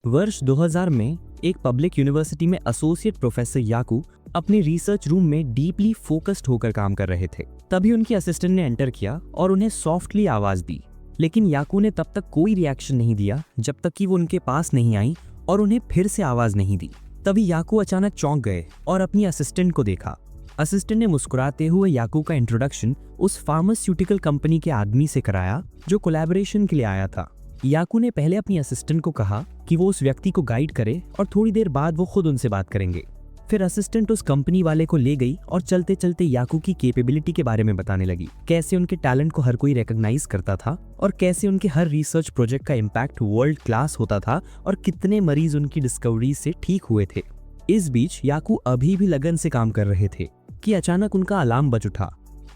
वर्ष 2000 में एक पब्लिक यूनिवर्सिटी में एसोसिएट प्रोफेसर याकू अपने रिसर्च रूम में डीपली फोकस्ड होकर काम कर रहे थे। तभी उनके असिस्टेंट ने एंटर किया और उन्हें सॉफ्टली आवाज दी, लेकिन याकू ने तब तक कोई रिएक्शन नहीं दिया जब तक कि वो उनके पास नहीं आई और उन्हें फिर से आवाज नहीं दी। तभी याकू अचानक चौंक गए और अपनी असिस्टेंट को देखा। असिस्टेंट ने मुस्कुराते हुए याकू का इंट्रोडक्शन उस फार्मास्यूटिकल कंपनी के आदमी से कराया जो कोलैबोरेशन के लिए आया था। याकू ने पहले अपनी असिस्टेंट को कहा कि वो उस व्यक्ति को गाइड करे और थोड़ी देर बाद वो खुद उनसे बात करेंगे। फिर असिस्टेंट उस कंपनी वाले को ले गई और चलते चलते याकू की कैपेबिलिटी के बारे में बताने लगी, कैसे उनके टैलेंट को हर कोई रिकॉग्नाइज करता था और कैसे उनके हर रिसर्च प्रोजेक्ट का इम्पैक्ट वर्ल्ड क्लास होता था और कितने मरीज उनकी डिस्कवरी से ठीक हुए थे। इस बीच याकू अभी भी लगन से काम कर रहे थे कि अचानक उनका अलार्म बज उठा।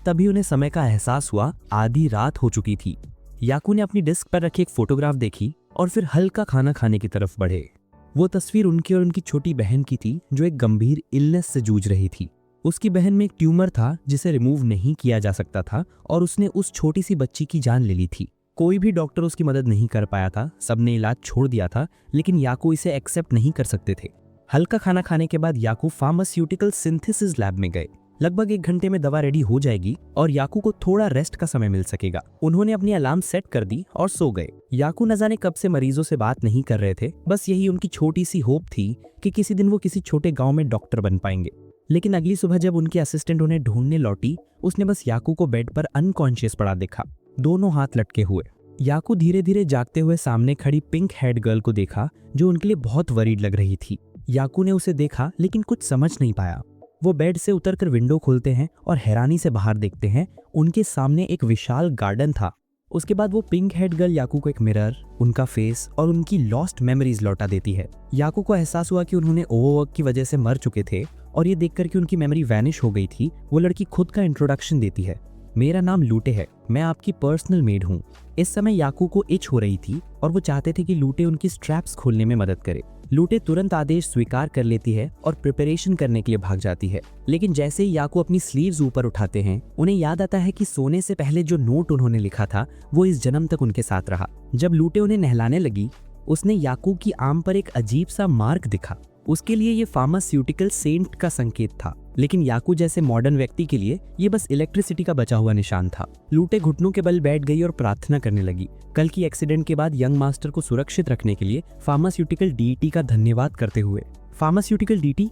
तभी उन्हें समय का एहसास हुआ, आधी रात हो चुकी थी। याकू ने अपनी डेस्क पर रखी एक फोटोग्राफ देखी और फिर हल्का खाना खाने की तरफ बढ़े। वो तस्वीर उनकी और उनकी छोटी बहन की थी जो एक गंभीर इलनेस से जूझ रही थी। उसकी बहन में एक ट्यूमर था जिसे रिमूव नहीं किया जा सकता था और उसने उस छोटी सी बच्ची की जान ले ली थी। कोई भी डॉक्टर उसकी मदद नहीं कर पाया था, सबने इलाज छोड़ दिया था, लेकिन याकू इसे एक्सेप्ट नहीं कर सकते थे। हल्का खाना खाने के बाद याकू फार्मास्यूटिकल सिंथेसिस लैब में गए। लगभग 1 घंटे में दवा रेडी हो जाएगी और याकू को थोड़ा रेस्ट का समय मिल सकेगा। उन्होंने अपनी अलार्म सेट कर दी और सो गए। याकू न जाने कब से मरीजों से बात नहीं कर रहे थे, बस यही उनकी छोटी सी होप थी कि किसी दिन वो किसी छोटे गांव में डॉक्टर बन पाएंगे। लेकिन अगली सुबह जब उनकी असिस्टेंट उन्हें ढूंढने लौटी, उसने बस याकू को बेड पर अनकॉन्शियस पड़ा देखा, दोनों हाथ लटके हुए। याकू धीरे धीरे जागते हुए सामने खड़ी पिंक हेड गर्ल को देखा जो उनके लिए बहुत वरीड लग रही थी। याकू ने उसे देखा लेकिन कुछ समझ नहीं पाया। वो बेड से उतरकर विंडो खोलते हैं और हैरानी से बाहर देखते हैं। उनके सामने एक विशाल गार्डन था। उसके बाद वो पिंक हेड गर्ल याकू को एक मिरर, उनका फेस और उनकी लॉस्ट मेमोरीज लौटा देती है। याकू को एहसास हुआ कि उन्होंने ओवरवर्क की वजह से मर चुके थे और ये देखकर कि उनकी मेमोरी वैनिश हो गई थी, वो लड़की खुद का इंट्रोडक्शन देती है। मेरा नाम लूटे है, मैं आपकी पर्सनल मेड हूँ। इस समय याकू को इच हो रही थी और वो चाहते थे कि लूटे उनकी स्ट्रैप्स खोलने में मदद करे। लूटे तुरंत आदेश स्वीकार कर लेती है और प्रिपरेशन करने के लिए भाग जाती है। लेकिन जैसे ही याकू अपनी स्लीव्स ऊपर उठाते हैं, उन्हें याद आता है कि सोने से पहले जो नोट उन्होंने लिखा था वो इस जन्म तक उनके साथ रहा। जब लूटे उन्हें नहलाने लगी, उसने याकू की आर्म पर एक अजीब सा मार्क दिखा। उसके लिए ये फार्मास्यूटिकल सेंट का संकेत था, लेकिन याकू जैसे मॉडर्न व्यक्ति के लिए ये बस इलेक्ट्रिसिटी का बचा हुआ निशान था। लूटे घुटनों के बल बैठ गई और प्रार्थना करने लगी, कल की एक्सीडेंट के बाद यंग मास्टर को सुरक्षित रखने के लिए फार्मास्यूटिकल डीटी का धन्यवाद करते हुए। Pharmaceutical DT?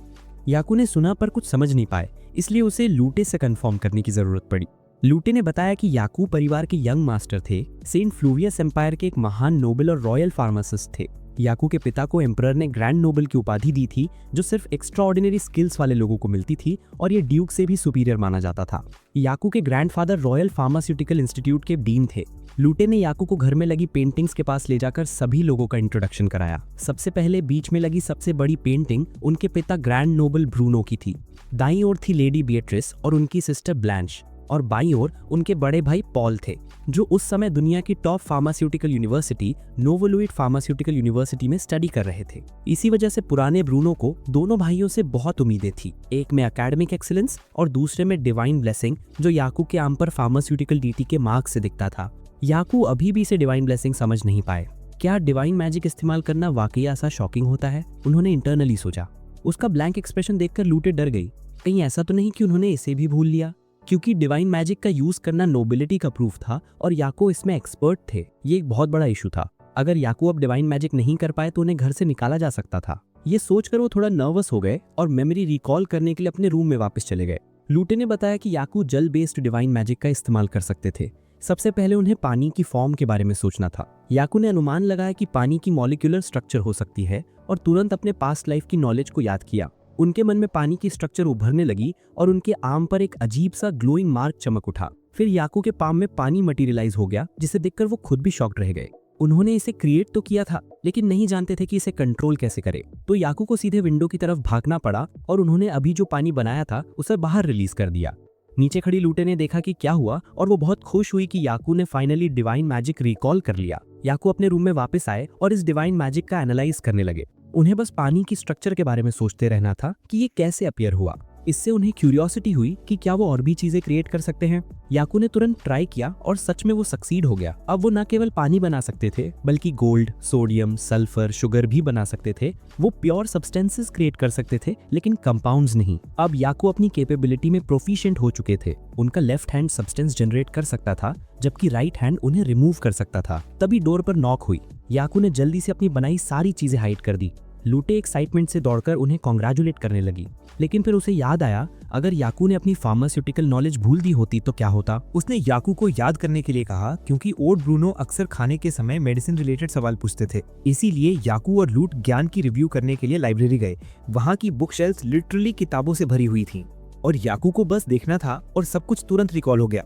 याकू ने सुना पर कुछ समझ नहीं पाए, इसलिए उसे लूटे से कंफर्म करने की जरूरत पड़ी। लूटे ने बताया कि याकू परिवार के यंग मास्टर थे, सेंट फ्लूवियस एम्पायर के एक महान नोबल और रॉयल फार्मासिस्ट थे। याकू के पिता को एम्परर ने ग्रैंड नोबल की उपाधि दी थी, जो सिर्फ एक्स्ट्राऑर्डिनरी स्किल्स वाले लोगों को मिलती थी और ये ड्यूक से भी सुपीरियर माना जाता था। याकू के ग्रैंडफादर रॉयल फार्मास्यूटिकल इंस्टीट्यूट के डीन थे। लूटे ने याकू को घर में लगी पेंटिंग्स के पास ले जाकर सभी लोगों का इंट्रोडक्शन कराया। सबसे पहले बीच में लगी सबसे बड़ी पेंटिंग उनके पिता ग्रैंड नोबल ब्रूनो की थी। दाईं ओर थी लेडी बिएट्रिस और उनकी सिस्टर ब्लैंच, और बाईं ओर उनके बड़े भाई पॉल थे, जो उस समय दुनिया की टॉप फार्मास्यूटिकल यूनिवर्सिटी नोवोलुइड फार्मास्यूटिकल यूनिवर्सिटी में स्टडी कर रहे थे। इसी वजह से पुराने ब्रूनो को दोनों भाइयों से बहुत उम्मीदें थी, एक में एकेडमिक एक्सीलेंस और दूसरे में डिवाइन ब्लेसिंग, जो याकू के आर्म पर फार्मास्यूटिकल डीटी के मार्क से दिखता था। याकू अभी भी इसे डिवाइन ब्लेसिंग समझ नहीं पाए। क्या डिवाइन मैजिक इस्तेमाल करना वाकई ऐसा शॉकिंग होता है? उन्होंने इंटरनली सोचा। उसका ब्लैंक एक्सप्रेशन देखकर लूटे डर गई। कहीं ऐसा तो नहीं कि उन्होंने इसे भी भूल लिया? क्योंकि डिवाइन मैजिक का यूज करना नोबिलिटी का प्रूफ था और याकू इसमें एक्सपर्ट थे। ये एक बहुत बड़ा इशू था। अगर याकू अब डिवाइन मैजिक नहीं कर पाए तो उन्हें घर से निकाला जा सकता था। ये सोचकर वो थोड़ा नर्वस हो गए और मेमोरी रिकॉल करने के लिए अपने रूम में वापस चले गए। लूटे ने बताया कि याकू जल बेस्ड डिवाइन मैजिक का इस्तेमाल कर सकते थे। सबसे पहले उन्हें पानी की फॉर्म के बारे में सोचना था। याकू ने अनुमान लगाया कि पानी की मॉलिक्यूलर स्ट्रक्चर हो सकती है और तुरंत अपने पास्ट लाइफ की नॉलेज को याद किया। उनके मन में पानी की स्ट्रक्चर उभरने लगी और उनके आर्म पर एक अजीब सा ग्लोइंग मार्क चमक उठा। फिर याकू के पाम में पानी मटेरियलाइज हो गया, जिसे देखकर वो खुद भी शॉक्ड रह गए। उन्होंने इसे क्रिएट तो किया था, लेकिन नहीं जानते थे कि इसे कंट्रोल कैसे करे। तो याकू को सीधे विंडो की तरफ भागना पड़ा और उन्होंने अभी जो पानी बनाया था उसे बाहर रिलीज कर दिया। नीचे खड़ी लूटे ने देखा कि क्या हुआ और वो बहुत खुश हुई कि याकू ने फाइनली डिवाइन मैजिक रिकॉल कर लिया। याकू अपने रूम में वापस आए और इस डिवाइन मैजिक का एनालाइज करने लगे। उन्हें बस पानी की स्ट्रक्चर के बारे में सोचते रहना था कि ये कैसे अपीयर हुआ। इससे उन्हें क्यूरियोसिटी हुई कि क्या वो और भी चीजें क्रिएट कर सकते हैं। याकू ने तुरंत ट्राई किया और सच में वो सक्सीड हो गया। अब वो न केवल पानी बना सकते थे बल्कि गोल्ड, सोडियम, सल्फर, शुगर भी बना सकते थे। वो प्योर सब्सटेंसेस क्रिएट कर सकते थे लेकिन कंपाउंड्स नहीं। अब याकू अपनी कैपेबिलिटी में प्रोफिशिएंट हो चुके थे। उनका लेफ्ट हैंड सब्सटेंस जनरेट कर सकता था जबकि राइट हैंड उन्हें रिमूव कर सकता था। तभी डोर पर नॉक हुई। याकू ने जल्दी से अपनी बनाई सारी चीजें हाइड कर दी। लूटे एक्साइटमेंट से दौड़कर उन्हें कॉन्ग्रेचुलेट करने लगी, लेकिन फिर उसे याद आया अगर याकू ने अपनी फार्मास्यूटिकल नॉलेज भूल दी होती तो क्या होता। उसने याकू को याद करने के लिए कहा क्योंकि ओड ब्रूनो अक्सर खाने के समय मेडिसिन रिलेटेड सवाल पूछते थे। इसीलिए याकू और लूट ज्ञान की रिव्यू करने के लिए लाइब्रेरी गए। वहाँ की बुक शेल्फ्स लिटरली किताबों से भरी हुई थी और याकू को बस देखना था और सब कुछ तुरंत रिकॉल हो गया।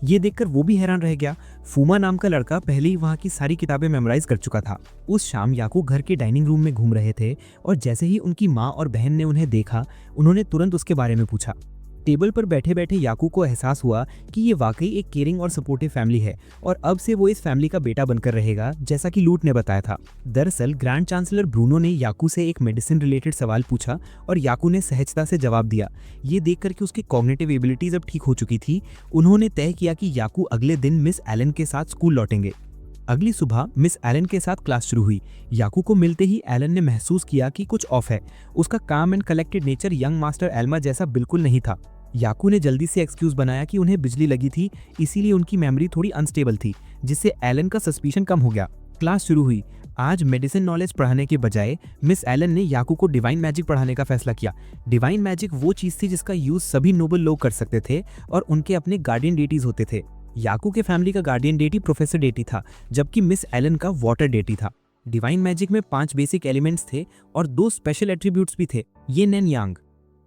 ये देखकर वो भी हैरान रह गया। फूमा नाम का लड़का पहले ही वहाँ की सारी किताबें मेमोराइज कर चुका था। उस शाम याकू घर के डाइनिंग रूम में घूम रहे थे और जैसे ही उनकी माँ और बहन ने उन्हें देखा, उन्होंने तुरंत उसके बारे में पूछा। टेबल पर बैठे बैठे याकू को एहसास हुआ कि ये वाकई एक केयरिंग और सपोर्टिव फैमिली है और अब से वो इस फैमिली का बेटा बनकर रहेगा, जैसा कि लूट ने बताया था। दरअसल ग्रैंड चांसलर ब्रूनो ने याकू से एक मेडिसिन रिलेटेड सवाल पूछा और याकू ने सहजता से जवाब दिया। ये देखकर कि उसकी कॉग्निटिव एबिलिटीज अब ठीक हो चुकी थी, उन्होंने तय किया कि याकू अगले दिन मिस एलन के साथ स्कूल लौटेंगे। अगली सुबह मिस एलन के साथ क्लास शुरू हुई। याकू को मिलते ही एलन ने महसूस किया कि कुछ ऑफ है। उसका काम and collected nature young master Elma जैसा बिल्कुल नहीं था। याकू ने जल्दी से एक्सक्यूज बनाया कि उन्हें बिजली लगी थी, इसीलिए उनकी मेमोरी थोड़ी अनस्टेबल थी, जिससे एलन का सस्पिशन कम हो गया। क्लास शुरू हुई। आज मेडिसिन नॉलेज पढ़ाने के बजाय मिस एलन ने याकू को डिवाइन मैजिक पढ़ाने का फैसला किया। डिवाइन मैजिक वो चीज थी जिसका यूज सभी नोबल लोग कर सकते थे और उनके अपने गार्डियन डेटीज होते थे। याकू के फैमिली का गार्डियन डेटी प्रोफेसर डेटी था, जबकि मिस एलन का वाटर डेटी था। डिवाइन मैजिक में 5 बेसिक एलिमेंट्स थे और 2 स्पेशल एट्रीब्यूट्स भी थे, यिन एंड यांग।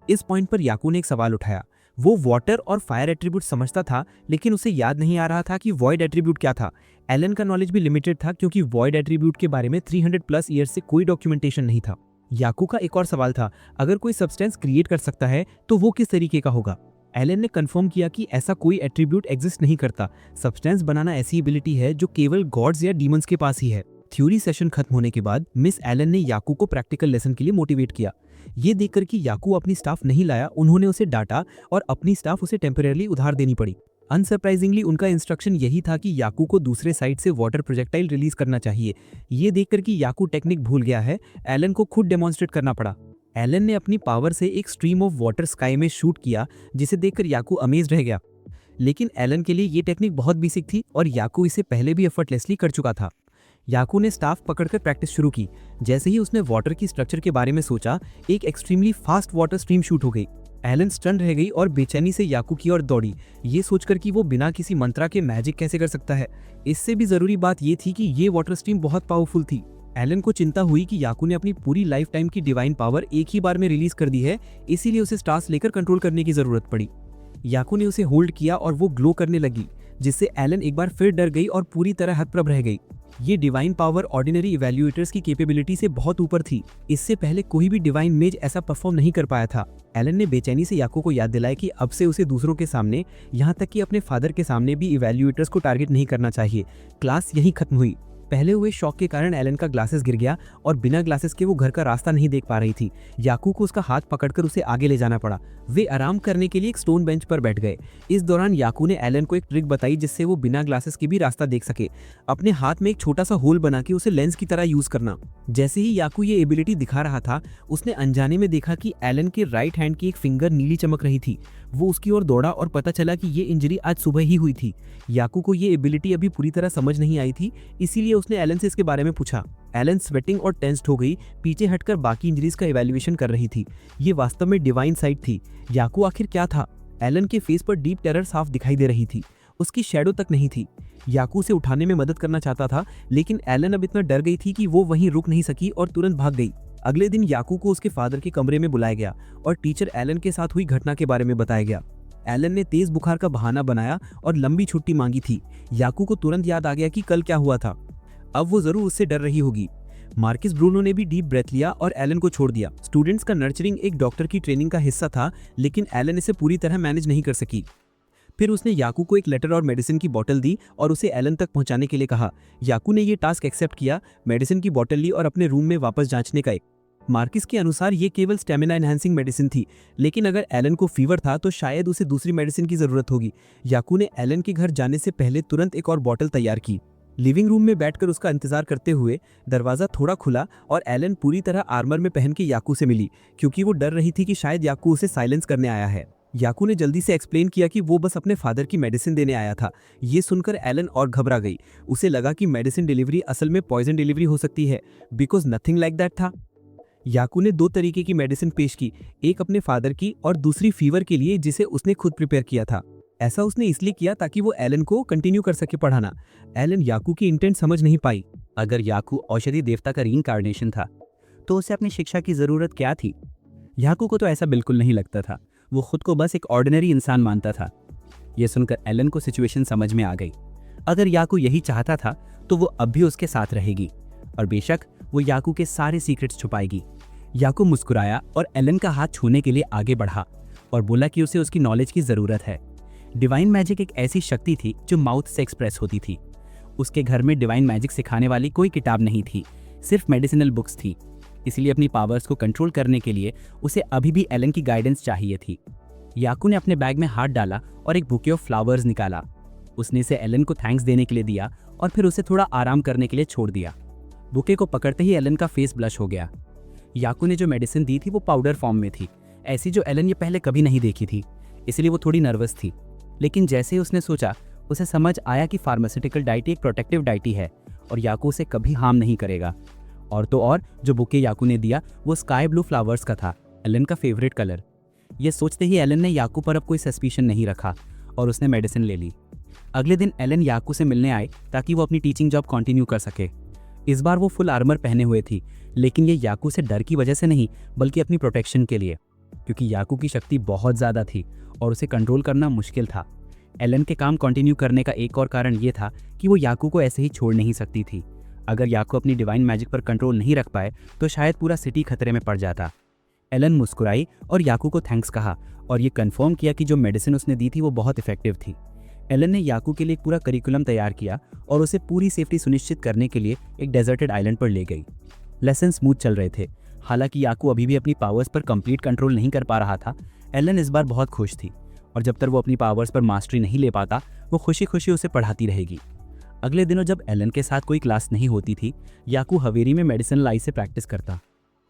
इस पॉइंट पर याकू ने एक सवाल उठाया। वो वाटर और फायर एट्रीब्यूट समझता था, लेकिन उसे याद नहीं आ रहा था कि वॉइड एट्रीब्यूट क्या था। एलन का नॉलेज भी लिमिटेड था क्योंकि वॉइड एट्रीब्यूट के बारे में 300+ ईयर्स से कोई डॉक्यूमेंटेशन नहीं था। याकू का एक और सवाल था, अगर कोई सब्सटेंस क्रिएट कर सकता है तो वो किस तरीके का होगा। एलन ने कंफर्म किया कि ऐसा कोई एट्रीब्यूट एग्जिस्ट नहीं करता। सब्सटेंस बनाना ऐसी एबिलिटी है जो केवल गॉड्स या डीमंस के पास ही है। थ्योरी सेशन खत्म होने के बाद मिस एलन ने याकू को प्रैक्टिकल लेसन के लिए मोटिवेट किया। ये देखकर कि याकू अपनी स्टाफ नहीं लाया, उन्होंने उसे डांटा और अपनी स्टाफ उसे टेम्परेरी उधार देनी पड़ी। अनसरप्राइजिंगली उनका इंस्ट्रक्शन यही था कि याकू को दूसरे साइड से वाटर प्रोजेक्टाइल रिलीज करना चाहिए। ये देखकर कि याकू टेक्निक भूल गया है, एलन को खुद डेमोन्स्ट्रेट करना पड़ा। एलन ने अपनी पावर से एक स्ट्रीम ऑफ वाटर स्काई में शूट किया, जिसे देखकर याकू अमेज रह गया। लेकिन एलन के लिए ये टेक्निक बहुत बेसिक थी और याकू इसे पहले भी एफर्टलेसली कर चुका था। याकू ने स्टाफ पकड़कर प्रैक्टिस शुरू की। जैसे ही उसने वाटर की स्ट्रक्चर के बारे में सोचा, एक extremely fast water stream shoot हो गई। एलन स्टन रह गई और बेचैनी से याकू की ओर दौड़ी, ये सोचकर कि वो बिना किसी मंत्रा के मैजिक कैसे कर सकता है। इससे भी जरूरी बात ये थी कि ये वाटर स्ट्रीम बहुत पावरफुल थी। एलन को चिंता हुई कि याकू ने अपनी पूरी लाइफ टाइम की डिवाइन पावर एक ही बार में रिलीज कर दी है, इसीलिए उसे स्टार्स लेकर कंट्रोल करने की जरूरत पड़ी। याकू ने उसे होल्ड किया और वो ग्लो करने लगी, जिससे एलन एक बार फिर डर गई और पूरी तरह हतप्रभ रह गई। ये डिवाइन पावर ऑर्डिनरी इवैल्यूएटर्स की कैपेबिलिटी से बहुत ऊपर थी। इससे पहले कोई भी डिवाइन मेज ऐसा परफॉर्म नहीं कर पाया था। एलन ने बेचैनी से याकू को याद दिलाया कि अब से उसे दूसरों के सामने, यहाँ तक कि अपने फादर के सामने भी इवैल्यूएटर्स को टारगेट नहीं करना चाहिए। क्लास यहीं खत्म हुई। पहले हुए शॉक के कारण एलन का ग्लासेस गिर गया और बिना ग्लासेस के वो घर का रास्ता नहीं देख पा रही थी। याकू को उसका हाथ पकड़कर उसे आगे ले जाना पड़ा। वे आराम करने के लिए एक स्टोन बेंच पर बैठ गए। इस दौरान याकू ने एलन को एक ट्रिक बताई जिससे वो बिना ग्लासेस के भी रास्ता देख सके। अपने हाथ में एक छोटा सा होल बना के उसे लेंस की तरह यूज करना। जैसे ही याकू ये एबिलिटी दिखा रहा था, उसने अनजाने में देखा कि एलन के राइट हैंड की एक फिंगर नीली चमक रही थी। वो उसकी ओर दौड़ा और पता चला कि ये इंजरी आज सुबह ही हुई थी। याकू को ये एबिलिटी अभी पूरी तरह समझ नहीं आई थी, इसीलिए उसने एलन से इसके बारे में पूछा। एलन स्वेटिंग और टेंस्ड हो गई, पीछे हटकर बाकी इंजरीज का इवैल्यूएशन कर रही थी। ये वास्तव में डिवाइन साइट थी। याकू आखिर क्या था? एलन के फेस पर डीप टेरर साफ दिखाई दे रही थी, उसकी शैडो तक नहीं थी। याकू उसे उठाने में मदद करना चाहता था, लेकिन एलन अब इतना डर गई थी कि वो वहीं रुक नहीं सकी और तुरंत भाग गई। अगले दिन याकू को उसके फादर के कमरे में बुलाया गया और टीचर एलन के साथ हुई घटना के बारे में बताया गया। एलन ने तेज बुखार का बहाना बनाया और लंबी छुट्टी मांगी थी। याकू को तुरंत याद आ गया कि कल क्या हुआ था। अब वो जरूर उससे डर रही होगी। मार्किस ब्रूनो ने भी डीप ब्रेथ लिया और एलन को छोड़ दिया। स्टूडेंट्स का नर्चरिंग एक डॉक्टर की ट्रेनिंग का हिस्सा था, लेकिन एलन इसे पूरी तरह मैनेज नहीं कर सकी। फिर उसने याकू को एक लेटर और मेडिसिन की बोतल दी और उसे एलन तक पहुंचाने के लिए कहा। याकू ने यह टास्क एक्सेप्ट किया, मेडिसिन की बोतल ली और अपने रूम में वापस जांचने गए। मार्किस के अनुसार ये केवल स्टेमिना एनहांसिंग मेडिसिन थी, लेकिन अगर एलन को फीवर था तो शायद उसे दूसरी मेडिसिन की जरूरत होगी। याकू ने एलन के घर जाने से पहले तुरंत एक और बॉटल तैयार की। लिविंग रूम में बैठकर उसका इंतजार करते हुए दरवाजा थोड़ा खुला और एलन पूरी तरह आर्मर में पहन के याकू से मिली, क्योंकि वो डर रही थी कि शायद याकू उसे साइलेंस करने आया है। याकू ने जल्दी से एक्सप्लेन किया कि वो बस अपने फादर की मेडिसिन देने आया था। ये सुनकर एलन और घबरा गई। उसे लगा कि मेडिसिन डिलीवरी असल में पॉइजन डिलीवरी हो सकती है, बिकॉज नथिंग लाइक दैट था। याकू ने 2 तरीके की मेडिसिन पेश की, एक अपने फादर की और दूसरी फीवर के लिए जिसे उसने खुद प्रिपेयर किया था। ऐसा उसने इसलिए किया ताकि वो एलन को कंटिन्यू कर सके पढ़ाना। एलन याकू की इंटेंट समझ नहीं पाई। अगर याकू औषधि देवता का रीइंकार्नेशन था तो उसे अपनी शिक्षा की जरूरत क्या थी? याकू को तो ऐसा बिल्कुल नहीं लगता था। वो खुद को बस एक ऑर्डिनरी इंसान मानता था। यह सुनकर एलन को सिचुएशन समझ में आ गई। अगर याकू यही चाहता था तो वो अब भी उसके साथ रहेगी और बेशक वो याकू के सारे सीक्रेट्स छुपाएगी। याकू मुस्कुराया और एलन का हाथ छूने के लिए आगे बढ़ा और बोला कि उसे उसकी नॉलेज की जरूरत है। डिवाइन मैजिक एक ऐसी शक्ति थी जो माउथ से एक्सप्रेस होती थी। उसके घर में डिवाइन मैजिक सिखाने वाली कोई किताब नहीं थी, सिर्फ मेडिसिनल बुक्स थी। इसलिए अपनी पावर्स को कंट्रोल करने के लिए उसे अभी भी एलन की गाइडेंस चाहिए थी। याकू ने अपने बैग में हाथ डाला और एक बुके ऑफ फ्लावर्स निकाला। उसने इसे एलन को थैंक्स देने के लिए दिया और फिर उसे थोड़ा आराम करने के लिए छोड़ दिया। बुके को पकड़ते ही एलन का फेस ब्लश हो गया। याकू ने जो मेडिसिन दी थी वो पाउडर फॉर्म में थी, ऐसी जो एलन ये पहले कभी नहीं देखी थी, इसलिए वो थोड़ी नर्वस थी। लेकिन जैसे ही उसने सोचा, उसे समझ आया कि फार्मास्यूटिकल डाइटी एक प्रोटेक्टिव डाइटी है और याकू उसे कभी हार्म नहीं करेगा। और तो और जो बुके याकू ने दिया वो स्काई ब्लू फ्लावर्स का था, एलन का फेवरेट कलर। ये सोचते ही एलन ने याकू पर अब कोई सस्पिशन नहीं रखा और उसने मेडिसिन ले ली। अगले दिन एलन याकू से मिलने आए ताकि वो अपनी टीचिंग जॉब कंटिन्यू कर सके। इस बार वो फुल आर्मर पहने हुए थी, लेकिन ये याकू से डर की वजह से नहीं बल्कि अपनी प्रोटेक्शन के लिए, क्योंकि याकू की शक्ति बहुत ज़्यादा थी और उसे कंट्रोल करना मुश्किल था। एलन के काम कंटिन्यू करने का एक और कारण ये था कि वो याकू को ऐसे ही छोड़ नहीं सकती थी। अगर याकू अपनी डिवाइन मैजिक पर कंट्रोल नहीं रख पाए तो शायद पूरा सिटी खतरे में पड़ जाता। एलन मुस्कुराई और याकू को थैंक्स कहा और ये कंफर्म किया कि जो मेडिसिन उसने दी थी वो बहुत इफेक्टिव थी। एलन ने याकू के लिए एक पूरा करिकुलम तैयार किया और उसे पूरी सेफ्टी सुनिश्चित करने के लिए एक डेजर्टेड आइलैंड पर ले गई। लेसन स्मूथ चल रहे थे। हालांकि याकू अभी भी अपनी पावर्स पर कंप्लीट कंट्रोल नहीं कर पा रहा था, एलन इस बार बहुत खुश थी और जब तक वो अपनी पावर्स पर मास्टरी नहीं ले पाता वो खुशी खुशी उसे पढ़ाती रहेगी। अगले दिनों जब एलन के साथ कोई क्लास नहीं होती थी, याकू हवेली में मेडिसिनल आई से प्रैक्टिस करता।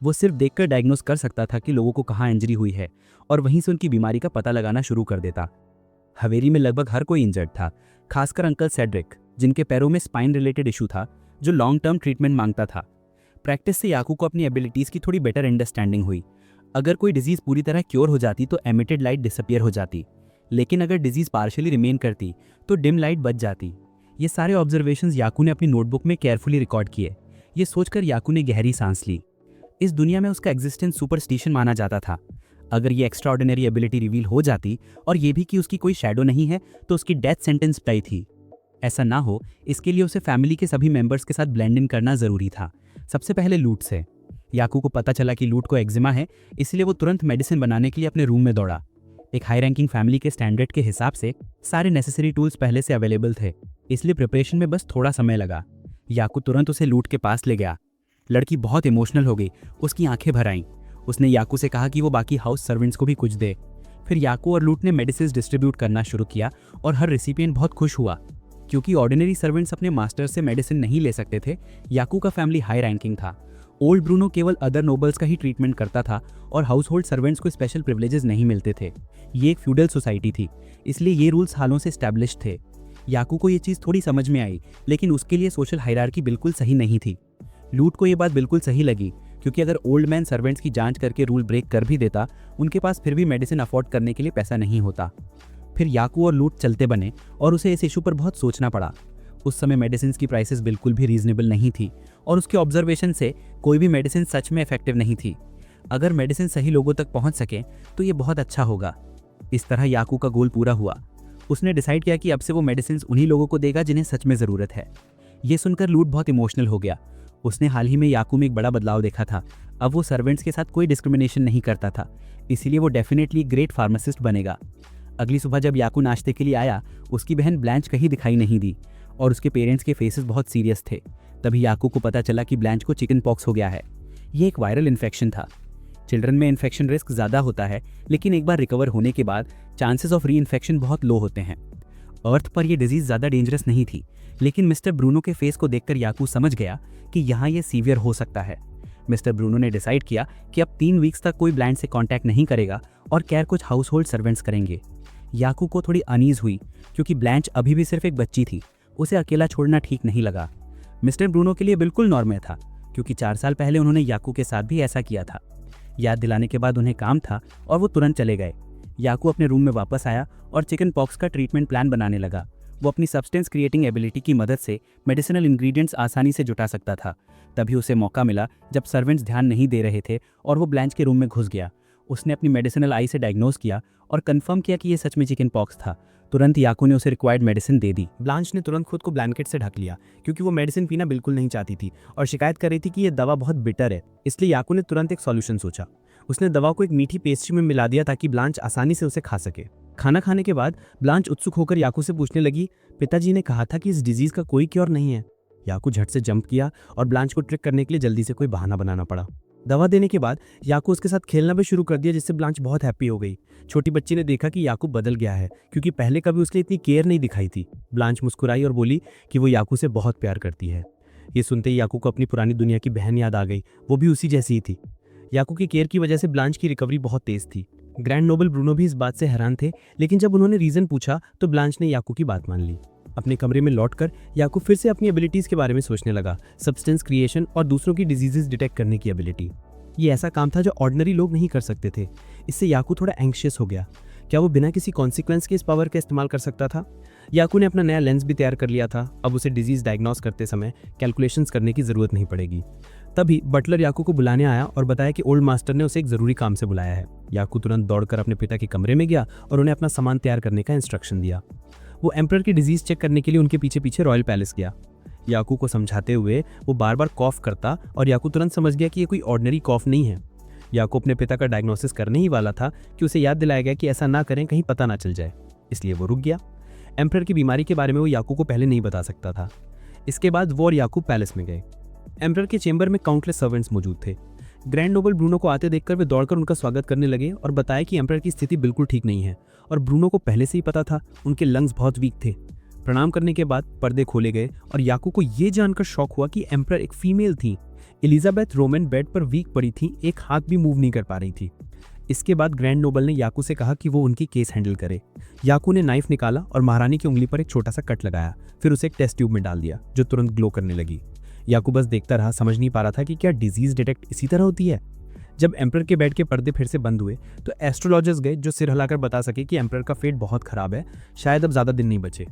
वो सिर्फ देखकर डायग्नोस कर सकता था कि लोगों को कहाँ इंजरी हुई है और वहीं से उनकी बीमारी का पता लगाना शुरू कर देता। हवेली में लगभग हर कोई इंजर्ड था, खासकर अंकल सेड्रिक, जिनके पैरों में स्पाइन रिलेटेड इशू था जो लॉन्ग टर्म ट्रीटमेंट मांगता था। प्रैक्टिस से याकू को अपनी एबिलिटीज़ की थोड़ी बेटर अंडरस्टैंडिंग हुई। अगर कोई डिजीज़ पूरी तरह क्योर हो जाती तो एमिटेड लाइट डिसअपियर हो जाती, लेकिन अगर डिजीज़ पार्शियली रिमेन करती तो डिम लाइट बच जाती। ये सारे ऑब्जर्वेशंस याकू ने अपनी नोटबुक में केयरफुली रिकॉर्ड किए। ये सोचकर याकू ने गहरी सांस ली। इस दुनिया में उसका एग्जिस्टेंस सुपरस्टिशन माना जाता था। अगर ये एक्स्ट्राऑर्डिनरी एबिलिटी रिवील हो जाती और ये भी कि उसकी कोई शैडो नहीं है तो उसकी डेथ सेंटेंस तय थी। ऐसा ना हो इसके लिए उसे फैमिली के सभी मेंबर्स के साथ ब्लेंड इन करना ज़रूरी था। सबसे पहले लूट से। याकू को पता चला कि लूट को एक्जिमा है, इसलिए वो तुरंत मेडिसिन बनाने के लिए अपने रूम में दौड़ा। एक हाई रैंकिंग फैमिली के स्टैंडर्ड के हिसाब से सारे नेसेसरी टूल्स पहले से अवेलेबल थे, इसलिए प्रिपरेशन में बस थोड़ा समय लगा। याकू तुरंत उसे लूट के पास ले गया। लड़की बहुत इमोशनल हो गई, उसकी आंखें भर आईं। उसने याकू से कहा कि वो बाकी हाउस सर्वेंट्स को भी कुछ दे। फिर याकू और लूट ने मेडिसिन डिस्ट्रीब्यूट करना शुरू किया और हर रेसिपिएंट बहुत खुश हुआ। क्योंकि ऑर्डिनरी सर्वेंट्स अपने मास्टर से मेडिसिन नहीं ले सकते थे, याकू का फैमिली हाई रैंकिंग था। ओल्ड ब्रूनो केवल अदर नोबल्स का ही ट्रीटमेंट करता था और हाउस होल्ड सर्वेंट्स को स्पेशल प्रिविलेजेस नहीं मिलते थे। ये एक फ्यूडल सोसाइटी थी, इसलिए ये रूल्स हालों से एस्टैब्लिश थे। याकू को ये चीज़ थोड़ी समझ में आई, लेकिन उसके लिए सोशल हायरार्की बिल्कुल सही नहीं थी। लूट को ये बात बिल्कुल सही लगी, क्योंकि अगर ओल्ड मैन सर्वेंट्स की जांच करके रूल ब्रेक कर भी देता, उनके पास फिर भी मेडिसिन अफोर्ड करने के लिए पैसा नहीं होता। फिर याकू और लूट चलते बने और उसे इस इशू पर बहुत सोचना पड़ा। उस समय मेडिसिन की प्राइसेस बिल्कुल भी रीजनेबल नहीं थी और उसके ऑब्जर्वेशन से कोई भी मेडिसिन सच में इफेक्टिव नहीं थी। अगर मेडिसिन सही लोगों तक पहुंच सके तो ये बहुत अच्छा होगा। इस तरह याकू का गोल पूरा हुआ। उसने डिसाइड किया कि अब से वो मेडिसिन उन्हीं लोगों को देगा जिन्हें सच में ज़रूरत है। ये सुनकर लूट बहुत इमोशनल हो गया। उसने हाल ही में याकू में एक बड़ा बदलाव देखा था। अब वो सर्वेंट्स के साथ कोई डिस्क्रिमिनेशन नहीं करता था, इसीलिए वो डेफिनेटली ग्रेट फार्मासिस्ट बनेगा। अगली सुबह जब याकू नाश्ते के लिए आया, उसकी बहन ब्लैंच कहीं दिखाई नहीं दी और उसके पेरेंट्स के फेसेस बहुत सीरियस थे। तभी याकू को पता चला कि ब्लैंच को चिकन पॉक्स हो गया है। ये एक वायरल इन्फेक्शन था। चिल्ड्रन में इन्फेक्शन रिस्क ज़्यादा होता है, लेकिन एक बार रिकवर होने के बाद चांसेस ऑफ री इन्फेक्शन बहुत लो होते हैं। अर्थ पर यह डिजीज़ ज़्यादा डेंजरस नहीं थी, लेकिन मिस्टर ब्रूनो के फेस को देखकर याकू समझ गया कि यहाँ ये सीवियर हो सकता है। मिस्टर ब्रूनो ने डिसाइड किया कि अब 3 वीक्स तक कोई ब्लाइंड से कांटेक्ट नहीं करेगा और केयर कुछ हाउस होल्ड सर्वेंट्स करेंगे। याकू को थोड़ी अनीज हुई क्योंकि ब्लैंच अभी भी सिर्फ एक बच्ची थी, उसे अकेला छोड़ना ठीक नहीं लगा। मिस्टर ब्रूनो के लिए बिल्कुल नॉर्मल था, क्योंकि 4 साल पहले उन्होंने याकू के साथ भी ऐसा किया था। याद दिलाने के बाद उन्हें काम था और वो तुरंत चले गए। याकू अपने रूम में वापस आया और चिकन पॉक्स का ट्रीटमेंट प्लान बनाने लगा। वो अपनी सब्सटेंस क्रिएटिंग एबिलिटी की मदद से मेडिसिनल इंग्रेडिएंट्स आसानी से जुटा सकता था। तभी उसे मौका मिला जब सर्वेंट्स ध्यान नहीं दे रहे थे और वो ब्लैंच के रूम में घुस गया। उसने अपनी मेडिसिनल आई से डायग्नोज किया और कंफर्म किया कि ये सच में चिकन पॉक्स था। तुरंत याकू ने उसे रिक्वायर्ड मेडिसिन दे दी। ब्लांच ने तुरंत खुद को ब्लैंकेट से ढक लिया क्योंकि वो मेडिसिन पीना बिल्कुल नहीं चाहती थी और शिकायत कर रही थी कि ये दवा बहुत बिटर है। इसलिए याकू ने तुरंत एक सॉल्यूशन सोचा। उसने दवा को एक मीठी पेस्ट्री में मिला दिया ताकि ब्लांच आसानी से उसे खा सके। खाना खाने के बाद ब्लांच उत्सुक होकर याकू से पूछने लगी, पिताजी ने कहा था कि इस डिजीज का कोई क्योर नहीं है। याकू झट से जंप किया और ब्लांच को ट्रिक करने के लिए जल्दी से कोई बहाना बनाना पड़ा। दवा देने के बाद याकू उसके साथ खेलना भी शुरू कर दिया, जिससे ब्लांच बहुत हैप्पी हो गई। छोटी बच्ची ने देखा कि याकू बदल गया है, क्योंकि पहले कभी उसने इतनी केयर नहीं दिखाई थी। ब्लांच मुस्कुराई और बोली कि वो याकू से बहुत प्यार करती है। ये सुनते ही याकू को अपनी पुरानी दुनिया की बहन याद आ गई, वो भी उसी जैसी ही थी। याकू की केयर की वजह से ब्लांच की रिकवरी बहुत तेज थी। ग्रैंड नोबल ब्रूनो भी इस बात से हैरान थे, लेकिन जब उन्होंने रीजन पूछा तो ब्लांच ने याकू की बात मान ली। अपने कमरे में लौटकर याकू फिर से अपनी एबिलिटीज के बारे में सोचने लगा, सब्सटेंस क्रिएशन और दूसरों की डिजीजेस डिटेक्ट करने की एबिलिटी। ये ऐसा काम था जो ऑर्डिनरी लोग नहीं कर सकते थे। इससे याकू थोड़ा एंग्शियस हो गया। क्या वो बिना किसी कॉन्सिक्वेंस के इस पावर का इस्तेमाल कर सकता था? याकू ने अपना नया लेंस भी तैयार कर लिया था। अब उसे डिजीज डायग्नोस करते समय कैलकुलेशंस करने की जरूरत नहीं पड़ेगी। तभी बटलर याकू को बुलाने आया और बताया कि ओल्ड मास्टर ने उसे एक जरूरी काम से बुलाया है। याकू तुरंत दौड़कर अपने पिता के कमरे में गया और उन्हें अपना सामान तैयार करने का इंस्ट्रक्शन दिया। वो एम्परर की डिजीज चेक करने के लिए उनके पीछे पीछे रॉयल पैलेस गया। याकू को समझाते हुए वो बार बार कॉफ करता और याकू तुरंत समझ गया कि ये कोई ऑर्डिनरी कॉफ नहीं है। याकू अपने पिता का डायग्नोसिस करने ही वाला था कि उसे याद दिलाया गया कि ऐसा ना करें, कहीं पता ना चल जाए। इसलिए वो रुक गया। एम्परर की बीमारी के बारे में वो याकू को पहले नहीं बता सकता था। इसके बाद वो और याकू पैलेस में गए। एम्परर के चेंबर में काउंटलेस सर्वेंट्स मौजूद थे। ग्रैंड नोबल ब्रूनो को आते देखकर वे दौड़कर उनका स्वागत करने लगे और बताया कि एम्परर की स्थिति बिल्कुल ठीक नहीं है और ब्रूनो को पहले से ही पता था, उनके लंग्स बहुत वीक थे। प्रणाम करने के बाद पर्दे खोले गए और याकू को ये जानकर शॉक हुआ कि एम्परर एक फीमेल थी। एलिजाबेथ रोमन बेड पर वीक पड़ी थी, एक हाथ भी मूव नहीं कर पा रही थी। इसके बाद ग्रैंड नोबल ने याकू से कहा कि वो उनकी केस हैंडल करे। याकू ने नाइफ निकाला और महारानी की उंगली पर एक छोटा सा कट लगाया, फिर उसे एक टेस्ट ट्यूब में डाल दिया जो तुरंत ग्लो करने लगी। याकू बस देखता रहा, समझ नहीं पा रहा था कि क्या डिजीज डिटेक्ट इसी तरह होती है। जब एम्परर के बेड के पर्दे फिर से बंद हुए तो एस्ट्रोलॉजर्स गए जो सिर हिलाकर बता सके कि एम्परर का फेट बहुत खराब है, शायद अब ज्यादा दिन नहीं बचे।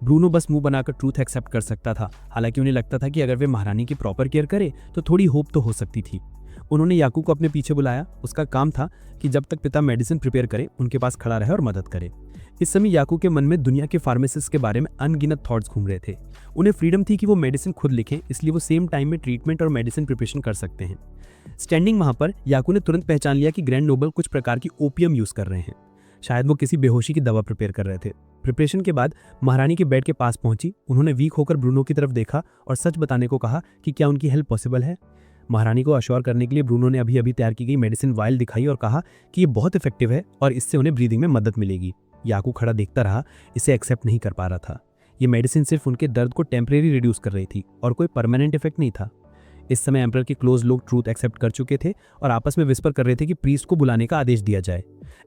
ब्रूनो बस मुंह बनाकर ट्रूथ एक्सेप्ट कर सकता था, हालांकि उन्हें लगता था कि अगर वे महारानी की प्रॉपर केयर करे तो थोड़ी होप तो हो सकती थी। उन्होंने याकू को अपने पीछे बुलाया। उसका काम था कि जब तक पिता मेडिसिन प्रिपेयर करे उनके पास खड़ा रहे और मदद करे। इस समय याकू के मन में दुनिया के फार्मासिस्ट के बारे में अनगिनत थॉट्स घूम रहे थे। उन्हें फ्रीडम थी कि वो मेडिसिन खुद लिखें, इसलिए वो सेम टाइम में ट्रीटमेंट और मेडिसिन प्रिपरेशन कर सकते हैं। स्टैंडिंग वहां पर याकू ने तुरंत पहचान लिया कि ग्रैंड नोबल कुछ प्रकार की ओपियम यूज कर रहे हैं। शायद वो किसी बेहोशी की दवा प्रिपेयर कर रहे थे। प्रिपरेशन के बाद महारानी के बेड के पास पहुंची। उन्होंने वीक होकर ब्रूनो की तरफ देखा और सच बताने को कहा कि क्या उनकी हेल्प पॉसिबल है। महारानी को अश्योर करने के लिए ब्रूनो ने अभी अभी तैयार की गई मेडिसिन वायल दिखाई और कहा कि ये बहुत इफेक्टिव है और इससे उन्हें ब्रीदिंग में मदद मिलेगी। याकू खड़ा देखता रहा, इसे एक्सेप्ट नहीं कर पा रहा था। ये मेडिसिन सिर्फ उनके दर्द को टेम्परेरी रिड्यूस कर रही थी और कोई परमानेंट इफेक्ट नहीं था। इस समय एम्परर के क्लोज लोग ट्रूथ एक्सेप्ट कर चुके थे और आपस में विस्पर कर रहे थे कि प्रीस्ट को बुलाने का आदेश दिया जाए।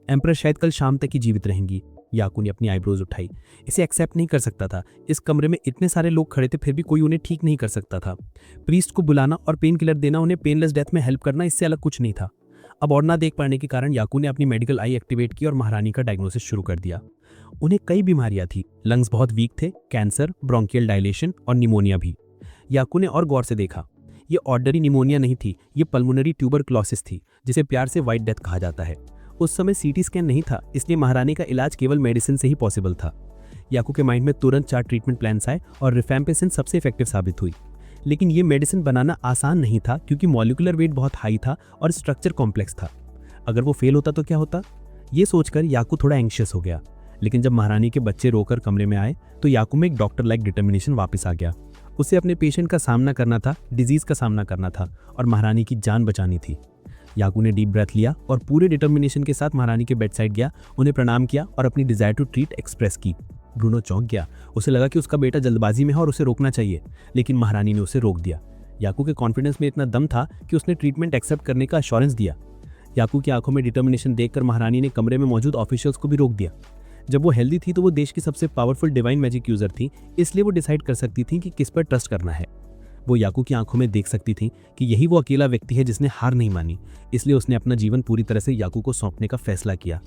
एम्परर शायद कल शाम तक ही जीवित रहेंगी। याकू ने अपनी आईब्रोज उठाई। इसे एक्सेप्ट नहीं कर सकता था। इस कमरे में इतने सारे लोग खड़े थे, फिर भी कोई उन्हें ठीक नहीं कर सकता था। प्रीस्ट को बुलाना और पेन किलर देना, उन्हें पेनलेस डेथ में हेल्प करना, इससे अलग कुछ नहीं था। अब और ना देख पाने के कारण याकू ने अपनी मेडिकल आई एक्टिवेट की और महारानी का डायग्नोसिस शुरू कर दिया। उन्हें कई बीमारियां थी, लंग्स बहुत वीक थे, कैंसर, ब्रोंकियल डायलेशन और निमोनिया भी। याकू ने और गौर से देखा, ये ऑर्डिनरी निमोनिया नहीं थी, ये पल्मोनरी ट्यूबरक्लोसिस थी, जिसे प्यार से व्हाइट डेथ कहा जाता है। उस समय सीटी स्कैन नहीं था, इसलिए महारानी का इलाज केवल मेडिसिन से ही पॉसिबल था। याकू के माइंड में तुरंत 4 ट्रीटमेंट प्लान्स आए और रिफैम्पिसिन सबसे इफेक्टिव साबित हुई। लेकिन ये मेडिसिन बनाना आसान नहीं था, क्योंकि मॉलिक्यूलर वेट बहुत हाई था और स्ट्रक्चर कॉम्प्लेक्स था। अगर वो फेल होता तो क्या होता, ये सोचकर याकू थोड़ा एंग्शियस हो गया। लेकिन जब महारानी के बच्चे रोकर कमरे में आए तो याकू में एक डॉक्टर लाइक डिटर्मिनेशन वापस आ गया। उसे अपने पेशेंट का सामना करना था, डिजीज का सामना करना था और महारानी की जान बचानी थी। याकू ने डीप ब्रेथ लिया और पूरे डिटर्मिनेशन के साथ महारानी के बेड साइड गया, उन्हें प्रणाम किया और अपनी डिजायर टू ट्रीट एक्सप्रेस की। ब्रूनो चौंक गया। उसे लगा कि उसका बेटा जल्दबाजी में है और उसे रोकना चाहिए, लेकिन महारानी ने उसे रोक दिया। याकू के कॉन्फिडेंस में इतना दम था कि उसने ट्रीटमेंट एक्सेप्ट करने का अश्योरेंस दिया। याकू की आंखों में डिटर्मिनेशन देखकर महारानी ने कमरे में मौजूद ऑफिशियल्स को भी रोक दिया। जब वो हेल्दी थी तो वो देश की सबसे पावरफुल डिवाइन मैजिक यूजर थी, इसलिए वो डिसाइड कर सकती थी कि किस पर ट्रस्ट करना है। वो याकू की आंखों में देख सकती थी कि यही वो अकेला व्यक्ति है जिसने हार नहीं मानी, इसलिए उसने अपना जीवन पूरी तरह से याकू को सौंपने का फैसला किया।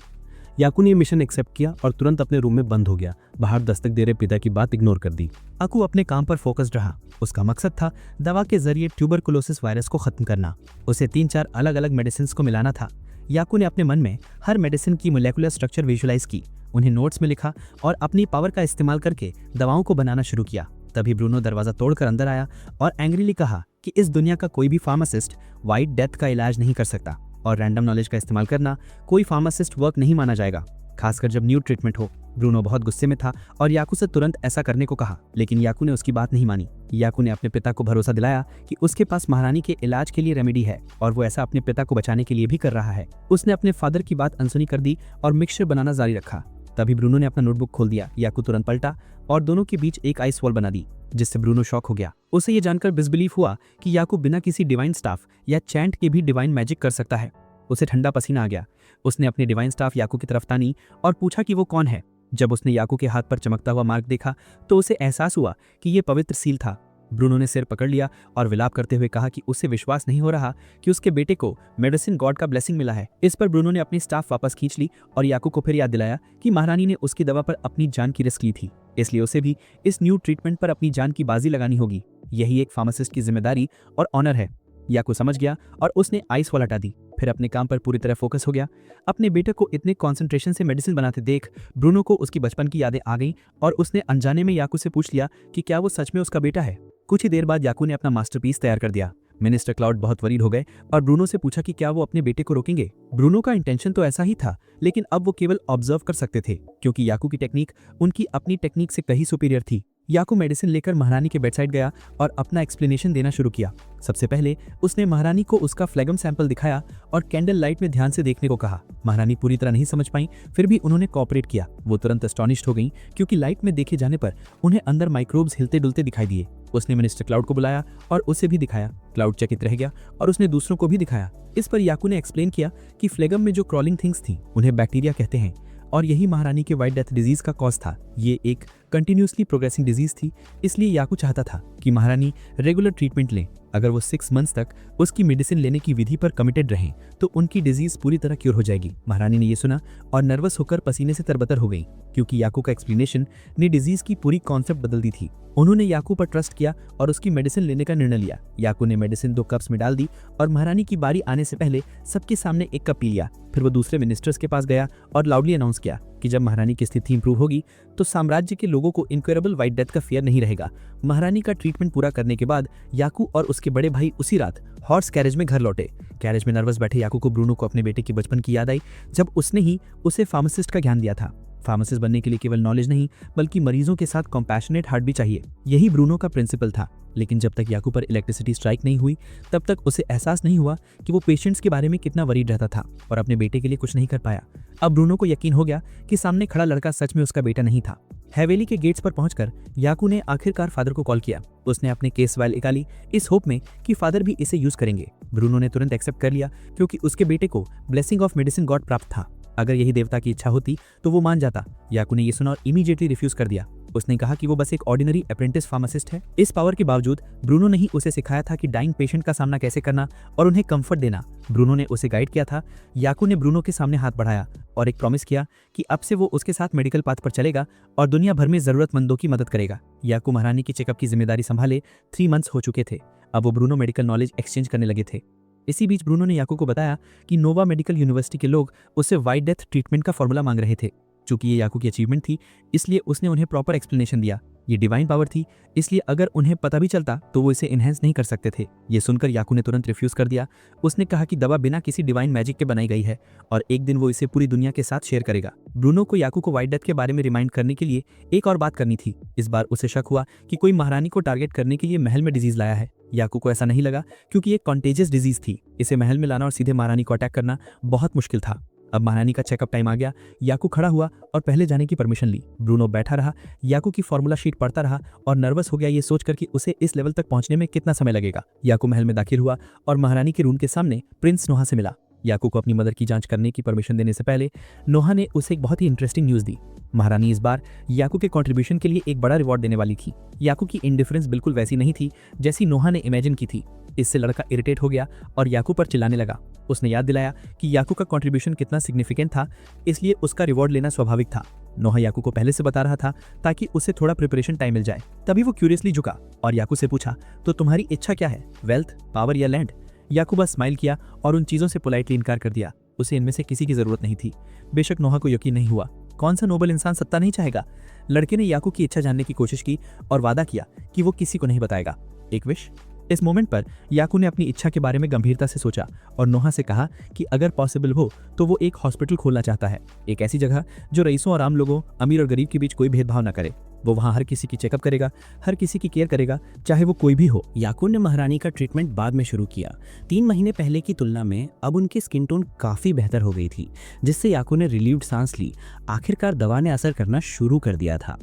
याकू ने मिशन एक्सेप्ट किया और तुरंत अपने रूम में बंद हो गया। बाहर दस्तक दे रहे पिता की बात इग्नोर कर दी। याकू अपने काम पर फोकस्ड रहा। उसका मकसद था दवा के जरिए ट्यूबरकुलोसिस वायरस को खत्म करना। उसे 3-4 अलग अलग मेडिसिन को मिलाना था। याकू ने अपने मन में हर मेडिसिन की मोलेकुलर स्ट्रक्चर विजुअलाइज की, उन्हें नोट्स में लिखा और अपनी पावर का इस्तेमाल करके दवाओं को बनाना शुरू किया। तभी ब्रूनो दरवाजा तोड़कर अंदर आया और एंग्रीली कहा कि इस दुनिया का कोई भी फार्मासिस्ट व्हाइट डेथ का इलाज नहीं कर सकता और रैंडम नॉलेज का इस्तेमाल करना कोई फार्मासिस्ट वर्क नहीं माना जाएगा, खासकर जब न्यू ट्रीटमेंट हो। ब्रूनो बहुत गुस्से में था और याकू से तुरंत ऐसा करने को कहा, लेकिन याकू ने उसकी बात नहीं मानी। याकू ने अपने पिता को भरोसा दिलाया कि उसके पास महारानी के इलाज के लिए रेमेडी है और वो ऐसा अपने पिता को बचाने के लिए भी कर रहा है। उसने अपने फादर की बात अनसुनी कर दी और मिक्सचर बनाना जारी रखा। तभी ब्रूनो ने अपना नोटबुक खोल दिया। याकू तुरंत पलटा और दोनों के बीच एक आइस वॉल बना दी, जिससे ब्रूनो शॉक हो गया। उसे ये जानकर डिसबिलीफ हुआ कि याकू बिना किसी डिवाइन स्टाफ या चैंट के भी डिवाइन मैजिक कर सकता है। उसे ठंडा पसीना आ गया। उसने अपनी डिवाइन स्टाफ याकू की तरफ तानी और पूछा कि वो कौन है। जब उसने याकू के हाथ पर चमकता हुआ मार्क देखा तो उसे एहसास हुआ कि ये पवित्र सील था। ब्रूनो ने सिर पकड़ लिया और विलाप करते हुए कहा कि उसे विश्वास नहीं हो रहा कि उसके बेटे को मेडिसिन गॉड का ब्लेसिंग मिला है। इस पर ब्रूनो ने अपनी स्टाफ वापस खींच ली और याकू को फिर याद दिलाया कि महारानी ने उसकी दवा पर अपनी जान की रिस्क ली थी, इसलिए उसे भी इस न्यू ट्रीटमेंट पर अपनी जान की बाजी लगानी होगी। यही एक फार्मासिस्ट की जिम्मेदारी और ऑनर है। याकू समझ गया और उसने आइस वॉल हटा दी, फिर अपने काम पर पूरी तरह फोकस हो गया। अपने बेटे को इतने कंसंट्रेशन से मेडिसिन बनाते देख ब्रूनो को उसकी बचपन की यादें आ गईं और उसने अनजाने में याकू से पूछ लिया कि क्या वो सच में उसका बेटा है। कुछ ही देर बाद याकू ने अपना मास्टरपीस तैयार कर दिया। मिनिस्टर क्लाउड बहुत वरीड हो गए और ब्रूनो से पूछा कि क्या वो अपने बेटे को रोकेंगे। ब्रूनो का इंटेंशन तो ऐसा ही था, लेकिन अब वो केवल ऑब्जर्व कर सकते थे, क्योंकि याकू की टेक्निक उनकी अपनी टेक्निक से कहीं सुपीरियर थी। याकू मेडिसिन लेकर महारानी के बेडसाइड गया और अपना एक्सप्लेनेशन देना शुरू किया। सबसे पहले उसने महारानी को उसका फ्लेगम सैंपल दिखाया और कैंडल लाइट में ध्यान से देखने को कहा। महारानी पूरी तरह नहीं समझ पाई, फिर भी उन्होंने कोऑपरेट किया। वो तुरंत एस्टॉनिश्ड हो गई, क्योंकि लाइट में देखे जाने पर उन्हें अंदर माइक्रोब्स हिलते डुलते दिखाई दिए। उसने मिनिस्टर क्लाउड को बुलाया और उसे भी दिखाया। क्लाउड चकित रह गया और उसने दूसरों को भी दिखाया। इस पर याकू ने एक्सप्लेन किया कि फ्लेगम में जो क्रॉलिंग थिंग्स थी उन्हें बैक्टीरिया कहते हैं और यही महारानी के व्हाइट डेथ डिजीज का कॉज था। ये एक कंटिन्यूसली प्रोग्रेसिंग डिजीज थी, इसलिए याकू चाहता था कि महारानी रेगुलर ट्रीटमेंट लें। अगर वो 6 मंथ्स तक उसकी मेडिसिन लेने की विधि पर कमिटेड रहें तो उनकी डिजीज पूरी तरह क्योर हो जाएगी। महारानी ने ये सुना और नर्वस होकर पसीने से तरबतर हो गई, क्योंकि याकू का एक्सप्लेनेशन ने डिजीज की पूरी कॉन्सेप्ट बदल दी थी। उन्होंने याकू पर ट्रस्ट किया और उसकी मेडिसिन लेने का निर्णय लिया। याकू ने मेडिसिन 2 कप्स में डाल दी और महारानी की बारी आने से पहले सबके सामने 1 कप पी लिया। फिर वो दूसरे मिनिस्टर्स के पास गया और लाउडली अनाउंस किया कि जब महारानी की स्थिति इंप्रूव होगी तो साम्राज्य के लोगों को इनक्योरेबल व्हाइट डेथ का फियर नहीं रहेगा। महारानी का ट्रीटमेंट पूरा करने के बाद याकू और उसके बड़े भाई उसी रात हॉर्स कैरेज में घर लौटे। कैरेज में नर्वस बैठे याकू को ब्रूनो को अपने बेटे की बचपन की याद आई, जब उसने ही उसे फार्मासिस्ट का ज्ञान दिया था। फार्मासिस्ट बनने के लिए केवल नॉलेज नहीं, बल्कि मरीजों के साथ कॉम्पैशनेट हार्ट भी चाहिए। यही ब्रूनो का प्रिंसिपल था। लेकिन जब तक याकू पर इलेक्ट्रिसिटी स्ट्राइक नहीं हुई, तब तक उसे एहसास नहीं हुआ कि वो पेशेंट्स के बारे में कितना वरीड रहता था और अपने बेटे के लिए कुछ नहीं कर पाया। अब ब्रूनो को यकीन हो गया कि सामने खड़ा लड़का सच में उसका बेटा नहीं था। हवेली के गेट्स पर पहुंचकर याकू ने आखिरकार फादर को कॉल किया। उसने अपने केस फाइल निकाली, इस होप में कि फादर भी इसे यूज करेंगे। ब्रूनो ने तुरंत एक्सेप्ट कर लिया, क्योंकि उसके बेटे को ब्लेसिंग ऑफ मेडिसिन गॉड प्राप्त था। अगर यही देवता की इच्छा होती तो वो मान जाता। याकू ने ये सुना और इमीडिएटली रिफ्यूज कर दिया। उसने कहा कि वो बस एक ऑर्डिनरी अप्रेंटिस फार्मासिस्ट है। इस पावर के बावजूद ब्रूनो ने ही उसे सिखाया था कि डाइंग पेशेंट का सामना कैसे करना और उन्हें कंफर्ट देना। ब्रूनो ने उसे गाइड किया था। याकू ने ब्रूनो के सामने हाथ बढ़ाया और एक प्रॉमिस किया कि अब से वो उसके साथ मेडिकल पाथ पर चलेगा और दुनिया भर में जरूरतमंदों की मदद करेगा। याकू महारानी की चेकअप की जिम्मेदारी संभाले 3 मंथ्स हो चुके थे। अब वो ब्रूनो मेडिकल नॉलेज एक्सचेंज करने लगे थे। इसी बीच ब्रूनो ने याकू को बताया कि नोवा मेडिकल यूनिवर्सिटी के लोग उससे व्हाइट डेथ ट्रीटमेंट का फॉर्मूला मांग रहे थे। चूंकि ये याकू की अचीवमेंट थी, इसलिए उसने उन्हें प्रॉपर एक्सप्लेनेशन दिया। ये डिवाइन पावर थी, इसलिए अगर उन्हें पता भी चलता तो वो इसे इन्हेंस नहीं कर सकते थे। ये सुनकर याकू ने तुरंत रिफ्यूज कर दिया। उसने कहा कि दवा बिना किसी डिवाइन मैजिक के बनाई गई है और एक दिन वो इसे पूरी दुनिया के साथ शेयर करेगा। ब्रूनो को याकू को व्हाइट डेथ के बारे में रिमाइंड करने के लिए एक और बात करनी थी। इस बार उसे शक हुआ कि कोई महारानी को टारगेट करने के लिए महल में डिजीज लाया है। याकू को ऐसा नहीं लगा क्योंकि ये कॉन्टेजियस डिजीज थी। इसे महल में लाना और सीधे महारानी को अटैक करना बहुत मुश्किल था। अब महारानी का चेकअप टाइम आ गया। याकू खड़ा हुआ और पहले जाने की परमिशन ली। ब्रूनो बैठा रहा, याकू की फॉर्मूला शीट पढ़ता रहा और नर्वस हो गया ये सोचकर कि उसे इस लेवल तक पहुंचने में कितना समय लगेगा। याकू महल में दाखिल हुआ और महारानी के रूम के सामने प्रिंस नोहा से मिला। याकू को अपनी मदर की जांच करने की परमिशन देने से पहले नोहा ने उसे एक बहुत ही इंटरेस्टिंग न्यूज़ दी। महारानी इस बार याकू के कंट्रीब्यूशन के लिए एक बड़ा रिवॉर्ड देने वाली थी। याकू की इंडिफरेंस बिल्कुल वैसी नहीं थी जैसी नोहा ने इमेजिन की थी। इससे लड़का इरिटेट हो गया और याकू पर चिल्लाने लगा। उसने याद दिलाया कि याकू का कंट्रीब्यूशन कितना सिग्निफिकेंट था, इसलिए उसका रिवॉर्ड लेना स्वाभाविक था। नोहा याकू को पहले से बता रहा था ताकि उसे थोड़ा प्रिपरेशन टाइम मिल जाए। तभी वो क्यूरियसली झुका और याकू से पूछा, तो तुम्हारी इच्छा क्या है, वेल्थ, पावर या लैंड? याकू बस स्माइल किया और उन चीज़ों से पोलाइटली इनकार कर दिया। उसे इनमें से किसी की ज़रूरत नहीं थी। बेशक नोहा को यकीन नहीं हुआ। कौन सा नोबल इंसान सत्ता नहीं चाहेगा? लड़के ने याकू की इच्छा जानने की कोशिश की और वादा किया कि वो किसी को नहीं बताएगा। एक विश। इस मोमेंट पर याकू ने अपनी इच्छा के बारे में गंभीरता से सोचा और नोहा से कहा कि अगर पॉसिबल हो तो वो एक हॉस्पिटल खोलना चाहता है, एक ऐसी जगह जो रईसों और आम लोगों, अमीर और गरीब के बीच कोई भेदभाव न करे। वो वहाँ हर किसी की चेकअप करेगा, हर किसी की केयर करेगा, चाहे वो कोई भी हो। याकू ने महारानी का ट्रीटमेंट बाद में शुरू किया। 3 महीने पहले की तुलना में अब उनकी स्किन टोन काफ़ी बेहतर हो गई थी, जिससे याकू ने रिलीव्ड सांस ली। आखिरकार दवा ने असर करना शुरू कर दिया था।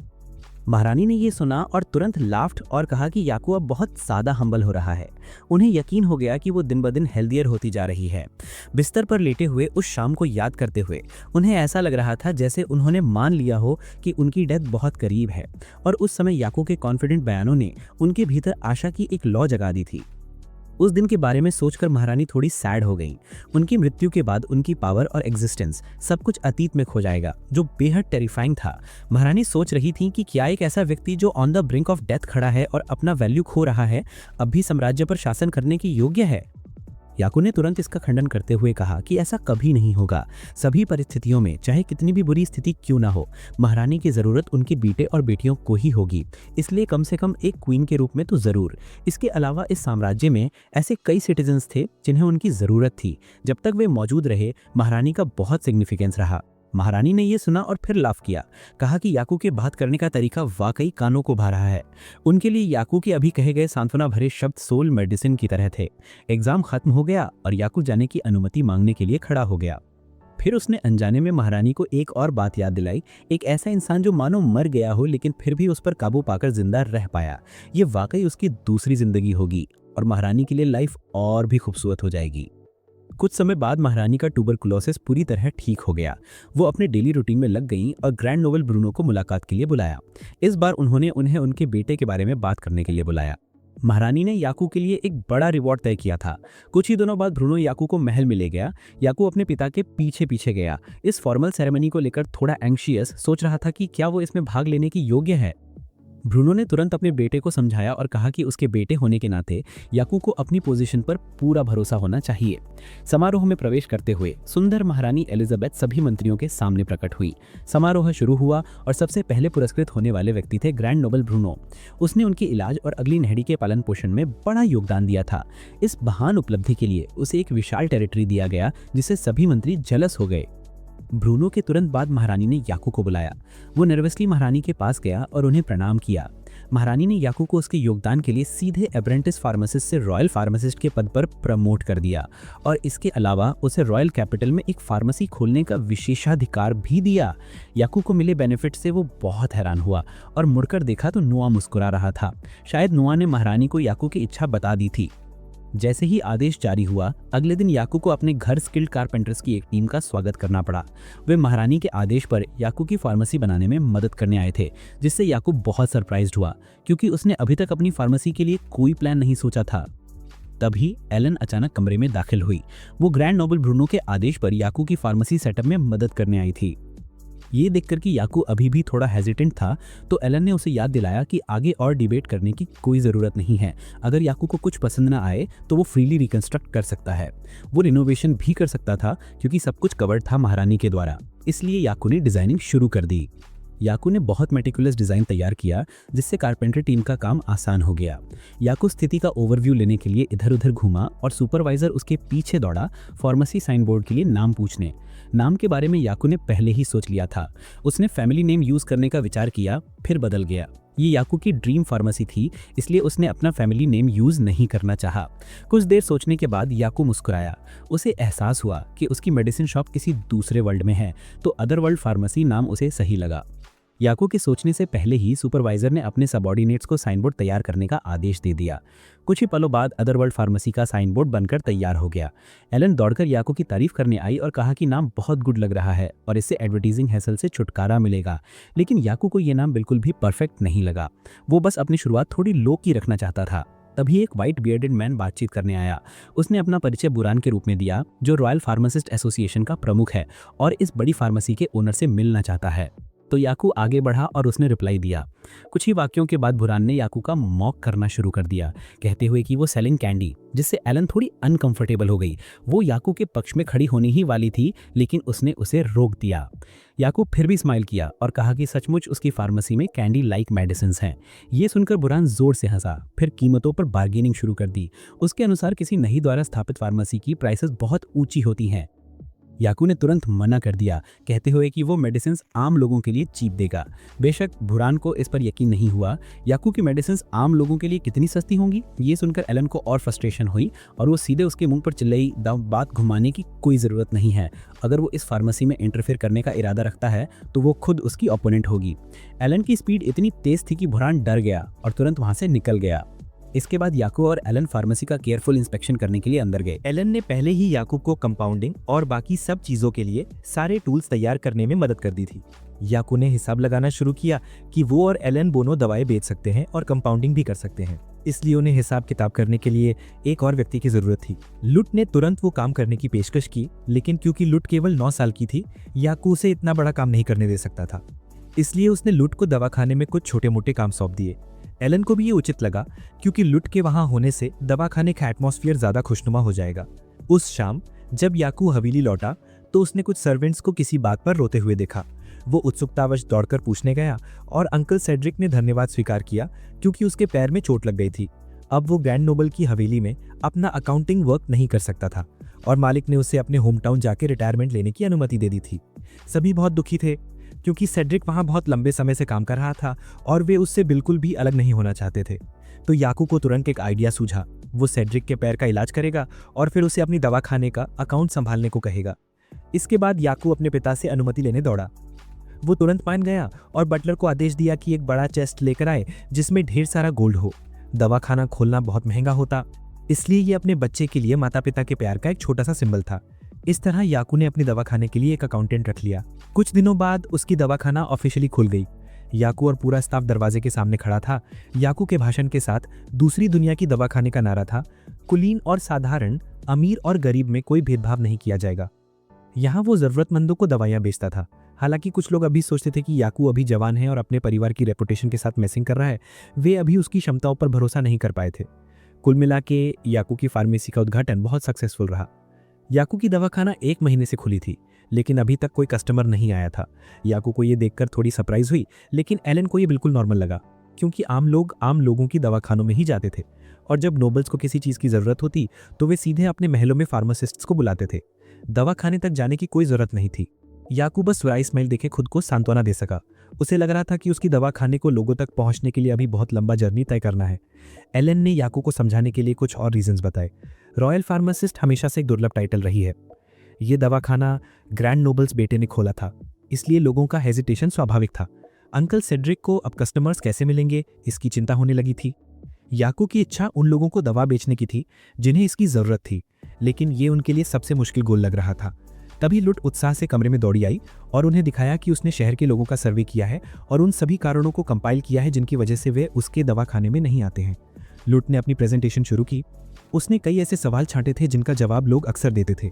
महारानी ने ये सुना और तुरंत लाफ्ट और कहा कि याकू अब बहुत ज़्यादा हम्बल हो रहा है। उन्हें यकीन हो गया कि वो दिन ब दिन हेल्दियर होती जा रही है। बिस्तर पर लेटे हुए उस शाम को याद करते हुए उन्हें ऐसा लग रहा था जैसे उन्होंने मान लिया हो कि उनकी डेथ बहुत करीब है। और उस समय याकू के कॉन्फिडेंट बयानों ने उनके भीतर आशा की एक लौ जगा दी थी। उस दिन के बारे में सोचकर महारानी थोड़ी सैड हो गई। उनकी मृत्यु के बाद उनकी पावर और एग्जिस्टेंस सब कुछ अतीत में खो जाएगा, जो बेहद टेरिफाइंग था। महारानी सोच रही थी कि क्या एक ऐसा व्यक्ति जो on the brink of death खड़ा है और अपना वैल्यू खो रहा है, अब भी साम्राज्य पर शासन करने की योग्य है। याकू ने तुरंत इसका खंडन करते हुए कहा कि ऐसा कभी नहीं होगा। सभी परिस्थितियों में, चाहे कितनी भी बुरी स्थिति क्यों ना हो, महारानी की ज़रूरत उनके बेटे और बेटियों को ही होगी, इसलिए कम से कम एक क्वीन के रूप में तो ज़रूर। इसके अलावा इस साम्राज्य में ऐसे कई सिटीजन्स थे जिन्हें उनकी ज़रूरत थी। जब तक वे मौजूद रहे, महारानी का बहुत सिग्निफिकेंस रहा। महारानी ने यह सुना और फिर लाफ किया, कहा कि याकू के बात करने का तरीका वाकई कानों को भा रहा है। उनके लिए याकू के अभी कहे गए सांत्वना भरे शब्द सोल मेडिसिन की तरह थे। एग्जाम खत्म हो गया और याकू जाने की अनुमति मांगने के लिए खड़ा हो गया। फिर उसने अनजाने में महारानी को एक और बात याद दिलाई। एक ऐसा इंसान जो मानो मर गया हो लेकिन फिर भी उस पर काबू पाकर जिंदा रह पाया। ये वाकई उसकी दूसरी जिंदगी होगी और महारानी के लिए लाइफ और भी खूबसूरत हो जाएगी। कुछ समय बाद महारानी का ट्यूबरकुलोसिस पूरी तरह ठीक हो गया। वो अपने डेली रूटीन में लग गईं और ग्रैंड नोबल ब्रूनो को मुलाकात के लिए बुलाया। इस बार उन्होंने उन्हें उनके बेटे के बारे में बात करने के लिए बुलाया। महारानी ने याकू के लिए एक बड़ा रिवॉर्ड तय किया था। कुछ ही दिनों बाद ब्रूनो याकू को महल में ले गया। याकू अपने पिता के पीछे पीछे गया। इस फॉर्मल सेरेमनी को लेकर थोड़ा एंग्शियस, सोच रहा था कि क्या वो इसमें भाग लेने की योग्य है। ब्रूनो ने तुरंत अपने बेटे को समझाया और कहा कि उसके बेटे होने के नाते याकू को अपनी पोजीशन पर पूरा भरोसा होना चाहिए। समारोह में प्रवेश करते हुए सुंदर महारानी एलिजाबेथ सभी मंत्रियों के सामने प्रकट हुई। समारोह शुरू हुआ और सबसे पहले पुरस्कृत होने वाले व्यक्ति थे ग्रैंड नोबल ब्रूनो। उसने उनके इलाज और अगली नहड़ी के पालन पोषण में बड़ा योगदान दिया था। इस महान उपलब्धि के लिए उसे एक विशाल टेरिटरी दिया गया, जिससे सभी मंत्री जेलस हो गए। ब्रूनो के तुरंत बाद महारानी ने याकू को बुलाया। वो नर्वसली महारानी के पास गया और उन्हें प्रणाम किया। महारानी ने याकू को उसके योगदान के लिए सीधे अप्रेंटिस फार्मासिस्ट से रॉयल फार्मासिस्ट के पद पर प्रमोट कर दिया और इसके अलावा उसे रॉयल कैपिटल में एक फार्मेसी खोलने का विशेषाधिकार भी दिया। याकू को मिले बेनिफिट से वो बहुत हैरान हुआ और मुड़कर देखा तो नुआ मुस्कुरा रहा था। शायद नुआ ने महारानी को याकू की इच्छा बता दी थी। जैसे ही आदेश जारी हुआ, अगले दिन याकू को अपने घर स्किल्ड कारपेंटर्स की एक टीम का स्वागत करना पड़ा। वे महारानी के आदेश पर याकू की फार्मेसी बनाने में मदद करने आए थे, जिससे याकू बहुत सरप्राइज्ड हुआ क्योंकि उसने अभी तक अपनी फार्मेसी के लिए कोई प्लान नहीं सोचा था। तभी एलन अचानक कमरे में दाखिल हुई। वो ग्रैंड नोबल ब्रूनो के आदेश पर याकू की फार्मेसी सेटअप में मदद करने आई थी। ये देखकर कि याकू अभी भी थोड़ा हेजिटेंट था, तो एलन ने उसे याद दिलाया कि आगे और डिबेट करने की कोई ज़रूरत नहीं है। अगर याकू को कुछ पसंद ना आए तो वो फ्रीली रिकंस्ट्रक्ट कर सकता है। वो रिनोवेशन भी कर सकता था क्योंकि सब कुछ कवर्ड था महारानी के द्वारा। इसलिए याकू ने डिज़ाइनिंग शुरू कर दी। याकू ने बहुत मेटिकुलस डिज़ाइन तैयार किया जिससे कारपेंटर टीम का काम आसान हो गया। याकू स्थिति का ओवरव्यू लेने के लिए इधर उधर घूमा और सुपरवाइजर उसके पीछे दौड़ा फार्मेसी साइन बोर्ड के लिए नाम पूछने। नाम के बारे में याकू ने पहले ही सोच लिया था। उसने फैमिली नेम यूज़ करने का विचार किया, फिर बदल गया। ये याकू की ड्रीम फार्मेसी थी, इसलिए उसने अपना फैमिली नेम यूज़ नहीं करना चाहा। कुछ देर सोचने के बाद याकू मुस्कुराया। उसे एहसास हुआ कि उसकी मेडिसिन शॉप किसी दूसरे वर्ल्ड में है, तो अदर वर्ल्ड फार्मेसी नाम उसे सही लगा। याकू के सोचने से पहले ही सुपरवाइजर ने अपने सबॉर्डिनेट्स को साइन बोर्ड तैयार करने का आदेश दे दिया। कुछ ही पलों बाद अदर वर्ल्ड फार्मेसी का साइन बोर्ड बनकर तैयार हो गया। एलन दौड़कर याकू की तारीफ करने आई और कहा कि नाम बहुत गुड लग रहा है और इससे एडवर्टीजिंग हैसल से छुटकारा मिलेगा। लेकिन याकू को यह नाम बिल्कुल भी परफेक्ट नहीं लगा। वो बस अपनी शुरुआत थोड़ी लो की रखना चाहता था। तभी एक वाइट बियर्डेड मैन बातचीत करने आया। उसने अपना परिचय बुरान के रूप में दिया, जो रॉयल फार्मासिस्ट एसोसिएशन का प्रमुख है और इस बड़ी फार्मेसी के ओनर से मिलना चाहता है। तो याकू आगे बढ़ा और उसने रिप्लाई दिया। कुछ ही वाक्यों के बाद बुरान ने याकू का मॉक करना शुरू कर दिया, कहते हुए कि वो सेलिंग कैंडी, जिससे एलन थोड़ी अनकंफर्टेबल हो गई। वो याकू के पक्ष में खड़ी होनी ही वाली थी, लेकिन उसने उसे रोक दिया। याकू फिर भी स्माइल किया और कहा कि सचमुच उसकी फार्मेसी में कैंडी लाइक मेडिसिन्स हैं। ये सुनकर बुरान जोर से हंसा, फिर कीमतों पर बार्गेनिंग शुरू कर दी। उसके अनुसार किसी नई द्वारा स्थापित फार्मेसी की प्राइसेस बहुत ऊंची होती हैं। याकू ने तुरंत मना कर दिया, कहते हुए कि वो मेडिसिन्स आम लोगों के लिए चीप देगा। बेशक बुरान को इस पर यकीन नहीं हुआ। याकू की मेडिसिन्स आम लोगों के लिए कितनी सस्ती होंगी, ये सुनकर एलन को और फ्रस्ट्रेशन हुई और वो सीधे उसके मुंह पर चिल्लाई, बात घुमाने की कोई ज़रूरत नहीं है। अगर वो इस फार्मेसी में इंटरफेयर करने का इरादा रखता है तो वो खुद उसकी ओपोनेंट होगी। एलन की स्पीड इतनी तेज थी कि बुरान डर गया और तुरंत वहाँ से निकल गया। इसके बाद याकू और एलन फार्मेसी का केयरफुल इंस्पेक्शन करने के लिए अंदर गए। एलन ने पहले ही याकूब को कंपाउंडिंग और बाकी सब चीजों के लिए सारे टूल्स तैयार करने में मदद कर दी थी। याकू ने हिसाब लगाना शुरू किया कि वो और एलन दोनों दवाएं बेच सकते हैं और कंपाउंडिंग भी कर सकते हैं, इसलिए उन्हें हिसाब किताब करने के लिए एक और व्यक्ति की जरूरत थी। लुट ने तुरंत वो काम करने की पेशकश की, लेकिन क्योंकि लुट केवल 9 साल की थी, याकू उसे इतना बड़ा काम नहीं करने दे सकता था। इसलिए उसने लुट को दवाखाने में कुछ छोटे मोटे काम सौंप दिए। एलन को भी ये उचित लगा, क्योंकि लुट के वहां होने से दवाखाने का एटमॉस्फेयर ज्यादा खुशनुमा हो जाएगा। उस शाम जब याकू हवेली लौटा तो उसने कुछ सर्वेंट्स को किसी बात पर रोते हुए देखा। वो उत्सुकतावश दौड़कर पूछने गया और अंकल सेड्रिक ने धन्यवाद स्वीकार किया, क्योंकि उसके पैर में चोट लग गई थी। अब वो ग्रैंड नोबल की हवेली में अपना अकाउंटिंग वर्क नहीं कर सकता था और मालिक ने उसे अपने होम टाउन जाके रिटायरमेंट लेने की अनुमति दे दी थी। सभी बहुत दुखी थे, क्योंकि सेड्रिक वहां बहुत लंबे समय से काम कर रहा था और वे उससे बिल्कुल भी अलग नहीं होना चाहते थे। तो याकू को तुरंत एक आइडिया सूझा। वो सेड्रिक के पैर का इलाज करेगा और फिर उसे अपनी दवाखाने का अकाउंट संभालने को कहेगा। इसके बाद याकू अपने पिता से अनुमति लेने दौड़ा। वो तुरंत मान गया और बटलर को आदेश दिया कि एक बड़ा चेस्ट लेकर आए जिसमें ढेर सारा गोल्ड हो। दवाखाना खोलना बहुत महंगा होता, इसलिए ये अपने बच्चे के लिए माता पिता के प्यार का एक छोटा सा सिंबल था। इस तरह याकू ने अपनी दवाखाने के लिए एक अकाउंटेंट रख लिया। कुछ दिनों बाद उसकी दवाखाना ऑफिशियली खुल गई। याकू और पूरा स्टाफ दरवाजे के सामने खड़ा था। याकू के भाषण के साथ दूसरी दुनिया की दवाखाने का नारा था, कुलीन और साधारण, अमीर और गरीब में कोई भेदभाव नहीं किया जाएगा। यहाँ वो जरूरतमंदों को दवाइयाँ बेचता था। हालांकि कुछ लोग अभी सोचते थे कि याकू अभी जवान है और अपने परिवार की रेपुटेशन के साथ मैसिंग कर रहा है। वे अभी उसकी क्षमताओं पर भरोसा नहीं कर पाए थे। कुल मिला के याकू की फार्मेसी का उद्घाटन बहुत सक्सेसफुल रहा। याकू की दवाखाना 1 महीने से खुली थी, लेकिन अभी तक कोई कस्टमर नहीं आया था। याकू को ये देखकर थोड़ी सरप्राइज हुई, लेकिन एलन को ये बिल्कुल नॉर्मल लगा, क्योंकि आम लोगों की दवाखानों में ही जाते थे और जब नोबल्स को किसी चीज़ की ज़रूरत होती तो वे सीधे अपने महलों में फार्मासिस्ट्स को बुलाते थे। दवाखाने तक जाने की कोई ज़रूरत नहीं थी। याकू बस राइस स्माइल देखे खुद को सांत्वना दे सका। उसे लग रहा था कि उसकी दवाखाने को लोगों तक पहुंचने के लिए अभी बहुत लंबा जर्नी तय करना है। एलन ने याकू को समझाने के लिए कुछ और रीजंस बताए। रॉयल फार्मासिस्ट हमेशा से एक दुर्लभ टाइटल रही है। ये दवाखाना ग्रैंड नोबल्स बेटे ने खोला था, इसलिए लोगों का हेजिटेशन स्वाभाविक था। अंकल सेड्रिक को अब कस्टमर्स कैसे मिलेंगे, इसकी चिंता होने लगी थी। याकू की इच्छा उन लोगों को दवा बेचने की थी जिन्हें इसकी ज़रूरत थी, लेकिन ये उनके लिए सबसे मुश्किल गोल लग रहा था। तभी लुट उत्साह से कमरे में दौड़ी आई और उन्हें दिखाया कि उसने शहर के लोगों का सर्वे किया है और उन सभी कारणों को कंपाइल किया है जिनकी वजह से वे उसके दवाखाने में नहीं आते हैं। लुट ने अपनी प्रेजेंटेशन शुरू की। उसने कई ऐसे सवाल छांटे थे जिनका जवाब लोग अक्सर देते थे।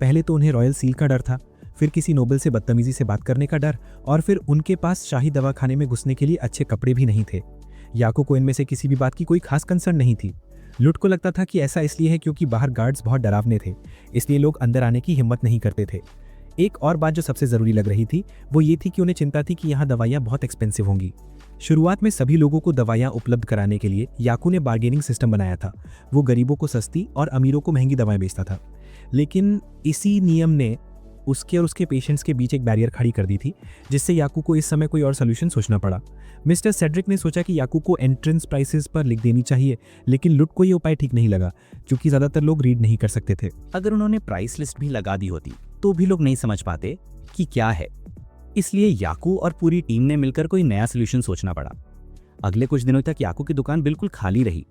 पहले तो उन्हें रॉयल सील का डर था, फिर किसी नोबल से बदतमीजी से बात करने का डर, और फिर उनके पास शाही दवाखाने में घुसने के लिए अच्छे कपड़े भी नहीं थे। याकू को इनमें से किसी भी बात की कोई खास कंसर्न नहीं थी। लुट को लगता था कि ऐसा इसलिए है क्योंकि बाहर गार्ड्स बहुत डरावने थे, इसलिए लोग अंदर आने की हिम्मत नहीं करते थे। एक और बात जो सबसे ज़रूरी लग रही थी वो ये थी कि उन्हें चिंता थी कि यहाँ दवाइयाँ बहुत एक्सपेंसिव होंगी। शुरुआत में सभी लोगों को दवाइयाँ उपलब्ध कराने के लिए याकू ने बार्गेनिंग सिस्टम बनाया था। वो गरीबों को सस्ती और अमीरों को महंगी दवाएं बेचता था। लेकिन इसी नियम ने उसके और उसके पेशेंट्स के बीच एक बैरियर खड़ी कर दी थी, जिससे याकू को इस समय कोई और सोल्यूशन सोचना पड़ा। मिस्टर सेड्रिक ने सोचा कि याकू को एंट्रेंस प्राइसेस पर लिख देनी चाहिए, लेकिन लुट को ये उपाय ठीक नहीं लगा क्योंकि ज़्यादातर लोग रीड नहीं कर सकते थे। अगर उन्होंने प्राइस लिस्ट भी लगा दी होती तो भी लोग नहीं समझ पाते कि क्या है। इसलिए याकू और पूरी टीम ने मिलकर कोई नया सोल्यूशन सोचना पड़ा। अगले कुछ दिनों तक याकू की दुकान बिल्कुल खाली रही।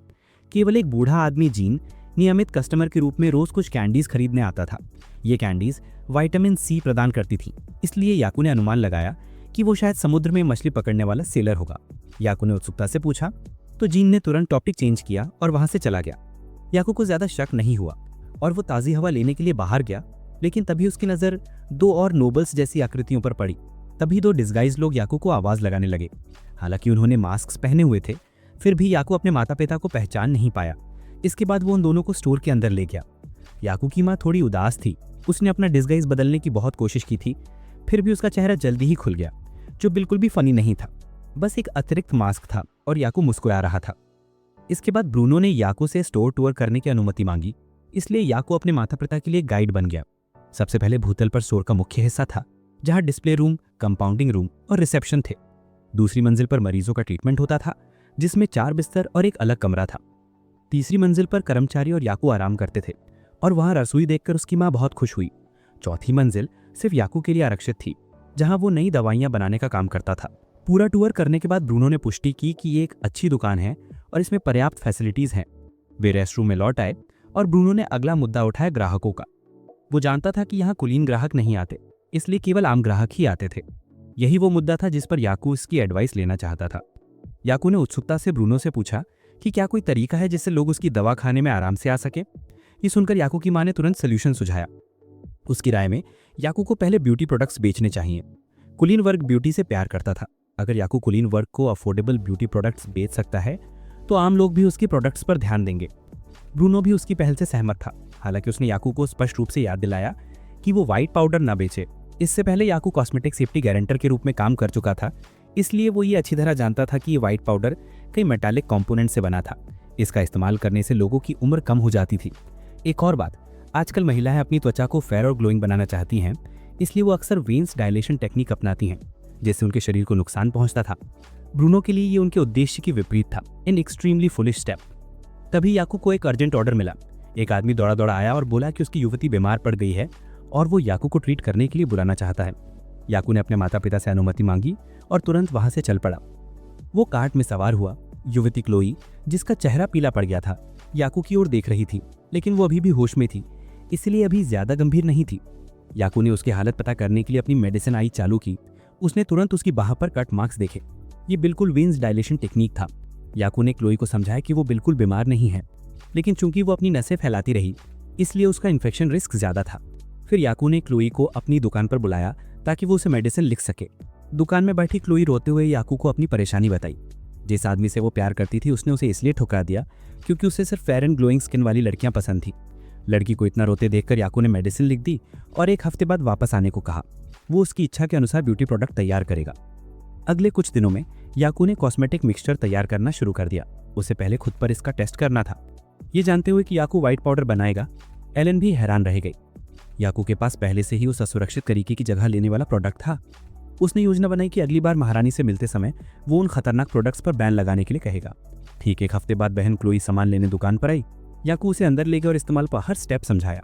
केवल एक बूढ़ा आदमी जीन नियमित कस्टमर के रूप में रोज कुछ कैंडीज खरीदने आता था। ये कैंडीज विटामिन सी प्रदान करती थी, इसलिए याकू ने अनुमान लगाया कि वो शायद समुद्र में मछली पकड़ने वाला सेलर होगा। याकू ने उत्सुकता से पूछा तो जीन ने तुरंत टॉपिक चेंज किया और वहां से चला गया। याकू को ज्यादा शक नहीं हुआ और वो ताज़ी हवा लेने के लिए बाहर गया, लेकिन तभी उसकी नज़र दो और नोबल्स जैसी आकृतियों पर पड़ी। तभी दो डिस्गाइज लोग याकू को आवाज़ लगाने लगे। हालांकि उन्होंने मास्क पहने हुए थे, फिर भी याकू अपने माता पिता को पहचान नहीं पाया। इसके बाद वो उन दोनों को स्टोर के अंदर ले गया। याकू की माँ थोड़ी उदास थी। उसने अपना डिस्गाइज बदलने की बहुत कोशिश की थी, फिर भी उसका चेहरा जल्दी ही खुल गया, जो बिल्कुल भी फनी नहीं था, बस एक अतिरिक्त मास्क था और याकू मुस्कुरा रहा था। इसके बाद ब्रूनो ने याकू से स्टोर टूर करने की अनुमति मांगी, इसलिए याकू अपने माता पिता के लिए गाइड बन गया। सबसे पहले भूतल पर स्टोर का मुख्य हिस्सा था, जहां डिस्प्ले रूम, कंपाउंडिंग रूम और रिसेप्शन थे। दूसरी मंजिल पर मरीजों का ट्रीटमेंट होता था, जिसमें 4 बिस्तर और एक अलग कमरा था। तीसरी मंजिल पर कर्मचारी और याकू आराम करते थे और वहां रसोई देखकर उसकी माँ बहुत खुश हुई। चौथी मंजिल सिर्फ याकू के लिए आरक्षित थी, जहां वो नई दवाइयां बनाने का काम करता था। पूरा टूर करने के बाद ब्रूनो ने पुष्टि की कि ये एक अच्छी दुकान है और इसमें पर्याप्त फैसिलिटीज हैं। वे रेस्टरूम में लौट आए और ब्रूनो ने अगला मुद्दा उठाया, ग्राहकों का। वो जानता था कि यहाँ कुलीन ग्राहक नहीं आते, इसलिए केवल आम ग्राहक ही आते थे। यही वो मुद्दा था जिस पर याकू इसकी एडवाइस लेना चाहता था। याकू ने उत्सुकता से ब्रूनो से पूछा कि क्या कोई तरीका है जिससे लोग उसकी दवा खाने में आराम से आ सके। ये सुनकर याकू की माँ ने तुरंत सोल्यूशन सुझाया। उसकी राय में याकू को पहले ब्यूटी प्रोडक्ट्स बेचने चाहिए। कुलीन वर्ग ब्यूटी से प्यार करता था। अगर याकू कुलीन वर्ग को अफोर्डेबल ब्यूटी प्रोडक्ट्स बेच सकता है तो आम लोग भी उसकी प्रोडक्ट्स पर ध्यान देंगे। ब्रूनो भी उसकी पहल से सहमत था। हालांकि उसने याकू को स्पष्ट रूप से याद दिलाया कि वो व्हाइट पाउडर ना बेचे। इससे पहले याकू कॉस्मेटिक सेफ्टी गारंटर के रूप में काम कर चुका था, इसलिए वो ये अच्छी तरह जानता था कि ये व्हाइट पाउडर कई मेटालिक कंपोनेंट से बना था। इसका इस्तेमाल करने से लोगों की उम्र कम हो जाती थी। एक और बात, आजकल महिलाएं अपनी त्वचा को फेयर और ग्लोइंग बनाना चाहती हैं, इसलिए वो अक्सर वेन्स डायलेशन टेक्निक अपनाती हैं, जिससे उनके शरीर को नुकसान पहुंचता था। ब्रूनो के लिए ये उनके उद्देश्य के विपरीत था, एन एक्सट्रीमली फुलिश स्टेप। तभी याकू को एक अर्जेंट ऑर्डर मिला। एक आदमी दौड़ा दौड़ा आया और बोला कि उसकी युवती बीमार पड़ गई है और वो याकू को ट्रीट करने के लिए बुलाना चाहता है। याकू ने अपने माता पिता से अनुमति मांगी और तुरंत वहां से चल पड़ा। वो कार्ट में सवार हुआ। युवती क्लोई, जिसका चेहरा पीला पड़ गया था, याकू की ओर देख रही थी, लेकिन वो अभी भी होश में थी, इसलिए अभी ज्यादा गंभीर नहीं थी। याकू ने उसकी हालत पता करने के लिए अपनी मेडिसिन आई चालू की। उसने तुरंत उसकी बाह पर कट मार्क्स देखे। ये बिल्कुल वेन्स डायलेशन टेक्निक था। याकू ने क्लोई को समझाया कि वो बिल्कुल बीमार नहीं है, लेकिन चूंकि वो अपनी नसें फैलाती रही, इसलिए उसका इन्फेक्शन रिस्क ज्यादा था। फिर याकू ने क्लोई को अपनी दुकान पर बुलाया ताकि वो उसे मेडिसिन लिख सके। दुकान में बैठी क्लोई रोते हुए याकू को अपनी परेशानी बताई। जिस आदमी से वो प्यार करती थी उसने उसे इसलिए ठुकरा दिया क्योंकि उसे सिर्फ फेयर एंड ग्लोइंग स्किन वाली लड़कियां पसंद थी। लड़की को इतना रोते देखकर याकू ने मेडिसिन लिख दी और 1 हफ्ते बाद वापस आने को कहा। वो उसकी इच्छा के अनुसार ब्यूटी प्रोडक्ट तैयार करेगा। अगले कुछ दिनों में याकू ने कॉस्मेटिक मिक्सचर तैयार करना शुरू कर दिया। उसे पहले खुद पर इसका टेस्ट करना था। ये जानते हुए कि याकू व्हाइट पाउडर बनाएगा, एलन भी हैरान रह गई। याकू के पास पहले से ही उस असुरक्षित तरीके की जगह लेने वाला प्रोडक्ट था। उसने योजना बनाई कि अगली बार महारानी से मिलते समय वो उन खतरनाक प्रोडक्ट्स पर बैन लगाने के लिए कहेगा। ठीक 1 हफ्ते बाद बहन क्लोई सामान लेने दुकान पर आई। याकू उसे अंदर ले गया और इस्तेमाल पर हर स्टेप समझाया।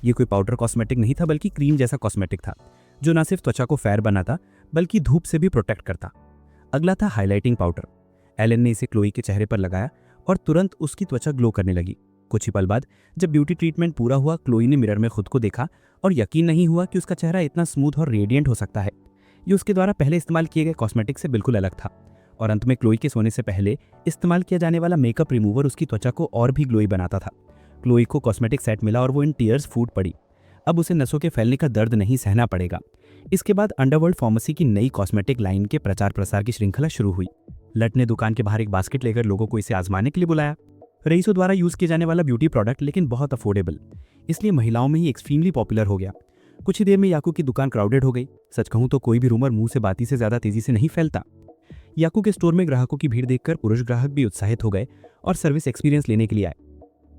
ये कोई पाउडर कॉस्मेटिक नहीं था, बल्कि क्रीम जैसा कॉस्मेटिक था, जो न सिर्फ त्वचा को फेयर बनाता बल्कि धूप से भी प्रोटेक्ट करता। अगला था हाइलाइटिंग पाउडर। एलन ने इसे क्लोई के चेहरे पर लगाया और तुरंत उसकी त्वचा ग्लो करने लगी। कुछ ही पल बाद जब ब्यूटी ट्रीटमेंट पूरा हुआ, क्लोई ने मिरर में खुद को देखा और यकीन नहीं हुआ कि उसका चेहरा इतना स्मूथ और रेडिएंट हो सकता है। ये उसके द्वारा पहले इस्तेमाल किए गए कॉस्मेटिक से बिल्कुल अलग था। और अंत में क्लोई के सोने से पहले इस्तेमाल किया जाने वाला मेकअप रिमूवर उसकी त्वचा को और भी ग्लोई बनाता था। क्लोई को कॉस्मेटिक सेट मिला और वो इन टीयर्स फूट पड़ी। अब उसे नसों के फैलने का दर्द नहीं सहना पड़ेगा। इसके बाद अंडरवर्ल्ड फार्मेसी की नई कॉस्मेटिक लाइन के प्रचार प्रसार की श्रृंखला शुरू हुई। लट ने दुकान के बाहर एक बास्केट लेकर लोगों को इसे आजमाने के लिए बुलाया। रईसों द्वारा यूज किए जाने वाला ब्यूटी प्रोडक्ट, लेकिन बहुत अफोर्डेबल, इसलिए महिलाओं में ही एक्सट्रीमली पॉपुलर हो गया। कुछ ही देर में याकू की दुकान क्राउडेड हो गई। सच कहूं तो कोई भी रूमर मुंह से बाती से ज्यादा तेजी से नहीं फैलता। याकू के स्टोर में ग्राहकों की भीड़ देखकर पुरुष ग्राहक भी उत्साहित हो गए और सर्विस एक्सपीरियंस लेने के लिए आए।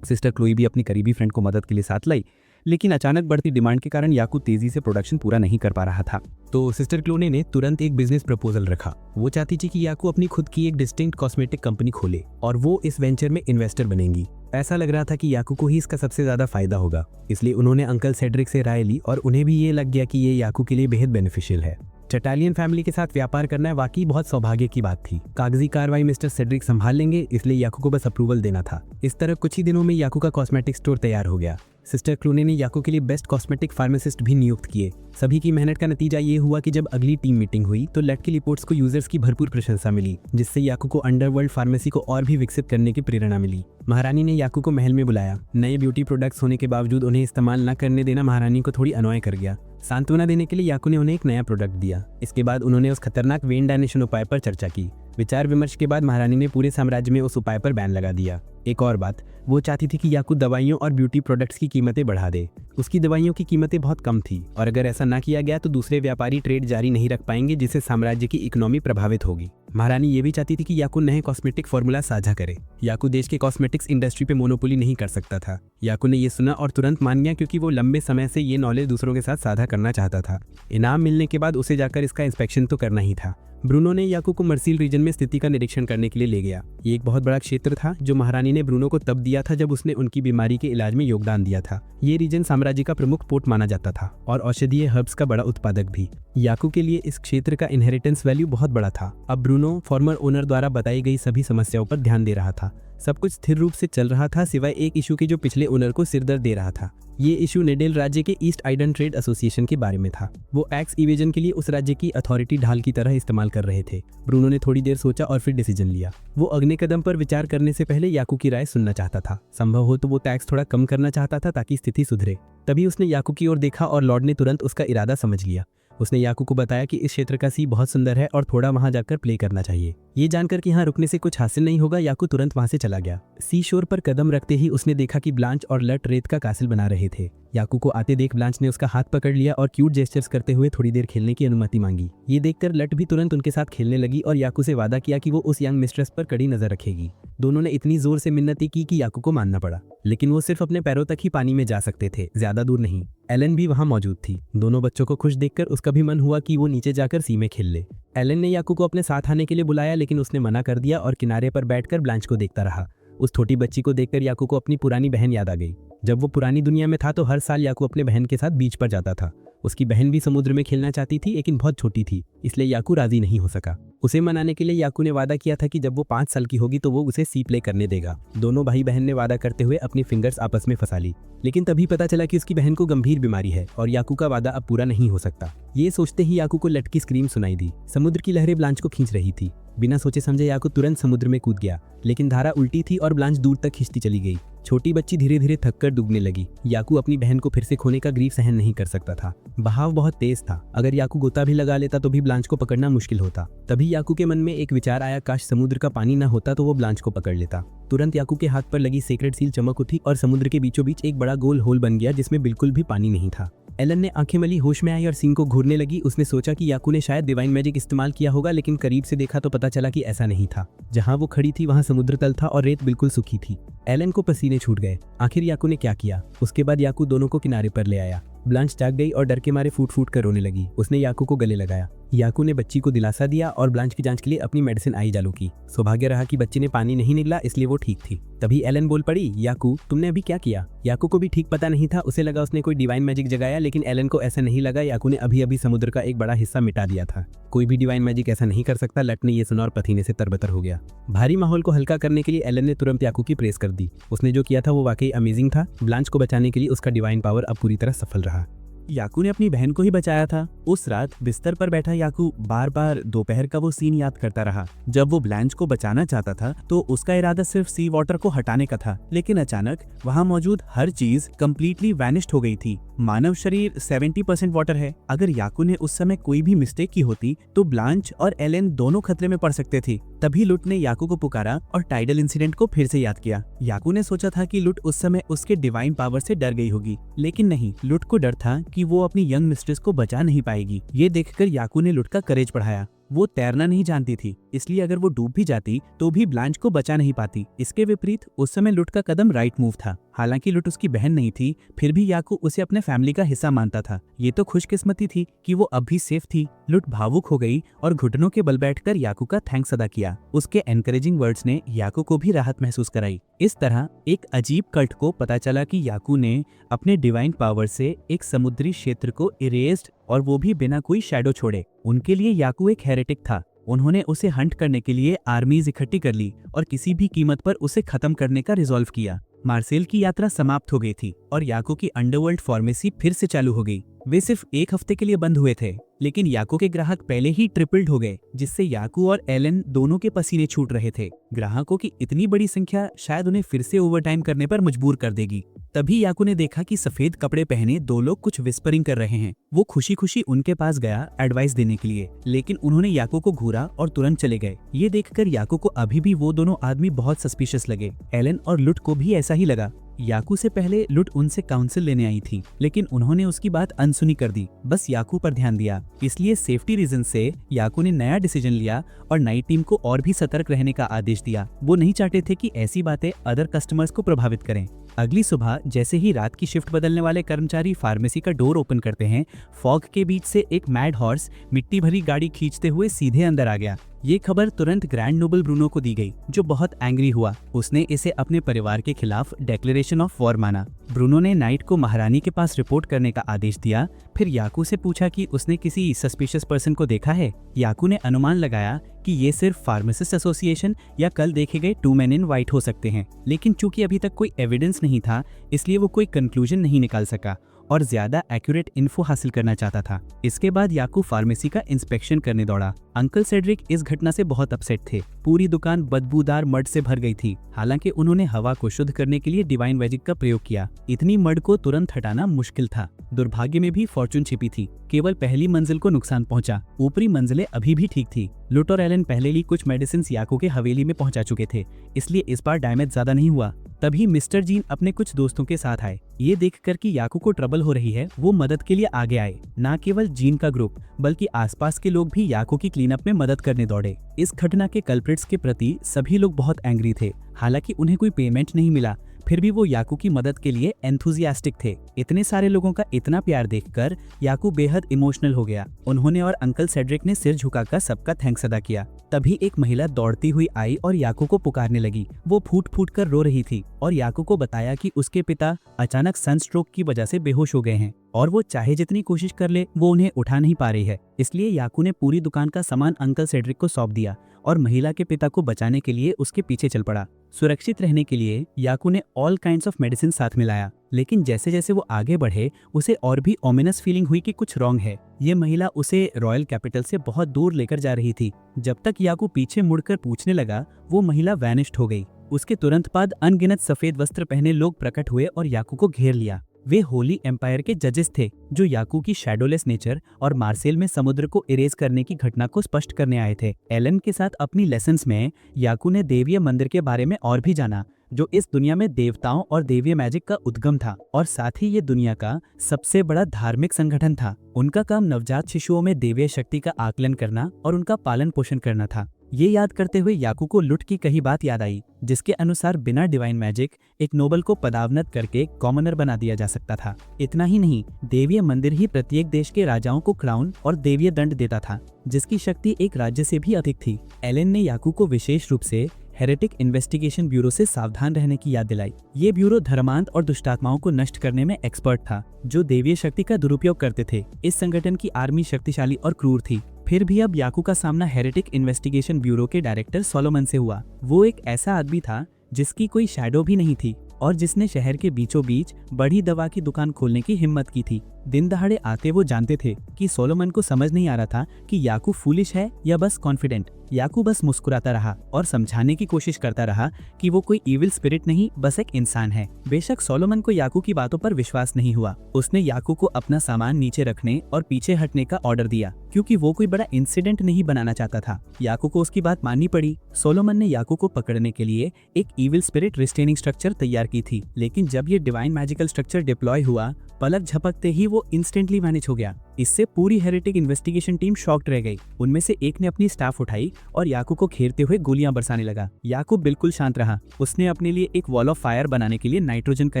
सिस्टर क्लोई भी अपनी करीबी फ्रेंड को मदद के लिए साथ लाई, लेकिन अचानक बढ़ती डिमांड के कारण याकू तेजी से प्रोडक्शन पूरा नहीं कर पा रहा था। तो सिस्टर क्लोने ने तुरंत एक बिजनेस प्रपोजल रखा। वो चाहती थी कि याकू अपनी खुद की एक डिस्टिंक्ट कॉस्मेटिक कंपनी खोले और वो इस वेंचर में इन्वेस्टर बनेंगी। ऐसा लग रहा था कि याकू को ही इसका सबसे ज्यादा फायदा होगा, इसलिए उन्होंने अंकल सेड्रिक से राय ली और उन्हें भी ये लग गया कि ये याकू के लिए बेहद बेनिफिशियल है। चटालियन फैमिली के साथ व्यापार करना वाकई बहुत सौभाग्य की बात थी। कागजी कार्रवाई मिस्टर सेड्रिक संभाल लेंगे, इसलिए याकू को बस अप्रूवल देना था। इस तरह कुछ ही दिनों में याकू का कॉस्मेटिक स्टोर तैयार हो गया। सिस्टर क्लोने ने याकू के लिए बेस्ट कॉस्मेटिक फार्मासिस्ट भी नियुक्त किए। सभी की मेहनत का नतीजा ये हुआ कि जब अगली टीम मीटिंग हुई तो लेट की रिपोर्ट्स को यूजर्स की भरपूर प्रशंसा मिली, जिससे याकू को अंडरवर्ल्ड फार्मेसी को और भी विकसित करने की प्रेरणा मिली। महारानी ने याकू को महल में बुलाया। नए ब्यूटी प्रोडक्ट्स होने के बावजूद उन्हें इस्तेमाल न करने देना महारानी को थोड़ी अनॉय कर गया। सांत्वना देने के लिए याकू ने उन्हें एक नया प्रोडक्ट दिया। इसके बाद उन्होंने उस खतरनाक वेन डायनेशन उपाय पर चर्चा की। विचार विमर्श के बाद महारानी ने पूरे साम्राज्य में उस उपाय पर बैन लगा दिया। एक और बात, वो चाहती थी कि याकू दवाइयों और ब्यूटी प्रोडक्ट्स की कीमतें बढ़ा दे। उसकी दवाइयों की कीमतें बहुत कम थी और अगर ऐसा ना किया गया तो दूसरे व्यापारी ट्रेड जारी नहीं रख पाएंगे, जिससे साम्राज्य की इकोनॉमी प्रभावित होगी। महारानी ये भी चाहती थी कि याकू नए कॉस्मेटिक फॉर्मूला साझा करे। याकू देश के कॉस्मेटिक्स इंडस्ट्री पे मोनोपोली नहीं कर सकता था। याकू ने ये सुना और तुरंत मान गया, क्योंकि वो लंबे समय से ये नॉलेज दूसरों के साथ साझा करना चाहता था। इनाम मिलने के बाद उसे जाकर इसका इंस्पेक्शन तो करना ही था। ब्रूनो ने याकू को मर्सील रीजन में स्थिति का निरीक्षण करने के लिए ले गया। ये एक बहुत बड़ा क्षेत्र था जो महारानी ने ब्रूनो को तब दिया था जब उसने उनकी बीमारी के इलाज में योगदान दिया था। ये रीजन साम्राज्य का प्रमुख पोर्ट माना जाता था और औषधीय हर्ब्स का बड़ा उत्पादक भी। याकू के लिए इस क्षेत्र का इनहेरिटेंस वैल्यू बहुत बड़ा था। अब ब्रूनो फॉर्मर ओनर द्वारा बताई गई सभी समस्याओं पर ध्यान दे रहा था। सब कुछ स्थिर रूप से चल रहा था, सिवाय एक इशू के जो पिछले ओनर को सिरदर्द दे रहा था। ये इशू नेडेल राज्य के ईस्ट आइडन ट्रेड एसोसिएशन के बारे में था। वो टैक्स इवेजन के लिए उस राज्य की अथॉरिटी ढाल की तरह इस्तेमाल कर रहे थे। ब्रूनो ने थोड़ी देर सोचा और फिर डिसीजन लिया। वो अगले कदम पर विचार करने से पहले याकू की राय सुनना चाहता था। संभव हो तो वो टैक्स थोड़ा कम करना चाहता था ताकि स्थिति सुधरे। तभी उसने याकू की ओर देखा और लॉर्ड ने तुरंत उसका इरादा समझ लिया। उसने याकू को बताया कि इस क्षेत्र का सी बहुत सुंदर है और थोड़ा वहां जाकर प्ले करना चाहिए। ये जानकर कि यहाँ रुकने से कुछ हासिल नहीं होगा, याकू तुरंत वहां से चला गया। सी शोर पर कदम रखते ही उसने देखा कि ब्लांच और लट रेत का कासिल बना रहे थे। याकू को आते देख ब्लांच ने उसका हाथ पकड़ लिया और क्यूट जेस्चर्स करते हुए थोड़ी देर खेलने की अनुमति मांगी। ये देखकर लट भी तुरंत उनके साथ खेलने लगी और याकू से वादा किया कि वो उस यंग मिस्ट्रेस पर कड़ी नजर रखेगी। दोनों ने इतनी जोर से मिन्नतें की कि याकू को मानना पड़ा, लेकिन वो सिर्फ अपने पैरों तक ही पानी में जा सकते थे, ज्यादा दूर नहीं। एलन भी वहां मौजूद थी। दोनों बच्चों को खुश देखकर उसका भी मन हुआ कि वो नीचे जाकर सी में खेल ले। एलन ने याकू को अपने साथ आने के लिए बुलाया, लेकिन उसने मना कर दिया और किनारे पर बैठकर ब्लांच को देखता रहा। उस छोटी बच्ची को देखकर याकू को अपनी पुरानी बहन याद आ गई। जब वो पुरानी दुनिया में था तो हर साल याकू अपने बहन के साथ बीच पर जाता था। उसकी बहन भी समुद्र में खेलना चाहती थी, लेकिन बहुत छोटी थी, इसलिए याकू राजी नहीं हो सका। उसे मनाने के लिए याकू ने वादा किया था कि जब वो 5 साल की होगी तो वो उसे सी प्ले करने देगा। दोनों भाई बहन ने वादा करते हुए अपनी फिंगर्स आपस में फंसा ली, लेकिन तभी पता चला कि उसकी बहन को गंभीर बीमारी है और याकू का वादा अब पूरा नहीं हो सकता। ये सोचते ही याकू को लट की स्क्रीम सुनाई दी। समुद्र की लहरें ब्लांच को खींच रही थी। बिना सोचे समझे याकू तुरंत समुद्र में कूद गया, लेकिन धारा उल्टी थी और ब्लांच दूर तक खींचती चली गई। छोटी बच्ची धीरे धीरे थककर डूबने लगी। याकू अपनी बहन को फिर से खोने का ग्रीफ सहन नहीं कर सकता था। बहाव बहुत तेज था। अगर याकू गोता भी लगा लेता तो भी ब्लांच को पकड़ना मुश्किल होता। तभी याकू के मन में एक विचार आया, काश समुद्र का पानी न होता तो वो ब्लांच को पकड़ लेता। तुरंत याकू के हाथ पर लगी सेक्रेट सील चमक उठी और समुद्र के बीचों बीच एक बड़ा गोल होल बन गया जिसमें बिल्कुल भी पानी नहीं था। एलन ने आंखें मली, होश में आई और सीन को घूरने लगी। उसने सोचा कि याकू ने शायद डिवाइन मैजिक इस्तेमाल किया होगा, लेकिन करीब से देखा तो पता चला कि ऐसा नहीं था। जहां वो खड़ी थी वहां समुद्र तल था और रेत बिल्कुल सूखी थी। एलन को पसीने छूट गए। आखिर याकू ने क्या किया? उसके बाद याकू दोनों को किनारे पर ले आया। ब्लांच जाग गई और डर के मारे फूट फूट कर रोने लगी। उसने याकू को गले लगाया। याकू ने बच्ची को दिलासा दिया और ब्लांच की जांच के लिए अपनी मेडिसिन आई चालू की। सौभाग्य रहा कि बच्ची ने पानी नहीं निगला, इसलिए वो ठीक थी। तभी एलन बोल पड़ी, याकू तुमने अभी क्या किया? याकू को भी ठीक पता नहीं था। उसे लगा उसने कोई डिवाइन मैजिक जगाया, लेकिन एलन को ऐसा नहीं लगा। याकू ने अभी अभी समुद्र का एक बड़ा हिस्सा मिटा दिया था। कोई भी डिवाइन मैजिक ऐसा नहीं कर सकता। लट ने ये सुना और पसीने से तरबतर हो गया। भारी माहौल को हल्का करने के लिए एलन ने तुरंत याकू की प्रेस कर दी। उसने जो किया था वो वाकई अमेजिंग था। ब्लांच को बचाने के लिए उसका डिवाइन पावर अब पूरी तरह सफल रहा। याकू ने अपनी बहन को ही बचाया था। उस रात बिस्तर पर बैठा याकू बार बार दोपहर का वो सीन याद करता रहा। जब वो ब्लांच को बचाना चाहता था तो उसका इरादा सिर्फ सी वाटर को हटाने का था, लेकिन अचानक वहां मौजूद हर चीज कंप्लीटली वैनिश्ड हो गई थी। मानव शरीर 70% वाटर है। अगर याकू ने उस समय कोई भी मिस्टेक की होती तो ब्लांच और एलन दोनों खतरे में पड़ सकते थे। तभी लुट ने याकू को पुकारा और टाइडल इंसिडेंट को फिर से याद किया। याकू ने सोचा था कि लुट उस समय उसके डिवाइन पावर से डर गई होगी, लेकिन नहीं, लुट को डर था कि वो अपनी यंग मिस्ट्रेस को बचा नहीं पाएगी। ये देखकर याकू ने लुट का करेज बढ़ाया। वो तैरना नहीं जानती थी, इसलिए अगर वो डूब भी जाती तो भी ब्लांच को बचा नहीं पाती। इसके विपरीत उस समय लुट का कदम राइट मूव था। हालांकि लुट उसकी बहन नहीं थी, फिर भी याकू उसे अपने फैमिली का हिस्सा मानता था। ये तो खुशकिस्मती थी कि वो अब भी सेफ थी। लुट भावुक हो गई और घुटनों के बल बैठकर याकू का थैंक्स अदा किया। उसके एनकरेजिंग वर्ड्स ने याकू को भी राहत महसूस कराई। इस तरह एक अजीब कल्ट को पता चला कि याकू ने अपने डिवाइन पावर से एक समुद्री क्षेत्र को इरेज्ड, और वो भी बिना कोई शैडो छोड़े। उनके लिए याकू एक हेरेटिक था। उन्होंने उसे हंट करने के लिए आर्मीज इकट्ठी कर ली और किसी भी कीमत पर उसे खत्म करने का रिजॉल्व किया। मार्सेल की यात्रा समाप्त हो गई थी और याकू की अंडरवर्ल्ड फार्मेसी फिर से चालू हो गई। वे सिर्फ एक हफ्ते के लिए बंद हुए थे, लेकिन याकू के ग्राहक पहले ही ट्रिपल्ड हो गए, जिससे याकू और एलन दोनों के पसीने छूट रहे थे। ग्राहकों की इतनी बड़ी संख्या शायद उन्हें फिर से ओवरटाइम करने पर मजबूर कर देगी। तभी याकू ने देखा कि सफेद कपड़े पहने दो लोग कुछ विस्परिंग कर रहे हैं। वो खुशी खुशी उनके पास गया एडवाइस देने के लिए, लेकिन उन्होंने याकू को घूरा और तुरंत चले गए। ये देखकर याकू को अभी भी वो दोनों आदमी बहुत सस्पिशियस लगे। एलन और लुट को भी ऐसा ही लगा। याकू से पहले लुट उनसे काउंसिल लेने आई थी, लेकिन उन्होंने उसकी बात अनसुनी कर दी, बस याकू पर ध्यान दिया। इसलिए सेफ्टी रीजन से याकू ने नया डिसीजन लिया और नई टीम को और भी सतर्क रहने का आदेश दिया। वो नहीं चाहते थे कि ऐसी बातें अदर कस्टमर्स को प्रभावित करें। अगली सुबह जैसे ही रात की शिफ्ट बदलने वाले कर्मचारी फार्मेसी का डोर ओपन करते हैं, फॉग के बीच से एक मैड हॉर्स मिट्टी भरी गाड़ी खींचते हुए सीधे अंदर आ गया। ये खबर तुरंत ग्रैंड नोबल ब्रूनो को दी गई, जो बहुत एंग्री हुआ। उसने इसे अपने परिवार के खिलाफ डेक्लेरेशन ऑफ वॉर माना। ब्रूनो ने नाइट को महारानी के पास रिपोर्ट करने का आदेश दिया। फिर याकू से पूछा कि उसने किसी सस्पिशियस पर्सन को देखा है। याकू ने अनुमान लगाया कि ये सिर्फ फार्मासिस्ट एसोसिएशन या कल देखे गए 2 men in white हो सकते हैं, लेकिन चूंकि अभी तक कोई एविडेंस नहीं था, इसलिए वो कोई कंक्लूजन नहीं निकाल सका और ज्यादा एक्यूरेट इन्फो हासिल करना चाहता था। इसके बाद याकू फार्मेसी का इंस्पेक्शन करने दौड़ा। अंकल सेड्रिक इस घटना से बहुत अपसेट थे। पूरी दुकान बदबूदार मड से भर गई थी। हालांकि उन्होंने हवा को शुद्ध करने के लिए डिवाइन मैजिक का प्रयोग किया। इतनी मड को तुरंत हटाना मुश्किल था। दुर्भाग्य में भी फॉर्चून छिपी थी। केवल पहली मंजिल को नुकसान पहुंचा, ऊपरी मंजिलें अभी भी ठीक थी। लुट और एलन पहले ही कुछ मेडिसिन याकू के हवेली में पहुंचा चुके थे, इसलिए इस बार डैमेज ज्यादा नहीं हुआ। तभी मिस्टर जीन अपने कुछ दोस्तों के साथ आए। ये देखकर कि याकू को ट्रबल हो रही है, वो मदद के लिए आगे आए। न केवल जीन का ग्रुप बल्कि आसपास के लोग भी याकू की क्लीनअप में मदद करने दौड़े। इस घटना के कल्प्रिट्स के प्रति सभी लोग बहुत एंग्री थे। हालांकि उन्हें कोई पेमेंट नहीं मिला, फिर भी वो याकू की मदद के लिए एंथुजियास्टिक थे। इतने सारे लोगों का इतना प्यार देखकर याकू बेहद इमोशनल हो गया। उन्होंने और अंकल सेड्रिक ने सिर झुकाकर सबका थैंक्स अदा किया। तभी एक महिला दौड़ती हुई आई और याकू को पुकारने लगी। वो फूट फूट कर रो रही थी और याकू को बताया कि उसके पिता अचानक सनस्ट्रोक की वजह से बेहोश हो गए हैं और वो चाहे जितनी कोशिश कर ले वो उन्हें उठा नहीं पा रही है। इसलिए याकू ने पूरी दुकान का सामान अंकल सेड्रिक को सौंप दिया और महिला के पिता को बचाने के लिए उसके पीछे चल पड़ा। सुरक्षित रहने के लिए याकू ने ऑल काइंड्स ऑफ मेडिसिन साथ मिलाया, लेकिन जैसे जैसे वो आगे बढ़े उसे और भी ओमिनस फीलिंग हुई कि कुछ रॉन्ग है। ये महिला उसे रॉयल कैपिटल से बहुत दूर लेकर जा रही थी। जब तक याकू पीछे मुड़कर पूछने लगा, वो महिला वैनिश्ड हो गई। उसके तुरंत बाद अनगिनत सफेद वस्त्र पहने लोग प्रकट हुए और याकू को घेर लिया। वे होली एम्पायर के जजेस थे, जो याकू की शैडोलेस नेचर और मार्सेल में समुद्र को इरेज करने की घटना को स्पष्ट करने आए थे। एलन के साथ अपनी लेसन्स में याकू ने देवीय मंदिर के बारे में और भी जाना, जो इस दुनिया में देवताओं और देवीय मैजिक का उद्गम था और साथ ही ये दुनिया का सबसे बड़ा धार्मिक संगठन था। उनका काम नवजात शिशुओं में देवीय शक्ति का आकलन करना और उनका पालन पोषण करना था। ये याद करते हुए याकू को लुट की कही बात याद आई, जिसके अनुसार बिना डिवाइन मैजिक एक नोबल को पदावनत करके कॉमनर बना दिया जा सकता था। इतना ही नहीं, देवीय मंदिर ही प्रत्येक देश के राजाओं को क्राउन और देवीय दंड देता था, जिसकी शक्ति एक राज्य से भी अधिक थी। एलन ने याकू को विशेष रूप से हेरेटिक इन्वेस्टिगेशन ब्यूरो से सावधान रहने की याद दिलाई। ये ब्यूरो धर्मांध और दुष्टात्माओं को नष्ट करने में एक्सपर्ट था, जो देवीय शक्ति का दुरुपयोग करते थे। इस संगठन की आर्मी शक्तिशाली और क्रूर थी। फिर भी अब याकू का सामना हेरेटिक इन्वेस्टिगेशन ब्यूरो के डायरेक्टर सोलोमन से हुआ। वो एक ऐसा आदमी था जिसकी कोई शैडो भी नहीं थी और जिसने शहर के बीचों बीच बड़ी दवा की दुकान खोलने की हिम्मत की थी। दिन दहाड़े आते वो जानते थे कि सोलोमन को समझ नहीं आ रहा था कि याकू फूलिश है या बस कॉन्फिडेंट। याकू बस मुस्कुराता रहा और समझाने की कोशिश करता रहा कि वो कोई इविल स्पिरिट नहीं, बस एक इंसान है। बेशक सोलोमन को याकू की बातों पर विश्वास नहीं हुआ। उसने याकू को अपना सामान नीचे रखने और पीछे हटने का ऑर्डर दिया क्योंकि वो कोई बड़ा इंसिडेंट नहीं बनाना चाहता था। याकू को उसकी बात माननी पड़ी। सोलोमन ने याकू को पकड़ने के लिए एक इविल स्पिरिट रिस्ट्रेनिंग स्ट्रक्चर तैयार की थी, लेकिन जब ये डिवाइन मैजिकल स्ट्रक्चर डिप्लॉय हुआ, पलक झपकते ही वो इंस्टेंटली मैनेज हो गया। इससे पूरी हेरेटिक इन्वेस्टिगेशन टीम शॉक्ड रह गई। उनमें से एक ने अपनी स्टाफ उठाई और याकू को घेरते हुए गोलियां बरसाने लगा। याकू बिल्कुल शांत रहा। उसने अपने लिए एक वॉल ऑफ फायर बनाने के लिए नाइट्रोजन का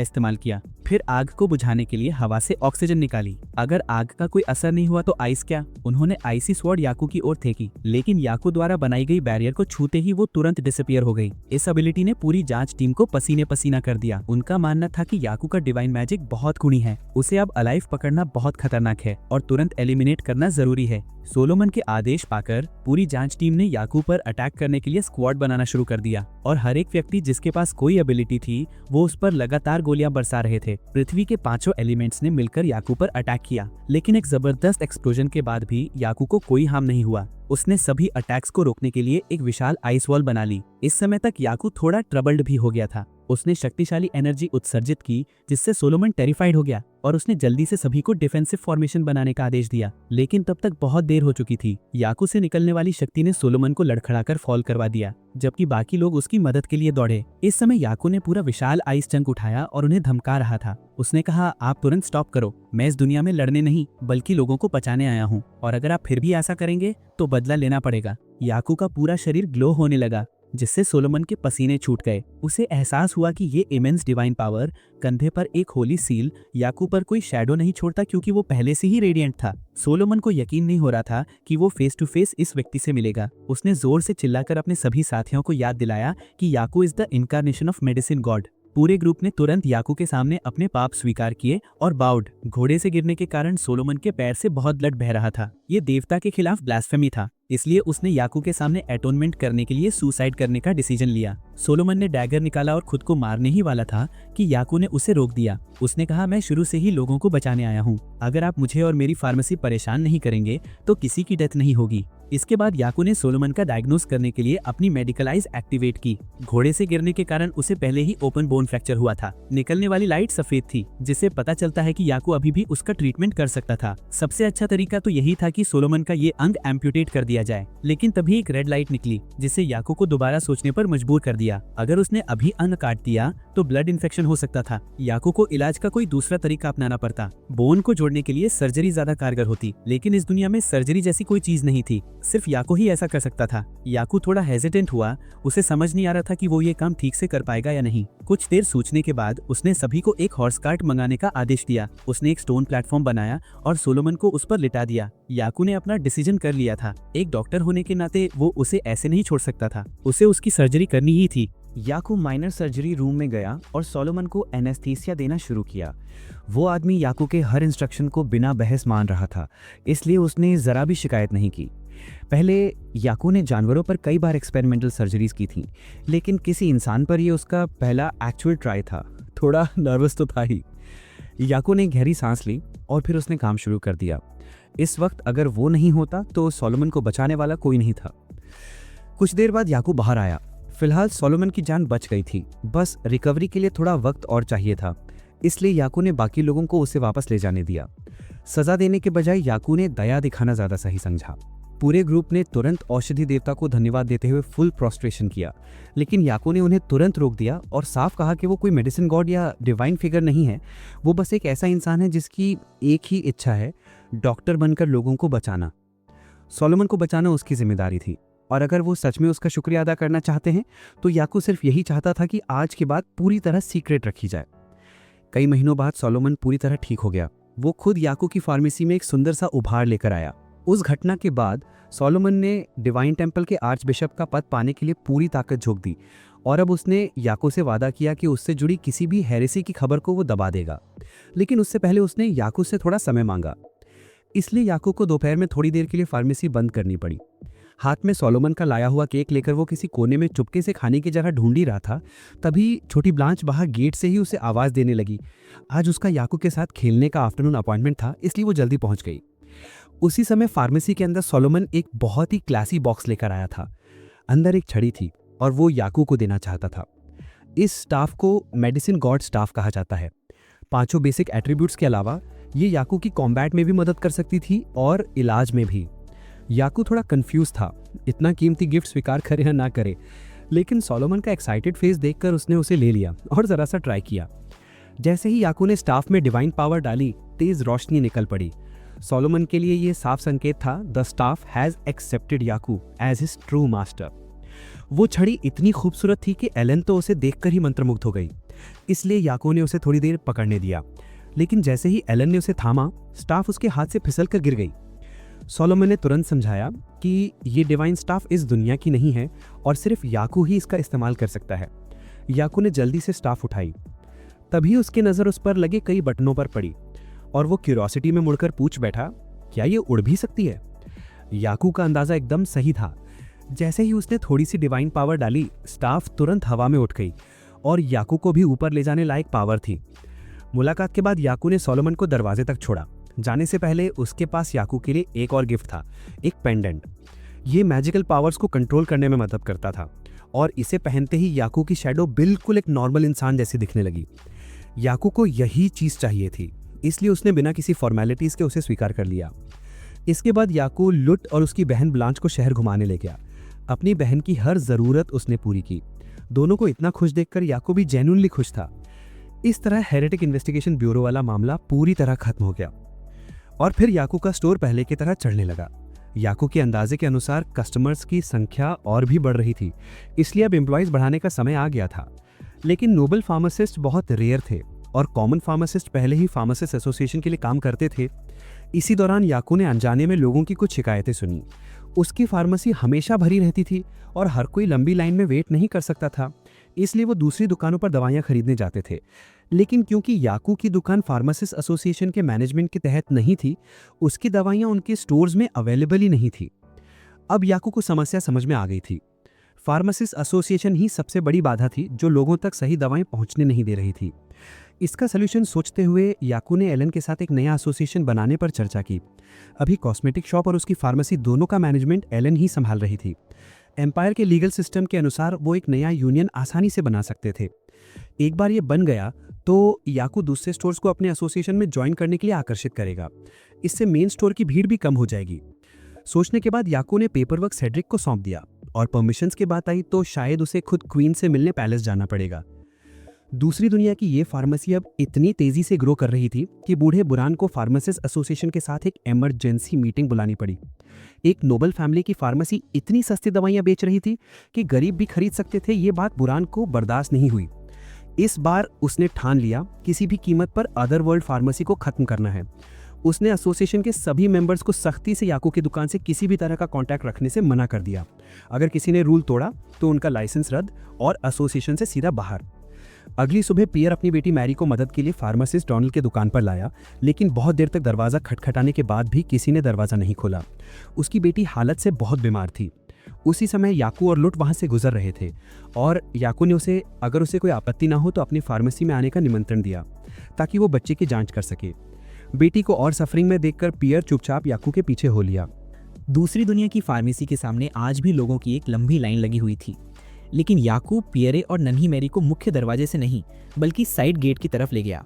इस्तेमाल किया, फिर आग को बुझाने के लिए हवा से ऑक्सीजन निकाली। अगर आग का कोई असर नहीं हुआ तो आइस क्या? उन्होंने आइसी स्वॉर्ड याकू की ओर फेंकी, लेकिन याकू द्वारा बनाई गई बैरियर को छूते ही वो तुरंत डिसअपीयर हो गई। इस एबिलिटी ने पूरी जांच टीम को पसीने पसीना कर दिया। उनका मानना था कि याकू का डिवाइन मैजिक बहुत गुणी है, उसे अब अलाइव पकड़ना बहुत खतरनाक है और तुरंत एलिमिनेट करना जरूरी है। सोलोमन के आदेश पाकर पूरी जांच टीम ने याकू पर अटैक करने के लिए स्क्वाड बनाना शुरू कर दिया और हर एक व्यक्ति जिसके पास कोई एबिलिटी थी वो उस पर लगातार गोलियां बरसा रहे थे। पृथ्वी के 5 एलिमेंट्स ने मिलकर याकू पर अटैक किया, लेकिन एक जबरदस्त एक्सप्लोजन के बाद भी याकू को कोई हार्म नहीं हुआ। उसने सभी अटैक्स को रोकने के लिए एक विशाल आइस वॉल बना ली। इस समय तक याकू थोड़ा ट्रबल्ड भी हो गया था। उसने शक्तिशाली एनर्जी उत्सर्जित की जिससे सोलोमन टेरिफाइड हो गया और उसने जल्दी से सभी को डिफेंसिव फॉर्मेशन बनाने का आदेश दिया, लेकिन तब तक बहुत देर हो चुकी थी। याकू से निकलने वाली शक्ति ने सोलोमन को लड़खड़ाकर फॉल करवा दिया, जबकि बाकी लोग उसकी मदद के लिए दौड़े। इस समय याकू ने पूरा विशाल आइस चंक उठाया और उन्हें धमका रहा था। उसने कहा, आप तुरंत स्टॉप करो, मैं इस दुनिया में लड़ने नहीं बल्कि लोगों को बचाने आया हूँ, और अगर आप फिर भी ऐसा करेंगे तो बदला लेना पड़ेगा। याकू का पूरा शरीर ग्लो होने लगा, जिससे सोलोमन के पसीने छूट गए। उसे एहसास हुआ कि ये इमेंस डिवाइन पावर, कंधे पर एक होली सील, याकू पर कोई शैडो नहीं छोड़ता क्योंकि वो पहले से ही रेडिएंट था। सोलोमन को यकीन नहीं हो रहा था कि वो फेस टू फेस इस व्यक्ति से मिलेगा। उसने जोर से चिल्लाकर अपने सभी साथियों को याद दिलाया कि Yaku is the incarnation of medicine god. पूरे ग्रुप ने तुरंत याकू के सामने अपने पाप स्वीकार किए और बाउड। घोड़े से गिरने के कारण सोलोमन के पैर से बहुत ब्लड बह रहा था। ये देवता के खिलाफ ब्लास्फेमी था, इसलिए उसने याकू के सामने एटोनमेंट करने के लिए सुसाइड करने का डिसीजन लिया। सोलोमन ने डैगर निकाला और खुद को मारने ही वाला था कि याकू ने उसे रोक दिया। उसने कहा, मैं शुरू से ही लोगों को बचाने आया हूँ। अगर आप मुझे और मेरी फार्मेसी परेशान नहीं करेंगे तो किसी की डेथ नहीं होगी। इसके बाद याकू ने सोलोमन का डायग्नोस करने के लिए अपनी मेडिकल आइज एक्टिवेट की। घोड़े से गिरने के कारण उसे पहले ही ओपन बोन फ्रैक्चर हुआ था। निकलने वाली लाइट सफेद थी, जिससे पता चलता है कि याकू अभी भी उसका ट्रीटमेंट कर सकता था। सबसे अच्छा तरीका तो यही था कि सोलोमन का ये अंग एम्प्यूटेट कर दिया जाए, लेकिन तभी एक रेड लाइट निकली जिससे याकू को दोबारा सोचने पर मजबूर कर दिया। अगर उसने अभी अंग काट दिया तो ब्लड इन्फेक्शन हो सकता था। याकू को इलाज का कोई दूसरा तरीका अपनाना पड़ता। बोन को जोड़ने के लिए सर्जरी ज्यादा कारगर होती, लेकिन इस दुनिया में सर्जरी जैसी कोई चीज नहीं थी। सिर्फ याकू ही ऐसा कर सकता था। याकू थोड़ा हेजिटेंट हुआ। उसे समझ नहीं आ रहा था कि वो ये काम ठीक से कर पाएगा या नहीं। कुछ देर सोचने के बाद उसने सभी को एक हॉर्स कार्ट मंगाने का आदेश दिया। उसने एक स्टोन प्लेटफॉर्म बनाया और सोलोमन को उस पर लिटा दिया। याकू ने अपना डिसीजन कर लिया था। एक डॉक्टर होने के नाते वो उसे ऐसे नहीं छोड़ सकता था। उसे उसकी सर्जरी करनी ही थी। याकू माइनर सर्जरी रूम में गया और सोलोमन को एनेस्थीसिया देना शुरू किया। वो आदमी याकू के हर इंस्ट्रक्शन को बिना बहस मान रहा था, इसलिए उसने जरा भी शिकायत नहीं की। पहले याकू ने जानवरों पर कई बार एक्सपेरिमेंटल सर्जरीज की थी, लेकिन किसी इंसान पर ये उसका पहला एक्चुअल ट्राई था। थोड़ा नर्वस तो था ही। याकू ने गहरी सांस ली और फिर उसने काम शुरू कर दिया। इस वक्त अगर वो नहीं होता तो सोलोमन को बचाने वाला कोई नहीं था। कुछ देर बाद याकू बाहर आया। फिलहाल सोलोमन की जान बच गई थी, बस रिकवरी के लिए थोड़ा वक्त और चाहिए था, इसलिए याकू ने बाकी लोगों को उसे वापस ले जाने दिया। सजा देने के बजाय याकू ने दया दिखाना ज्यादा सही समझा। पूरे ग्रुप ने तुरंत औषधि देवता को धन्यवाद देते हुए फुल प्रोस्ट्रेशन किया, लेकिन याकू ने उन्हें तुरंत रोक दिया और साफ कहा कि वो कोई मेडिसिन गॉड या डिवाइन फिगर नहीं है। वो बस एक ऐसा इंसान है जिसकी एक ही इच्छा है, डॉक्टर बनकर लोगों को बचाना। सोलोमन को बचाना उसकी जिम्मेदारी थी, और अगर वो सच में उसका शुक्रिया अदा करना चाहते हैं तो याकू सिर्फ यही चाहता था कि आज के बाद पूरी तरह सीक्रेट रखी जाए। कई महीनों बाद सोलोमन पूरी तरह ठीक हो गया। वो खुद याकू की फार्मेसी में एक सुंदर सा उपहार लेकर आया। उस घटना के बाद सोलोमन ने डिवाइन टेम्पल के आर्चबिशप का पद पाने के लिए पूरी ताकत झोंक दी, और अब उसने याकू से वादा किया कि उससे जुड़ी किसी भी हेरेसी की खबर को वो दबा देगा। लेकिन उससे पहले उसने याकू से थोड़ा समय मांगा, इसलिए याकू को दोपहर में थोड़ी देर के लिए फार्मेसी बंद करनी पड़ी। हाथ में सोलोमन का लाया हुआ केक लेकर वो किसी कोने में चुपके से खाने की जगह ढूंढ ही रहा था, तभी छोटी ब्लांच बाहर गेट से ही उसे आवाज़ देने लगी। आज उसका याकू के साथ खेलने का आफ्टरनून अपॉइंटमेंट था, इसलिए वो जल्दी पहुंच गई। उसी समय फार्मेसी के अंदर सोलोमन एक बहुत ही क्लासी बॉक्स लेकर आया था। अंदर एक छड़ी थी और वो याकू को देना चाहता था। इस स्टाफ को मेडिसिन गॉड स्टाफ कहा जाता है। 5 बेसिक एट्रीब्यूट्स के अलावा ये याकू की कॉम्बैट में भी मदद कर सकती थी और इलाज में भी। याकू थोड़ा कंफ्यूज था, इतना कीमती गिफ्ट स्वीकार करे या ना करे, लेकिन सोलोमन का एक्साइटेड फेस देखकर उसने उसे ले लिया और ज़रा सा ट्राई किया। जैसे ही याकू ने स्टाफ में डिवाइन पावर डाली, तेज रोशनी निकल पड़ी। सोलोमन के लिए ये साफ संकेत था, the staff has accepted Yaku as his true master. वो छड़ी इतनी खूबसूरत थी कि एलन तो उसे देखकर ही मंत्रमुग्ध हो गई, इसलिए याकू ने उसे थोड़ी देर पकड़ने दिया। लेकिन जैसे ही एलन ने उसे थामा, स्टाफ उसके हाथ से फिसल कर गिर गई। सोलोमन ने तुरंत समझाया कि ये डिवाइन स्टाफ इस दुनिया की नहीं है और सिर्फ याकू ही इसका इस्तेमाल कर सकता है। याकू ने जल्दी से स्टाफ उठाई, तभी उसकी नज़र उस पर लगे कई बटनों पर पड़ी और वो क्यूरोसिटी में मुड़कर पूछ बैठा, क्या ये उड़ भी सकती है? याकू का अंदाज़ा एकदम सही था। जैसे ही उसने थोड़ी सी डिवाइन पावर डाली, स्टाफ तुरंत हवा में उठ गई और याकू को भी ऊपर ले जाने लायक पावर थी। मुलाकात के बाद याकू ने सोलोमन को दरवाजे तक छोड़ा। जाने से पहले उसके पास याकू के लिए एक और गिफ्ट था, एक पेंडेंट। ये मैजिकल पावर्स को कंट्रोल करने में मदद करता था और इसे पहनते ही याकू की शैडो बिल्कुल एक नॉर्मल इंसान जैसी दिखने लगी। याकू को यही चीज़ चाहिए थी, इसलिए उसने बिना किसी फॉर्मेलिटीज़ के उसे स्वीकार कर लिया। इसके बाद याकू लुट और उसकी बहन ब्लांच को शहर घुमाने ले गया। अपनी बहन की हर ज़रूरत उसने पूरी की। दोनों को इतना खुश देखकर याकू भी जेन्युइनली खुश था। इस तरह हेरेटिक इन्वेस्टिगेशन ब्यूरो वाला मामला पूरी तरह खत्म हो गया और फिर याकू का स्टोर पहले की तरह चढ़ने लगा। याकू के अंदाजे के अनुसार कस्टमर्स की संख्या और भी बढ़ रही थी, इसलिए अब एम्प्लॉयज़ बढ़ाने का समय आ गया था। लेकिन नोबल फार्मासिस्ट बहुत रेयर थे और कॉमन फार्मासिस्ट पहले ही फार्मासिस्ट एसोसिएशन के लिए काम करते थे। इसी दौरान याकू ने अनजाने में लोगों की कुछ शिकायतें सुनी। उसकी फार्मेसी हमेशा भरी रहती थी और हर कोई लंबी लाइन में वेट नहीं कर सकता था, इसलिए वो दूसरी दुकानों पर दवाइयाँ खरीदने जाते थे। लेकिन क्योंकि याकू की दुकान फार्मासिस्ट एसोसिएशन के मैनेजमेंट के तहत नहीं थी, उसकी दवाइयाँ उनके स्टोर्स में अवेलेबल ही नहीं थी। अब याकू को समस्या समझ में आ गई थी। फार्मासिस्ट एसोसिएशन ही सबसे बड़ी बाधा थी जो लोगों तक सही दवाएं पहुंचने नहीं दे रही थी। इसका सलूशन सोचते हुए याकू ने एलन के साथ एक नया एसोसिएशन बनाने पर चर्चा की। अभी कॉस्मेटिक शॉप और उसकी फार्मेसी दोनों का मैनेजमेंट एलन ही संभाल रही थी। एम्पायर के लीगल सिस्टम के अनुसार वो एक नया यूनियन आसानी से बना सकते थे। एक बार ये बन गया तो याकू दूसरे स्टोर्स को अपने एसोसिएशन में ज्वाइन करने के लिए आकर्षित करेगा। इससे मेन स्टोर की भीड़ भी कम हो जाएगी। सोचने के बाद याकू ने पेपरवर्क सेड्रिक को सौंप दिया और परमिशंस की बात आई तो शायद उसे खुद क्वीन से मिलने पैलेस जाना पड़ेगा। दूसरी दुनिया की ये फार्मेसी अब इतनी तेजी से ग्रो कर रही थी कि बूढ़े बुरान को फार्मासिस्ट एसोसिएशन के साथ एक इमरजेंसी मीटिंग बुलानी पड़ी। एक नोबल फैमिली की फार्मेसी इतनी सस्ती दवाइयां बेच रही थी कि गरीब भी खरीद सकते थे। ये बात बुरान को बर्दाश्त नहीं हुई। इस बार उसने ठान लिया किसी भी कीमत पर अदर वर्ल्ड फार्मेसी को खत्म करना है। उसने एसोसिएशन के सभी मेंबर्स को सख्ती से याकू की दुकान से किसी भी तरह का कांटेक्ट रखने से मना कर दिया। अगर किसी ने रूल तोड़ा तो उनका लाइसेंस रद्द और एसोसिएशन से सीधा बाहर। अगली सुबह पियर अपनी बेटी मैरी को मदद के लिए फार्मासिस्ट डोनाल्ड के दुकान पर लाया, लेकिन बहुत देर तक दरवाज़ा खटखटाने के बाद भी किसी ने दरवाज़ा नहीं खोला। उसकी बेटी हालत से बहुत बीमार थी। उसी समय याकू और लुट वहाँ से गुजर रहे थे और याकू ने उसे अगर उसे कोई आपत्ति ना हो तो अपनी फार्मेसी में आने का निमंत्रण दिया ताकि वो बच्चे की जांच कर सके। बेटी को और सफरिंग में देखकर पियर चुपचाप याकू के पीछे हो लिया। दूसरी दुनिया की फार्मेसी के सामने आज भी लोगों की एक लंबी लाइन लगी हुई थी, लेकिन याकू पियरे और नन्ही मैरी को मुख्य दरवाजे से नहीं बल्कि साइड गेट की तरफ ले गया।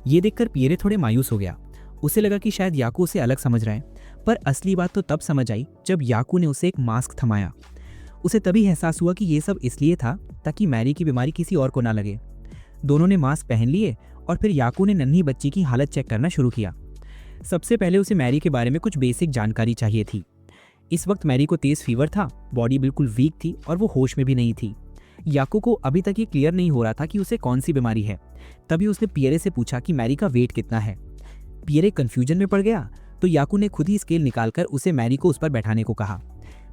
ये देखकर पियरे थोड़े मायूस हो गया। उसे लगा कि शायद याकू उसे अलग समझ रहा है, पर असली बात तो तब समझ आई जब याकू ने उसे एक मास्क थमाया। उसे तभी एहसास हुआ कि ये सब इसलिए था ताकि मैरी की बीमारी किसी और को ना लगे। दोनों ने मास्क पहन लिए और फिर याकू ने नन्ही बच्ची की हालत चेक करना शुरू किया। सबसे पहले उसे मैरी के बारे में कुछ बेसिक जानकारी चाहिए थी। इस वक्त मैरी को तेज फीवर था, बॉडी बिल्कुल वीक थी और वो होश में भी नहीं थी। याकू को अभी तक ये क्लियर नहीं हो रहा था कि उसे कौन सी बीमारी है। तभी उसने पियरे से पूछा कि मैरी का वेट कितना है। पियरे कंफ्यूजन में पड़ गया तो याकू ने खुद ही स्केल निकालकर उसे मैरी को उस पर बैठाने को कहा।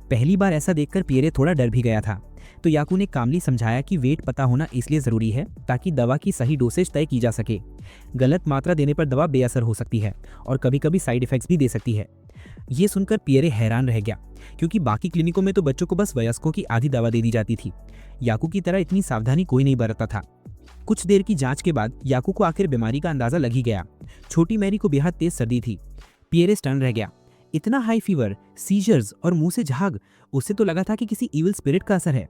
पहली बार ऐसा देखकर पियरे थोड़ा डर भी गया था, तो याकू ने कामली समझाया कि वेट पता होना इसलिए ज़रूरी है ताकि दवा की सही डोसेज तय की जा सके। गलत मात्रा देने पर दवा बेअसर हो सकती है और कभी कभी साइड इफ़ेक्ट्स भी दे सकती है। ये सुनकर पियरे हैरान रह गया, क्योंकि बाकी क्लिनिकों में तो बच्चों को बस वयस्कों की आधी दवा दे दी जाती थी। याकू की तरह इतनी सावधानी कोई नहीं बरतता था। कुछ देर की जांच के बाद याकू को आखिर बीमारी का अंदाजा लग ही गया। छोटी मैरी को बेहद तेज सर्दी थी। पियरे स्टन रह गया। इतना हाई फीवर, सीजर्स और मुंह से झाग, उससे तो लगा था कि किसी इविल स्पिरिट का असर है।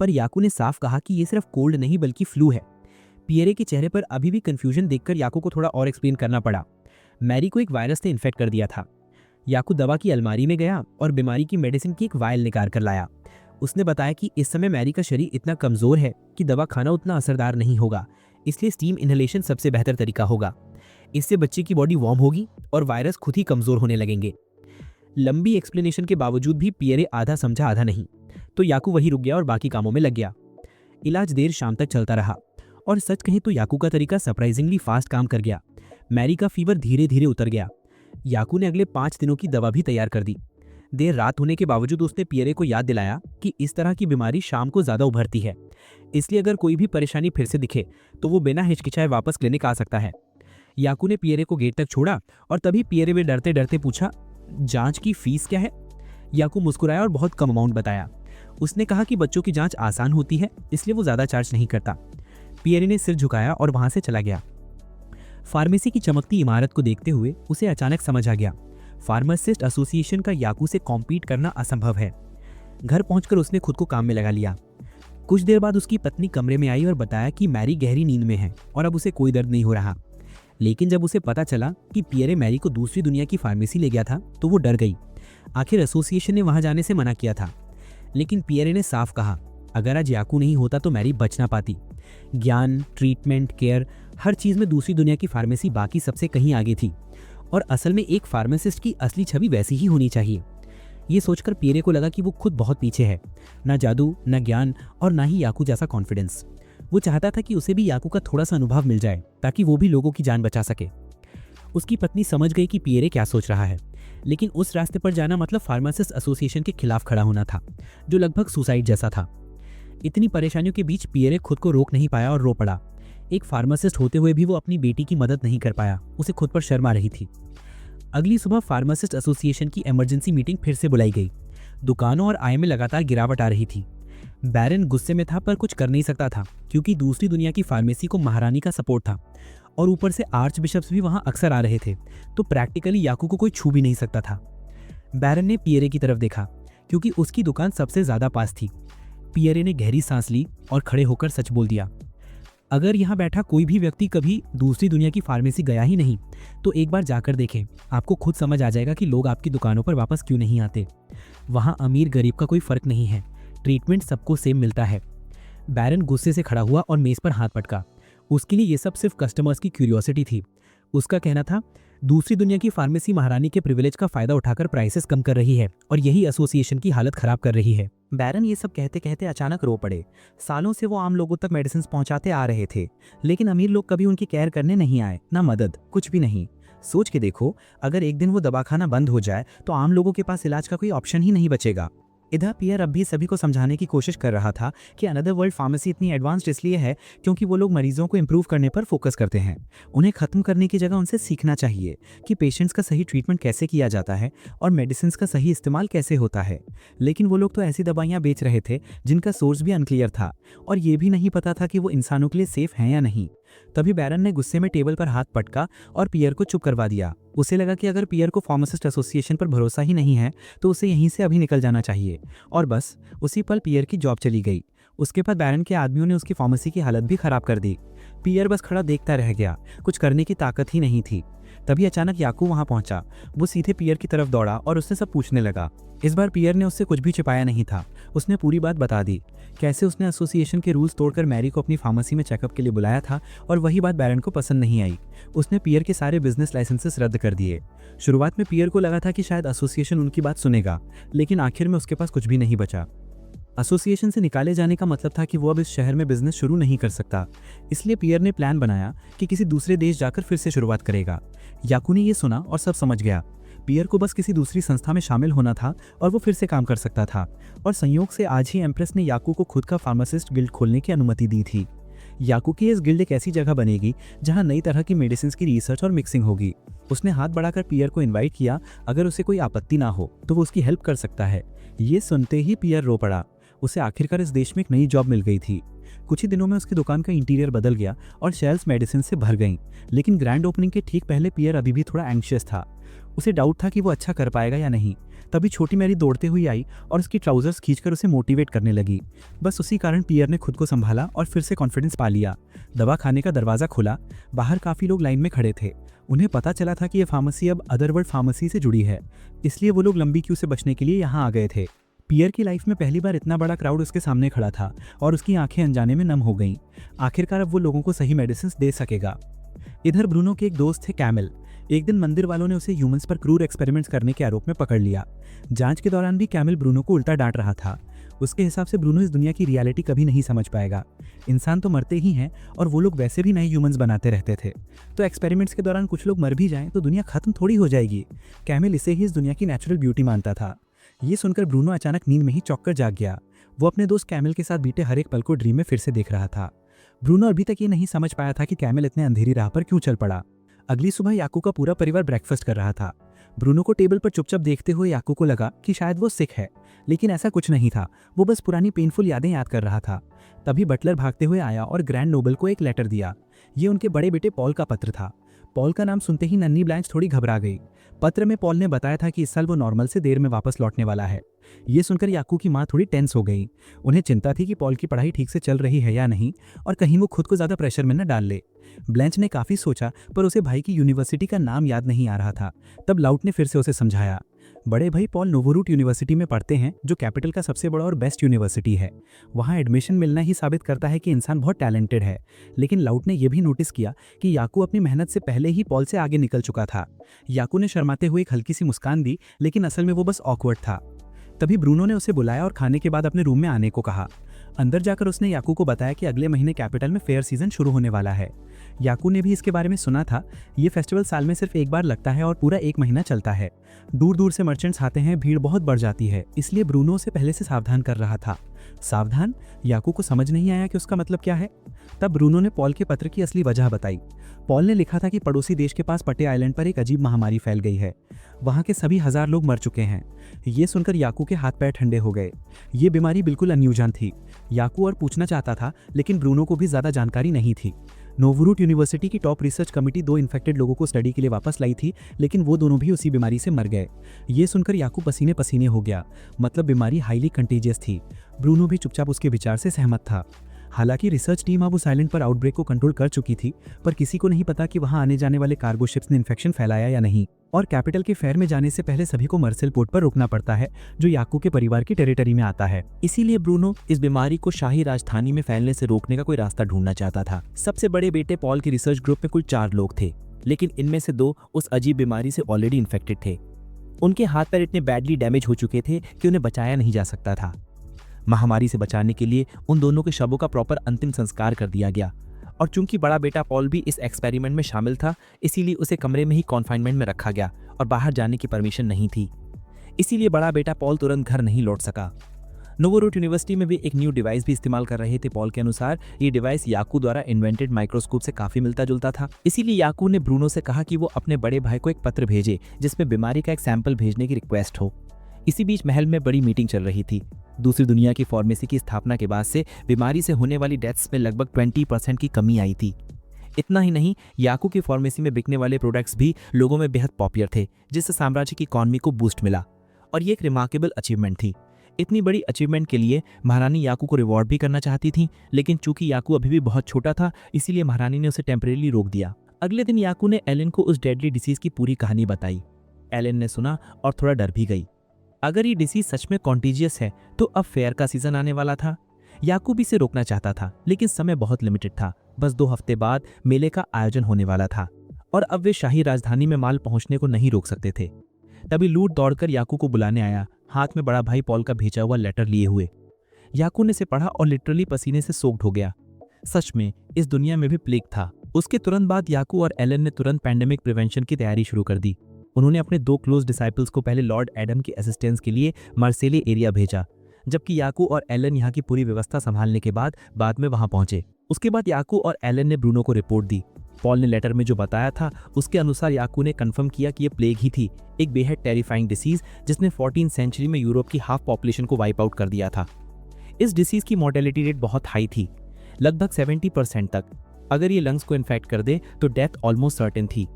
पर याकू ने साफ कहा कि ये सिर्फ कोल्ड नहीं बल्कि फ्लू है। पियरे के चेहरे पर अभी भी कंफ्यूजन देखकर याकू को थोड़ा और एक्सप्लेन करना पड़ा। मैरी को एक वायरस ने इन्फेक्ट कर दिया था। याकू दवा की अलमारी में गया और बीमारी की मेडिसिन की एक वायल निकाल कर लाया। उसने बताया कि इस समय मैरी का शरीर इतना कमजोर है कि दवा खाना उतना असरदार नहीं होगा, इसलिए स्टीम इनहेलेशन सबसे बेहतर तरीका होगा। इससे बच्चे की बॉडी वार्म होगी और वायरस खुद ही कमजोर होने लगेंगे। लंबी एक्सप्लेनेशन के बावजूद भी पियरे आधा समझा आधा नहीं, तो याकू वहीं रुक गया और बाकी कामों में लग गया। इलाज देर शाम तक चलता रहा और सच कहें तो याकू का तरीका सरप्राइजिंगली फास्ट काम कर गया। मैरी का फीवर धीरे धीरे उतर गया। याकू ने अगले 5 दिनों की दवा भी तैयार कर दी। देर रात होने के बावजूद उसने पियरे को याद दिलाया कि इस तरह की बीमारी शाम को ज़्यादा उभरती है, इसलिए अगर कोई भी परेशानी फिर से दिखे तो वो बिना हिचकिचाए वापस क्लिनिक आ सकता है। याकू ने पियरे को गेट तक छोड़ा और तभी पियरे में डरते डरते पूछा, जांच की फीस क्या है? याकू मुस्कुराया और बहुत कम अमाउंट बताया। उसने कहा कि बच्चों की जांच आसान होती है, इसलिए वो ज़्यादा चार्ज नहीं करता। पियरे ने सिर झुकाया और वहां से चला गया। फार्मेसी की चमकती इमारत को देखते हुए उसे अचानक समझ आ गया, फार्मासिस्ट एसोसिएशन का याकू से कॉम्पीट करना असंभव है। घर पहुंचकर उसने खुद को काम में लगा लिया। कुछ देर बाद उसकी पत्नी कमरे में आई और बताया कि मैरी गहरी नींद में है और अब उसे कोई दर्द नहीं हो रहा। लेकिन जब उसे पता चला कि पियरे मैरी को दूसरी दुनिया की फार्मेसी ले गया था तो वो डर गई। आखिर एसोसिएशन ने वहां जाने से मना किया था, लेकिन पियरे ने साफ कहा, अगर आज याकू नहीं होता तो मैरी बच ना पाती। ज्ञान, ट्रीटमेंट, केयर, हर चीज़ में दूसरी दुनिया की फार्मेसी बाकी सबसे कहीं आगे थी और असल में एक फार्मासिस्ट की असली छवि वैसी ही होनी चाहिए। ये सोचकर पियरे को लगा कि वो खुद बहुत पीछे है, ना जादू, ना ज्ञान और ना ही याकू जैसा कॉन्फिडेंस। वो चाहता था कि उसे भी याकू का थोड़ा सा अनुभव मिल जाए ताकि वो भी लोगों की जान बचा सके। उसकी पत्नी समझ गई कि पियरे क्या सोच रहा है, लेकिन उस रास्ते पर जाना मतलब फार्मासिस्ट एसोसिएशन के खिलाफ खड़ा होना था, जो लगभग सुसाइड जैसा था। इतनी परेशानियों के बीच पियरे खुद को रोक नहीं पाया और रो पड़ा। एक फार्मासिस्ट होते हुए भी वो अपनी बेटी की मदद नहीं कर पाया। उसे खुद पर शर्म आ रही थी। अगली सुबह फार्मासिस्ट एसोसिएशन की इमरजेंसी मीटिंग फिर से बुलाई गई। दुकानों और आय में लगातार गिरावट आ रही थी। बैरन गुस्से में था पर कुछ कर नहीं सकता था, क्योंकि दूसरी दुनिया की फार्मेसी को महारानी का सपोर्ट था और ऊपर से आर्च बिशप्स भी वहां अक्सर आ रहे थे, तो प्रैक्टिकली याकू को कोई छू भी नहीं सकता था। बैरन ने पियरे की तरफ देखा, क्योंकि उसकी दुकान सबसे ज्यादा पास थी। पियरे ने गहरी सांस ली और खड़े होकर सच बोल दिया, अगर यहाँ बैठा कोई भी व्यक्ति कभी दूसरी दुनिया की फार्मेसी गया ही नहीं तो एक बार जाकर देखें, आपको खुद समझ आ जाएगा कि लोग आपकी दुकानों पर वापस क्यों नहीं आते। वहाँ अमीर गरीब का कोई फर्क नहीं है, ट्रीटमेंट सबको सेम मिलता है। बैरन गुस्से से खड़ा हुआ और मेज पर हाथ पटका। उसके लिए ये सब सिर्फ कस्टमर्स की क्यूरियोसिटी थी। उसका कहना था, दूसरी दुनिया की फार्मेसी महारानी के प्रिविलेज का फायदा उठाकर प्राइसेस कम कर रही है और यही एसोसिएशन की हालत खराब कर रही है। बैरन ये सब कहते कहते अचानक रो पड़े। सालों से वो आम लोगों तक मेडिसिन पहुंचाते आ रहे थे, लेकिन अमीर लोग कभी उनकी केयर करने नहीं आए, ना मदद, कुछ भी नहीं। सोच के देखो, अगर एक दिन वो दवाखाना बंद हो जाए तो आम लोगों के पास इलाज का कोई ऑप्शन ही नहीं बचेगा। इधर पियर अब भी सभी को समझाने की कोशिश कर रहा था कि अनदर वर्ल्ड फार्मेसी इतनी एडवांस्ड इसलिए है क्योंकि वो लोग मरीजों को इंप्रूव करने पर फोकस करते हैं। उन्हें खत्म करने की जगह उनसे सीखना चाहिए कि पेशेंट्स का सही ट्रीटमेंट कैसे किया जाता है और मेडिसिन का सही इस्तेमाल कैसे होता है। लेकिन वो लोग तो ऐसी दवाइयाँ बेच रहे थे जिनका सोर्स भी अनक्लियर था और ये भी नहीं पता था कि वो इंसानों के लिए सेफ हैं या नहीं। तभी बैरन ने गुस्से में टेबल पर हाथ पटका और पियर को चुप करवा दिया। उसे लगा कि अगर पियर को फार्मासिस्ट एसोसिएशन पर भरोसा ही नहीं है तो उसे यहीं से अभी निकल जाना चाहिए। और बस उसी पल पियर की जॉब चली गई। उसके बाद बैरन के आदमियों ने उसकी फार्मेसी की हालत भी खराब कर दी। पियर बस खड़ा देखता रह गया, कुछ करने की ताकत ही नहीं थी। तभी अचानक याकू वहां पहुंचा। वो सीधे पियर की तरफ दौड़ा और उससे सब पूछने लगा। इस बार पियर ने उससे कुछ भी छिपाया नहीं था। उसने पूरी बात बता दी, कैसे उसने एसोसिएशन के रूल्स तोड़कर मैरी को अपनी फार्मेसी में चेकअप के लिए बुलाया था और वही बात बैरन को पसंद नहीं आई। उसने पियर के सारे बिजनेस लाइसेंसेस रद्द कर दिए। शुरुआत में पियर को लगा था कि शायद एसोसिएशन उनकी बात सुनेगा, लेकिन आखिर में उसके पास कुछ भी नहीं बचा। एसोसिएशन से निकाले जाने का मतलब था कि वो अब इस शहर में बिजनेस शुरू नहीं कर सकता। इसलिए पियर ने प्लान बनाया कि किसी दूसरे देश जाकर फिर से शुरुआत करेगा। याकू ने ये सुना और सब समझ गया। पियर को बस किसी दूसरी संस्था में शामिल होना था और वो फिर से काम कर सकता था, और संयोग से आज ही एम्प्रेस ने याकू को खुद का फार्मासिस्ट गिल्ड खोलने की अनुमति दी थी। याकू की इस गिल्ड एक ऐसी जगह बनेगी जहां नई तरह की मेडिसिन की रिसर्च और मिक्सिंग होगी। उसने हाथ बढ़ाकर पियर को इनवाइट किया, अगर उसे कोई आपत्ति ना हो तो वो उसकी हेल्प कर सकता है। ये सुनते ही पियर रो पड़ा। उसे आखिरकार इस देश में एक नई जॉब मिल गई थी। कुछ ही दिनों में उसकी दुकान का इंटीरियर बदल गया और शेल्फ्स मेडिसिन से भर गईं। लेकिन ग्रैंड ओपनिंग के ठीक पहले पियर अभी भी थोड़ा एंग्शियस था। उसे डाउट था कि वो अच्छा कर पाएगा या नहीं। तभी छोटी मैरी दौड़ते हुई आई और उसकी ट्राउजर्स खींचकर उसे मोटिवेट करने लगी। बस उसी कारण पियर ने खुद को संभाला और फिर से कॉन्फिडेंस पा लिया। दवा खाने का दरवाज़ा खुला। बाहर काफ़ी लोग लाइन में खड़े थे। उन्हें पता चला था कि यह फार्मेसी अब अदरवर्ल्ड फार्मेसी से जुड़ी है, इसलिए वो लोग लंबी क्यू से बचने के लिए यहाँ आ गए थे। पियर की लाइफ में पहली बार इतना बड़ा क्राउड उसके सामने खड़ा था और उसकी आंखें अनजाने में नम हो गईं। आखिरकार अब वो लोगों को सही मेडिसिन दे सकेगा। इधर ब्रूनो के एक दोस्त थे कैमिल। एक दिन मंदिर वालों ने उसे ह्यूमंस पर क्रूर एक्सपेरिमेंट्स करने के आरोप में पकड़ लिया। जांच के दौरान भी कैमिल ब्रूनो को उल्टा डांट रहा था। उसके हिसाब से ब्रूनो इस दुनिया की रियलिटी कभी नहीं समझ पाएगा। इंसान तो मरते ही हैं और वो लोग वैसे भी नए ह्यूमंस बनाते रहते थे, तो एक्सपेरिमेंट्स के दौरान कुछ लोग मर भी जाएं तो दुनिया खत्म थोड़ी हो जाएगी। कैमिल इसे ही इस दुनिया की नेचुरल ब्यूटी मानता था। ये सुनकर ब्रूनो अचानक नींद में ही चौंक कर जाग गया। वो अपने दोस्त कैमिल के साथ बीते हर एक पल को ड्रीम में फिर से देख रहा था। ब्रूनो अभी तक ये नहीं समझ पाया था कि कैमिल इतने अंधेरी राह पर क्यों चल पड़ा। अगली सुबह याकू का पूरा परिवार ब्रेकफास्ट कर रहा था। ब्रूनो को टेबल पर चुपचाप देखते हुए याकू को लगा कि शायद वो सिक है, लेकिन ऐसा कुछ नहीं था। वो बस पुरानी पेनफुल यादें याद कर रहा था। तभी बटलर भागते हुए आया और ग्रैंड नोबल को एक लेटर दिया। ये उनके बड़े बेटे पॉल का पत्र था। पॉल का नाम सुनते ही नन्ही ब्लैंच थोड़ी घबरा गई। पत्र में पॉल ने बताया था कि इस साल वो नॉर्मल से देर में वापस लौटने वाला है। ये सुनकर याकू की माँ थोड़ी टेंस हो गई। उन्हें चिंता थी कि पॉल की पढ़ाई ठीक से चल रही है या नहीं, और कहीं वो खुद को ज़्यादा प्रेशर में न डाल ले। ब्लैंच ने काफ़ी सोचा, पर उसे भाई की यूनिवर्सिटी का नाम याद नहीं आ रहा था। तब लाउट ने फिर से उसे समझाया। बड़े भाई पॉल नोवोरूट यूनिवर्सिटी में पढ़ते हैं, जो कैपिटल का सबसे बड़ा और बेस्ट यूनिवर्सिटी है। वहाँ एडमिशन मिलना ही साबित करता है कि इंसान बहुत टैलेंटेड है। लेकिन लाउट ने यह भी नोटिस किया कि याकू अपनी मेहनत से पहले ही पॉल से आगे निकल चुका था। याकू ने शर्माते हुए एक हल्की सी मुस्कान दी, लेकिन असल में वो बस ऑकवर्ड था। तभी ब्रूनो ने उसे बुलाया और खाने के बाद अपने रूम में आने को कहा। अंदर जाकर उसने याकू को बताया कि अगले महीने कैपिटल में फेयर सीजन शुरू होने वाला है। याकू ने भी इसके बारे में सुना था। ये फेस्टिवल साल में सिर्फ एक बार लगता है और पूरा 1 महीना चलता है। दूर दूर से मर्चेंट्स आते हैं, भीड़ बहुत बढ़ जाती है, इसलिए ब्रूनो उसे पहले से सावधान कर रहा था। सावधान? याकू को समझ नहीं आया कि उसका मतलब क्या है। तब ब्रूनो ने पॉल के पत्र की असली वजह बताई। पॉल ने लिखा था कि पड़ोसी देश के पास पटे आइलैंड पर एक अजीब महामारी फैल गई है। वहाँ के सभी 1000 लोग मर चुके हैं। ये सुनकर याकू के हाथ पैर ठंडे हो गए। ये बीमारी बिल्कुल अनयूजान थी। याकू और पूछना चाहता था, लेकिन ब्रूनो को भी ज़्यादा जानकारी नहीं थी। नोवोरूट यूनिवर्सिटी की टॉप रिसर्च कमेटी 2 इन्फेक्टेड लोगों को स्टडी के लिए वापस लाई थी, लेकिन वो दोनों भी उसी बीमारी से मर गए। ये सुनकर याकू पसीने पसीने हो गया। मतलब बीमारी हाईली कंटेजियस थी। ब्रूनो भी चुपचाप उसके विचार से सहमत था। हालांकि रिसर्च टीम अब उस आइलैंड पर आउटब्रेक को कंट्रोल कर चुकी थी, पर किसी को नहीं पता कि वहां आने जाने वाले कार्गो शिप्स ने इन्फेक्शन फैलाया या नहीं। और कैपिटल के फेयर में जाने से पहले सभी को मर्सेल पोर्ट पर रुकना पड़ता है, जो याकू के परिवार की टेरिटरी में आता है। इसीलिए ब्रूनो इस बीमारी को शाही राजधानी में फैलने से रोकने का कोई रास्ता ढूंढना चाहता था। सबसे बड़े बेटे पॉल की रिसर्च ग्रुप में कुल 4 लोग थे, लेकिन इनमें से 2 उस अजीब बीमारी से ऑलरेडी इन्फेक्टेड थे। उनके हाथ पैर इतने बैडली डैमेज हो चुके थे कि उन्हें बचाया नहीं जा सकता था। महामारी से बचाने के लिए उन दोनों के शवों का प्रॉपर अंतिम संस्कार कर दिया गया, और चूंकि बड़ा बेटा पॉल भी इस एक्सपेरिमेंट में शामिल था, इसीलिए उसे कमरे में ही कॉन्फाइनमेंट में रखा गया और बाहर जाने की परमिशन नहीं थी। इसीलिए बड़ा बेटा पॉल तुरंत घर नहीं लौट सका। नोवोरूट यूनिवर्सिटी में भी एक न्यू डिवाइस भी इस्तेमाल कर रहे थे। पॉल के अनुसार ये डिवाइस याकू द्वारा इन्वेंटेड माइक्रोस्कोप से काफी मिलता जुलता था। इसीलिए याकू ने ब्रूनो से कहा कि वो अपने बड़े भाई को एक पत्र भेजे जिसमें बीमारी का एक सैंपल भेजने की रिक्वेस्ट हो। इसी बीच महल में बड़ी मीटिंग चल रही थी। दूसरी दुनिया की फार्मेसी की स्थापना के बाद से बीमारी से होने वाली डेथ्स में लगभग 20% की कमी आई थी। इतना ही नहीं, याकू की फार्मेसी में बिकने वाले प्रोडक्ट्स भी लोगों में बेहद पॉपुलर थे, जिससे साम्राज्य की इकॉनमी को बूस्ट मिला, और ये एक रिमार्केबल अचीवमेंट थी। इतनी बड़ी अचीवमेंट के लिए महारानी याकू को रिवॉर्ड भी करना चाहती थी, लेकिन चूंकि याकू अभी भी बहुत छोटा था, इसीलिए महारानी ने उसे टेम्परेरी रोक दिया। अगले दिन याकू ने एलन को उस डेडली डिसीज की पूरी कहानी बताई। एलन ने सुना और थोड़ा डर भी गई। अगर ये डिसीज सच में कॉन्टीजियस है तो अब फेयर का सीजन आने वाला था। याकू भी इसे रोकना चाहता था, लेकिन समय बहुत लिमिटेड था। बस 2 हफ्ते बाद मेले का आयोजन होने वाला था, और अब वे शाही राजधानी में माल पहुंचने को नहीं रोक सकते थे। तभी लूट दौड़कर याकू को बुलाने आया, हाथ में बड़ा भाई पॉल का भेजा हुआ लेटर लिए हुए। याकू ने इसे पढ़ा और लिटरली पसीने से सोक्ड हो गया। सच में इस दुनिया में भी प्लेग था। उसके तुरंत बाद याकू और एलन ने तुरंत पैंडेमिक प्रिवेंशन की तैयारी शुरू कर दी। उन्होंने अपने 2 क्लोज डिसाइपल्स को पहले लॉर्ड एडम के असिस्टेंस के लिए मार्सेली एरिया भेजा, जबकि याकू और एलन यहाँ की पूरी व्यवस्था संभालने के बाद में वहां पहुंचे। उसके बाद याकू और एलन ने ब्रूनो को रिपोर्ट दी। पॉल ने लेटर में जो बताया था उसके अनुसार याकू ने कंफर्म किया कि ये प्लेग ही थी, एक बेहद टेरिफाइंग डिसीज जिसने 14th सेंचुरी में यूरोप की हाफ पॉपुलेशन को वाइप आउट कर दिया था। इस डिसीज की मॉर्टेलिटी रेट बहुत हाई थी, लगभग 70% तक। अगर ये लंग्स को इन्फेक्ट कर दे तो डेथ ऑलमोस्ट सर्टेन थी।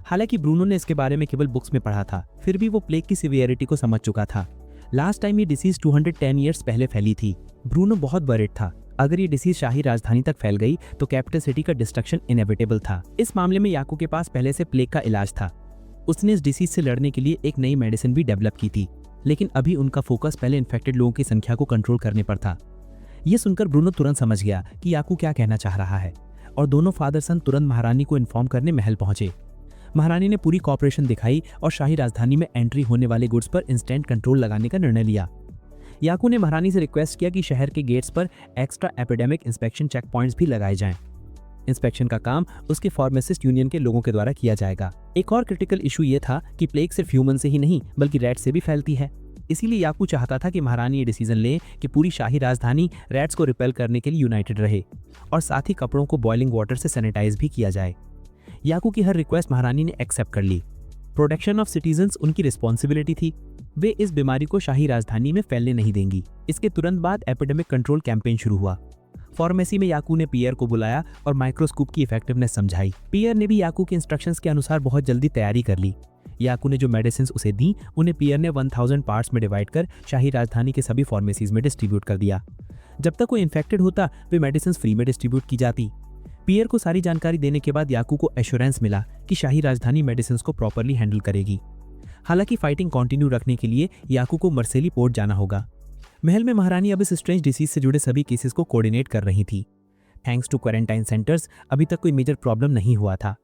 हालांकि ब्रूनो ने इसके बारे में केवल बुक्स में पढ़ा था, फिर भी वो प्लेग की सिवियरिटी को समझ चुका था। लास्ट टाइम ये डिसीज 210 ईयर्स पहले फैली थी। ब्रूनो बहुत वरिड था, अगर ये डिसीज शाही राजधानी तक फैल गई तो कैपिटल सिटी का डिस्ट्रक्शन इनएविटेबल था। इस मामले में याकू के पास पहले से प्लेग का इलाज था। उसने इस डिसीज से लड़ने के लिए एक नई मेडिसिन भी डेवलप की थी, लेकिन अभी उनका फोकस पहले इन्फेक्टेड लोगों की संख्या को कंट्रोल करने पर था। ये सुनकर ब्रूनो तुरंत समझ गया कि याकू क्या कहना चाह रहा है, और दोनों फादर सन तुरंत महारानी को इन्फॉर्म करने महल पहुंचे। महारानी ने पूरी कॉपरेशन दिखाई और शाही राजधानी में एंट्री होने वाले गुड्स पर इंस्टेंट कंट्रोल लगाने का निर्णय लिया। याकू ने महारानी से रिक्वेस्ट किया कि शहर के गेट्स पर extra epidemic inspection check points भी लगाए जाएं। इंस्पेक्शन का काम उसके फार्मासिस्ट यूनियन के लोगों के द्वारा किया जाएगा। एक और क्रिटिकल इशू ये था कि प्लेग सिर्फ ह्यूमन से ही नहीं बल्कि रैट से भी फैलती है। इसीलिए याकू चाहता था कि महारानी ये डिसीजन ले कि पूरी शाही राजधानी रैट्स को रिपेल करने के लिए यूनाइटेड रहे और साथ ही कपड़ों को बॉइलिंग वाटर से सैनिटाइज भी किया जाए। याकू की हर रिक्वेस्ट महारानी ने एक्सेप्ट कर ली। प्रोटेक्शन ऑफ सिटीजन्स उनकी रिस्पॉन्सिबिलिटी थी। वे इस बीमारी को शाही राजधानी में फैलने नहीं देंगी। इसके तुरंत बाद एपिडेमिक कंट्रोल कैंपेन शुरू हुआ। फार्मेसी में याकू ने पियर को बुलाया और माइक्रोस्कोप की इफेक्टिवनेस समझाई। पियर ने भी याकू के इंस्ट्रक्शंस के अनुसार बहुत जल्दी तैयारी कर ली। याकू ने जो मेडिसिन उसे दी उन्हें पियर ने 1000 पार्ट्स में डिवाइड कर शाही राजधानी के सभी फार्मेसीज में डिस्ट्रीब्यूट कर दिया। जब तक कोई इन्फेक्टेड होता वे मेडिसिन फ्री में डिस्ट्रीब्यूट की जाती। पियर को सारी जानकारी देने के बाद याकू को एश्योरेंस मिला कि शाही राजधानी मेडिसिन को प्रॉपरली हैंडल करेगी। हालांकि फाइटिंग कंटिन्यू रखने के लिए याकू को मार्सेली पोर्ट जाना होगा। महल में महारानी अब इस स्ट्रेंज डिसीज से जुड़े सभी केसेस को कोऑर्डिनेट कर रही थी। थैंक्स टू क्वारंटाइन सेंटर्स अभी तक कोई मेजर प्रॉब्लम नहीं हुआ था।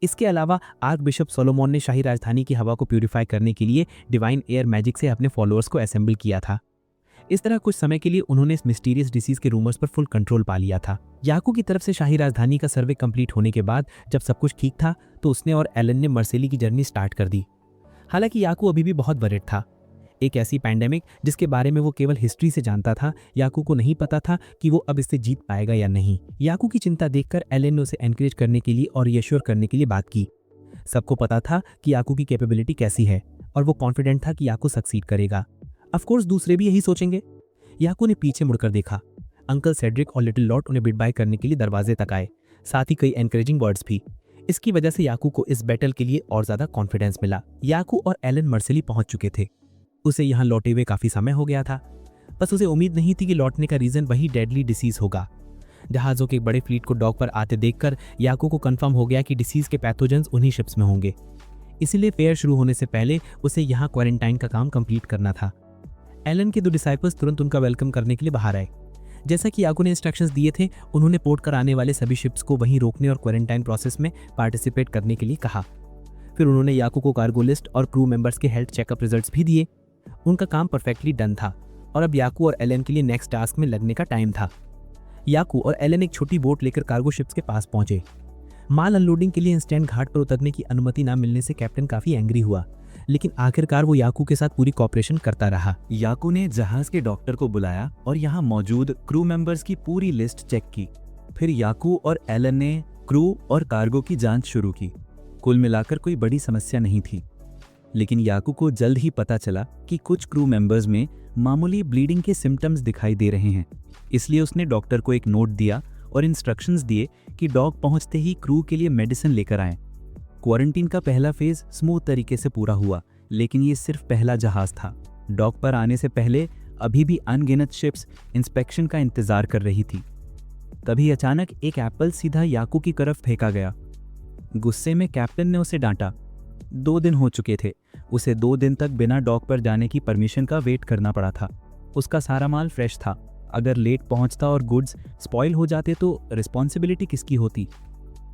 इसके अलावा आर्क बिशप सोलोमन ने शाही राजधानी की हवा को प्यूरिफाई करने के लिए डिवाइन एयर मैजिक से अपने फॉलोअर्स को असेंबल किया था। इस तरह कुछ समय के लिए उन्होंने इस मिस्टीरियस डिसीज के रूमर्स पर फुल कंट्रोल पा लिया था। याकू की तरफ से शाही राजधानी का सर्वे कंप्लीट होने के बाद जब सब कुछ ठीक था तो उसने और एलन ने मार्सेली की जर्नी स्टार्ट कर दी। हालांकि याकू अभी भी बहुत वरिड था। एक ऐसी पैंडेमिक जिसके बारे में वो केवल हिस्ट्री से जानता था, याकू को नहीं पता था कि वो अब इससे जीत पाएगा या नहीं। याकू की चिंता देखकर एलन ने उसे एनकरेज करने के लिए और रिएश्योर करने के लिए बात की। सबको पता था कि याकू की कैपेबिलिटी कैसी है और वो कॉन्फिडेंट था कि याकू सक्सीड करेगा। ऑफ कोर्स दूसरे भी यही सोचेंगे। याकू ने पीछे मुड़कर देखा। अंकल सेड्रिक और लिटिल लॉट उन्हें बिड बाय करने के लिए दरवाजे तक आए, साथ ही कई एनकरेजिंग वर्ड्स भी। इसकी वजह से याकू को इस बैटल के लिए और ज्यादा कॉन्फिडेंस मिला। याकू और एलन मार्सेली पहुंच चुके थे। उसे यहाँ लौटे हुए काफी समय हो गया था। बस उसे उम्मीद नहीं थी कि लौटने का रीजन वही डेडली डिसीज होगा। जहाजों के एक बड़े फ्लीट को डॉक पर आते देखकर याकू को कंफर्म हो गया कि डिसीज के पैथोजेंस उन्हीं शिप्स में होंगे। इसीलिए फेयर शुरू होने से पहले उसे यहाँ क्वारंटाइन का काम कंप्लीट करना था। एलन के 2 डिसाइपल्स तुरंत उनका वेलकम करने के लिए बाहर आए। जैसा कि याकू ने इंस्ट्रक्शंस दिए थे, उन्होंने पोर्ट कर आने वाले सभी शिप्स को वहीं रोकने और क्वारंटाइन प्रोसेस में पार्टिसिपेट करने के लिए कहा। फिर उन्होंने याकू को कार्गो लिस्ट और क्रू मेंबर्स के हेल्थ चेकअप रिजल्ट्स भी दिए। उनका काम परफेक्टली डन था और अब याकू और एलन के लिए नेक्स्ट टास्क में लगने का टाइम था। याकू और एलन एक छोटी बोट लेकर कार्गो शिप्स के पास पहुंचे। माल अनलोडिंग के लिए इंस्टेंट घाट पर उतरने की अनुमति न मिलने से कैप्टन काफी एंग्री हुआ, लेकिन आखिरकार वो याकू के साथ पूरी कॉपरेशन करता रहा। याकू ने जहाज के डॉक्टर को बुलाया और यहाँ मौजूद क्रू मेंबर्स की पूरी लिस्ट चेक की। फिर याकू और एलन ने क्रू और कार्गो की जांच शुरू की। कुल मिलाकर कोई बड़ी समस्या नहीं थी, लेकिन याकू को जल्द ही पता चला कि कुछ क्रू मेंबर्स में मामूली ब्लीडिंग के सिम्टम्स दिखाई दे रहे हैं। इसलिए उसने डॉक्टर को एक नोट दिया और इंस्ट्रक्शंस दिए कि डॉग पहुंचते ही क्रू के लिए मेडिसिन लेकर आएं। क्वारंटीन का पहला फेज स्मूथ तरीके से पूरा हुआ, लेकिन ये सिर्फ पहला जहाज था। डॉक पर आने से पहले अभी भी अनगिनत शिप्स इंस्पेक्शन का इंतजार कर रही थी। तभी अचानक एक एप्पल सीधा याकू की तरफ फेंका गया। गुस्से में कैप्टन ने उसे डांटा। 2 दिन हो चुके थे। उसे 2 दिन तक बिना डॉक पर जाने की परमिशन का वेट करना पड़ा था। उसका सारा माल फ्रेश था। अगर लेट पहुंचता और गुड्स स्पॉइल हो जाते तो रिस्पॉन्सिबिलिटी किसकी होती।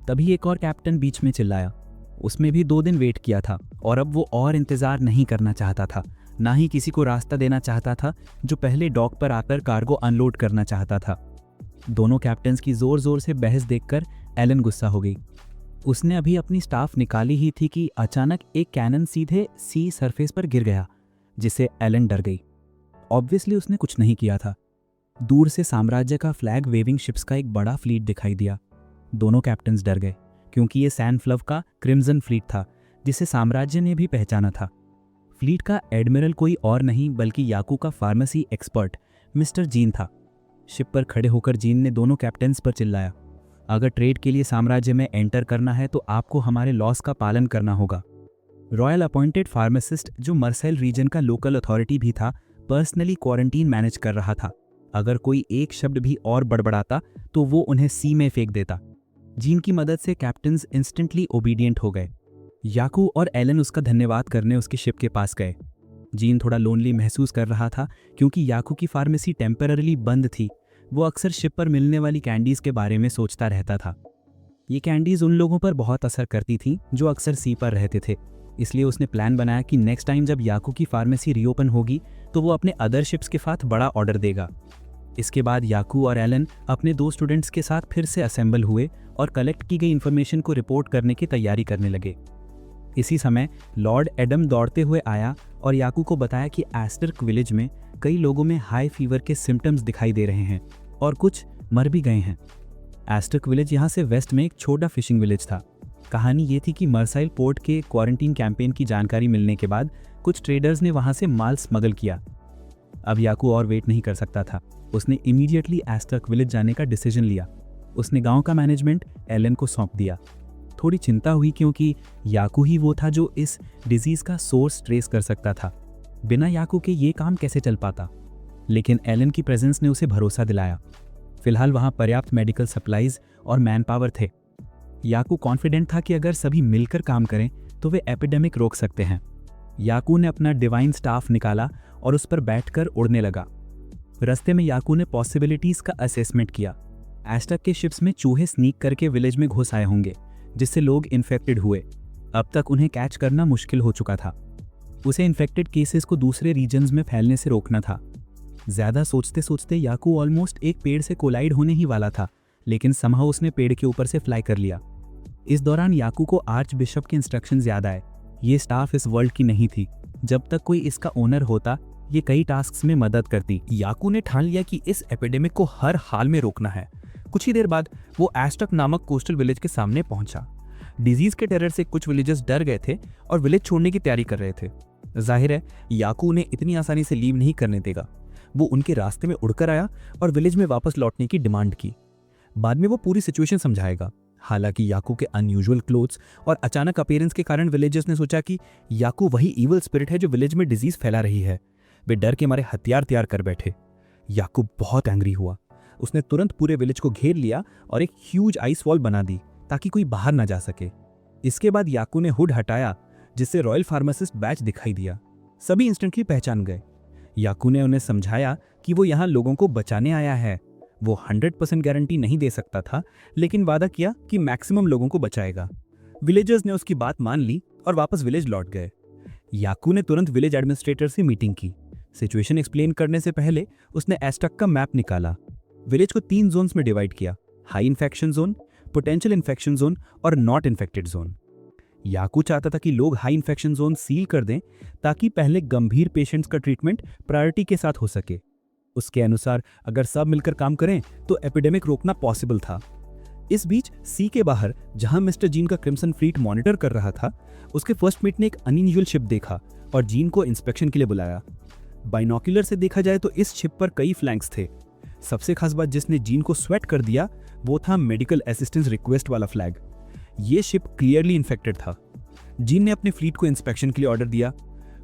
तभी एक और कैप्टन बीच में चिल्लाया। उसमें भी 2 दिन वेट किया था और अब वो और इंतजार नहीं करना चाहता था, ना ही किसी को रास्ता देना चाहता था जो पहले डॉक पर आकर कार्गो अनलोड करना चाहता था। दोनों कैप्टन्स की जोर जोर से बहस देखकर एलन गुस्सा हो गई। उसने अभी अपनी स्टाफ निकाली ही थी कि अचानक एक कैनन सीधे सी सरफेस पर गिर गया, जिससे एलन डर गई। ऑब्वियसली उसने कुछ नहीं किया था। दूर से साम्राज्य का फ्लैग वेविंग शिप्स का एक बड़ा फ्लीट दिखाई दिया। दोनों कैप्टन्स डर गए, क्योंकि ये सैन फ्लव का क्रिम्सन फ्लीट था, जिसे साम्राज्य ने भी पहचाना था। फ्लीट का एडमिरल कोई और नहीं बल्कि याकू का फार्मेसी एक्सपर्ट मिस्टर जीन था। शिप पर खड़े होकर जीन ने दोनों कैप्टन्स पर चिल्लाया, अगर ट्रेड के लिए साम्राज्य में एंटर करना है तो आपको हमारे लॉस का पालन करना होगा। रॉयल अपॉइंटेड फार्मासिस्ट, जो मर्सेल रीजन का लोकल अथॉरिटी भी था, पर्सनली क्वारंटीन मैनेज कर रहा था। अगर कोई एक शब्द भी और बड़बड़ाता तो वो उन्हें सी में फेंक देता। जीन की मदद से कैप्टन्स इंस्टेंटली ओबीडियंट हो गए। याकू और एलन उसका धन्यवाद करने उसकी शिप के पास गए। जीन थोड़ा लोनली महसूस कर रहा था, क्योंकि याकू की फार्मेसी टेम्पररीली बंद थी। वो अक्सर शिप पर मिलने वाली कैंडीज के बारे में सोचता रहता था। ये कैंडीज उन लोगों पर बहुत असर करती थीं जो अक्सर सी पर रहते थे। इसलिए उसने प्लान बनाया कि नेक्स्ट टाइम जब याकू की फार्मेसी रीओपन होगी तो वो अपने अदर शिप्स के साथ बड़ा ऑर्डर देगा। इसके बाद याकू और एलन अपने 2 स्टूडेंट्स के साथ फिर से असेंबल हुए और कलेक्ट की गई इन्फॉर्मेशन को रिपोर्ट करने की तैयारी करने लगे। इसी समय लॉर्ड एडम दौड़ते हुए आया और याकू को बताया कि एस्टर्क विलेज में कई लोगों में हाई फीवर के सिम्टम्स दिखाई दे रहे हैं और कुछ मर भी गए हैं। एस्टर्क विलेज यहाँ से वेस्ट में एक छोटा फिशिंग विलेज था। कहानी ये थी कि मर्साइल पोर्ट के क्वारंटीन कैंपेन की जानकारी मिलने के बाद कुछ ट्रेडर्स ने वहाँ से माल स्मगल किया। अब याकू और वेट नहीं कर सकता था। उसने इमीडिएटली एस्टर्क विलेज जाने का डिसीजन लिया। उसने गांव का मैनेजमेंट एलन को सौंप दिया। थोड़ी चिंता हुई, क्योंकि याकू ही वो था जो इस डिजीज का सोर्स ट्रेस कर सकता था। बिना याकू के ये काम कैसे चल पाता? लेकिन एलन की प्रेजेंस ने उसे भरोसा दिलाया। फिलहाल वहाँ पर्याप्त मेडिकल सप्लाईज और मैन पावर थे। याकू कॉन्फिडेंट था कि अगर सभी मिलकर काम करें तो वे एपिडेमिक रोक सकते हैं। याकू ने अपना डिवाइन स्टाफ निकाला और उस पर बैठकर उड़ने लगा। रास्ते में याकू ने पॉसिबिलिटीज का असेसमेंट किया। एस्टर्क के शिप्स में चूहे स्नीक करके विलेज में घुस आए होंगे, जिससे लोग इन्फेक्टेड हुए। अब तक उन्हें कैच करना मुश्किल हो चुका था। उसे इन्फेक्टेड केसेस को दूसरे रीजन्स में फैलने से रोकना था। ज्यादा सोचते सोचते याकू ऑलमोस्ट एक पेड़ से कोलाइड होने ही वाला था, लेकिन समहाउ उसने पेड़ के ऊपर से फ्लाई कर लिया। इस दौरान याकू को आर्च बिशप के इंस्ट्रक्शंस याद आए। ये स्टाफ इस वर्ल्ड की नहीं थी। जब तक कोई इसका ओनर होता, ये कई टास्क्स में मदद करती। याकू ने ठान लिया कि इस एपिडेमिक को हर हाल में रोकना है। कुछ ही देर बाद वो एस्टर्क नामक कोस्टल विलेज के सामने पहुंचा। डिजीज के टेरर से कुछ विलेजर्स डर गए थे और विलेज छोड़ने की तैयारी कर रहे थे। जाहिर है याकू उन्हें इतनी आसानी से लीव नहीं करने देगा। वो उनके रास्ते में उड़कर आया और विलेज में वापस लौटने की डिमांड की। बाद में वो पूरी सिचुएशन समझाएगा। हालांकि याकू के अनयूजुअल क्लोथ्स और अचानक अपीयरेंस के कारण विलेजर्स ने सोचा कि याकू वही इविल स्पिरिट है जो विलेज में डिजीज फैला रही है। वे डर के मारे हथियार तैयार कर बैठे। याकू बहुत एंग्री हुआ। उसने तुरंत पूरे विलेज को घेर लिया और एक ह्यूज आइस वॉल बना दी ताकि कोई बाहर ना जा सके। इसके बाद याकू ने हुड हटाया, जिससे रॉयल फार्मासिस्ट बैच दिखाई दिया। सभी इंस्टेंटली पहचान गए। याकू ने उन्हें समझाया कि वो यहाँ लोगों को बचाने आया है। वो 100% गारंटी नहीं दे सकता था, लेकिन वादा किया कि मैक्सिमम लोगों को बचाएगा। विलेजर्स ने उसकी बात मान ली और वापस विलेज लौट गए। याकू ने तुरंत विलेज एडमिनिस्ट्रेटर से मीटिंग की। सिचुएशन एक्सप्लेन करने से पहले उसने एस्टर्क का मैप निकाला। विलेज को 3 जोन्स में डिवाइड किया: high infection zone, potential infection zone और नॉट इन्फेक्टेड जोन। याकू चाहता था कि लोग हाई इन्फेक्शन जोन सील कर दें ताकि पहले गंभीर पेशेंट्स का ट्रीटमेंट प्रायोरिटी के साथ हो सके। उसके अनुसार अगर सब मिलकर काम करें तो एपिडेमिक रोकना पॉसिबल था। इस बीच सी के बाहर, जहां मिस्टर जीन का क्रिम्सन फ्लीट मॉनिटर कर रहा था, उसके फर्स्ट मेट ने एक अनयूजुअल शिप देखा और जीन को इंस्पेक्शन के लिए बुलाया। बाइनोक्यूलर से देखा जाए तो इस शिप पर कई फ्लैंक्स थे। सबसे खास बात जिसने जीन को स्वेट कर दिया वो था मेडिकल असिस्टेंस रिक्वेस्ट वाला फ्लैग। ये शिप क्लियरली इन्फेक्टेड था। जीन ने अपने फ्लीट को इंस्पेक्शन के लिए ऑर्डर दिया।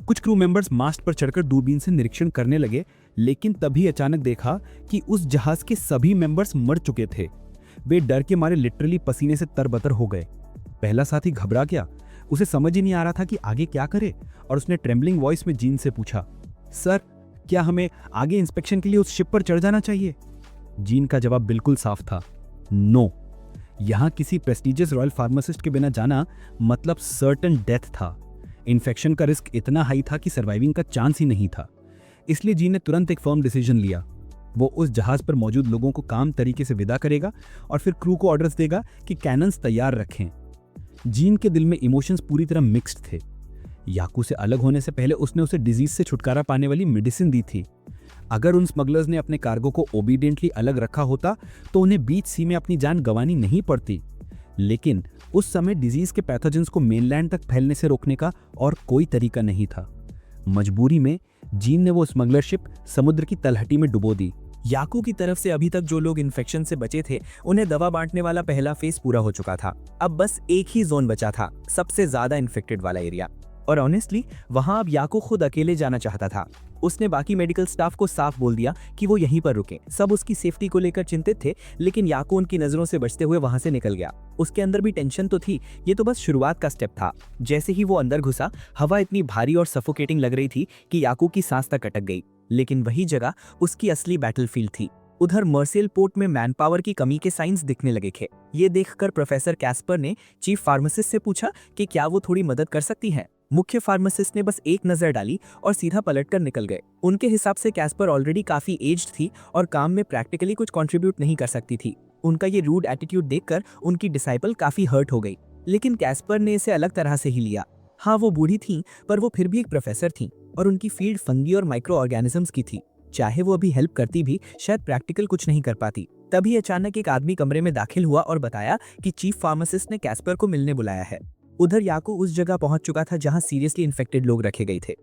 कुछ क्रू मेंबर्स मास्ट पर चढ़कर दूरबीन से निरीक्षण करने लगे, लेकिन तभी अचानक देखा कि उस जहाज के सभी मेंबर्स मर चुके थे। वे डर के मारे लिटरली पसीने से तरबतर हो गए। पहला साथी घबरा गया। उसे समझ ही नहीं आ रहा था कि आगे क्या करे, और उसने ट्रेम्बलिंग वॉइस में जीन से पूछा, सर, क्या हमें आगे इंस्पेक्शन के लिए उस शिप पर चढ़ जाना चाहिए? जीन का जवाब बिल्कुल साफ था, नो। यहां किसी प्रेस्टिजियस रॉयल फार्मासिस्ट के बिना जाना मतलब सर्टेन डेथ था। इन्फेक्शन का रिस्क इतना हाई था कि सर्वाइविंग का चांस ही नहीं था। इसलिए जीन ने तुरंत एक फर्म डिसीजन लिया। वो उस जहाज पर मौजूद लोगों को काम तरीके से विदा करेगा और फिर क्रू को ऑर्डर्स देगा कि कैनन्स तैयार रखें। जीन के दिल में इमोशंस पूरी तरह मिक्स्ड थे। याकू से अलग होने से पहले उसने उसे डिजीज से छुटकारा पाने वाली मेडिसिन दी थी। अगर उन स्मगलर्स ने अपने कार्गो को ओबीडियंटली अलग रखा होता तो उन्हें बीच सी में अपनी जान गंवानी नहीं पड़ती। लेकिन उस समय डिजीज के पैथोजेंस को मेनलैंड तक फैलने से रोकने का और कोई तरीका नहीं था। मजबूरी में जीन ने वो स्मगलरशिप समुद्र की तलहटी में डुबो दी। याकू की तरफ से अभी तक जो लोग इन्फेक्शन से बचे थे उन्हें दवा बांटने वाला पहला फेज पूरा हो चुका था। अब बस एक ही जोन बचा था, सबसे ज्यादा इन्फेक्टेड वाला एरिया। और ऑनेस्टली वहां अब याकू खुद अकेले जाना चाहता था। उसने बाकी मेडिकल स्टाफ को साफ बोल दिया कि वो यहीं पर रुके। सब उसकी सेफ्टी को लेकर चिंतित थे, लेकिन याकू उनकी नजरों से बचते हुए वहां से निकल गया। उसके अंदर भी टेंशन तो थी, ये तो बस शुरुआत का स्टेप था। जैसे ही वो अंदर घुसा, हवा इतनी भारी और सफोकेटिंग लग रही थी कि याकू की सांस तक अटक गई। लेकिन वही जगह उसकी असली बैटलफील्ड थी। उधर मर्सियल पोर्ट में मैन पावर की कमी के साइंस दिखने लगे थे। ये देखकर प्रोफेसर कैस्पर ने चीफ फार्मासिस्ट से पूछा कि क्या वो थोड़ी मदद कर सकती हैं। मुख्य फार्मासिस्ट ने बस एक नजर डाली और सीधा पलटकर निकल गए। उनके हिसाब से कैस्पर ऑलरेडी काफी एज्ड थी और काम में प्रैक्टिकली कुछ कंट्रीब्यूट नहीं कर सकती थी। उनका ये रूड एटीट्यूड देखकर उनकी डिसाइपल काफी हर्ट हो गई, लेकिन कैस्पर ने इसे अलग तरह से ही लिया। हाँ, वो बूढ़ी थी, पर वो फिर भी एक प्रोफेसर थी और उनकी फील्ड फंगी और माइक्रो ऑर्गेनिजम्स की थी। चाहे वो अभी हेल्प करती भी, शायद प्रैक्टिकल कुछ नहीं कर पाती। तभी अचानक एक आदमी कमरे में दाखिल हुआ और बताया कि चीफ फार्मासिस्ट ने कैस्पर को मिलने बुलाया है। उधर याकू उस जगह पहुंच चुका था जहां सीरियसली इन्फेक्टेड लोग रखे गए थे।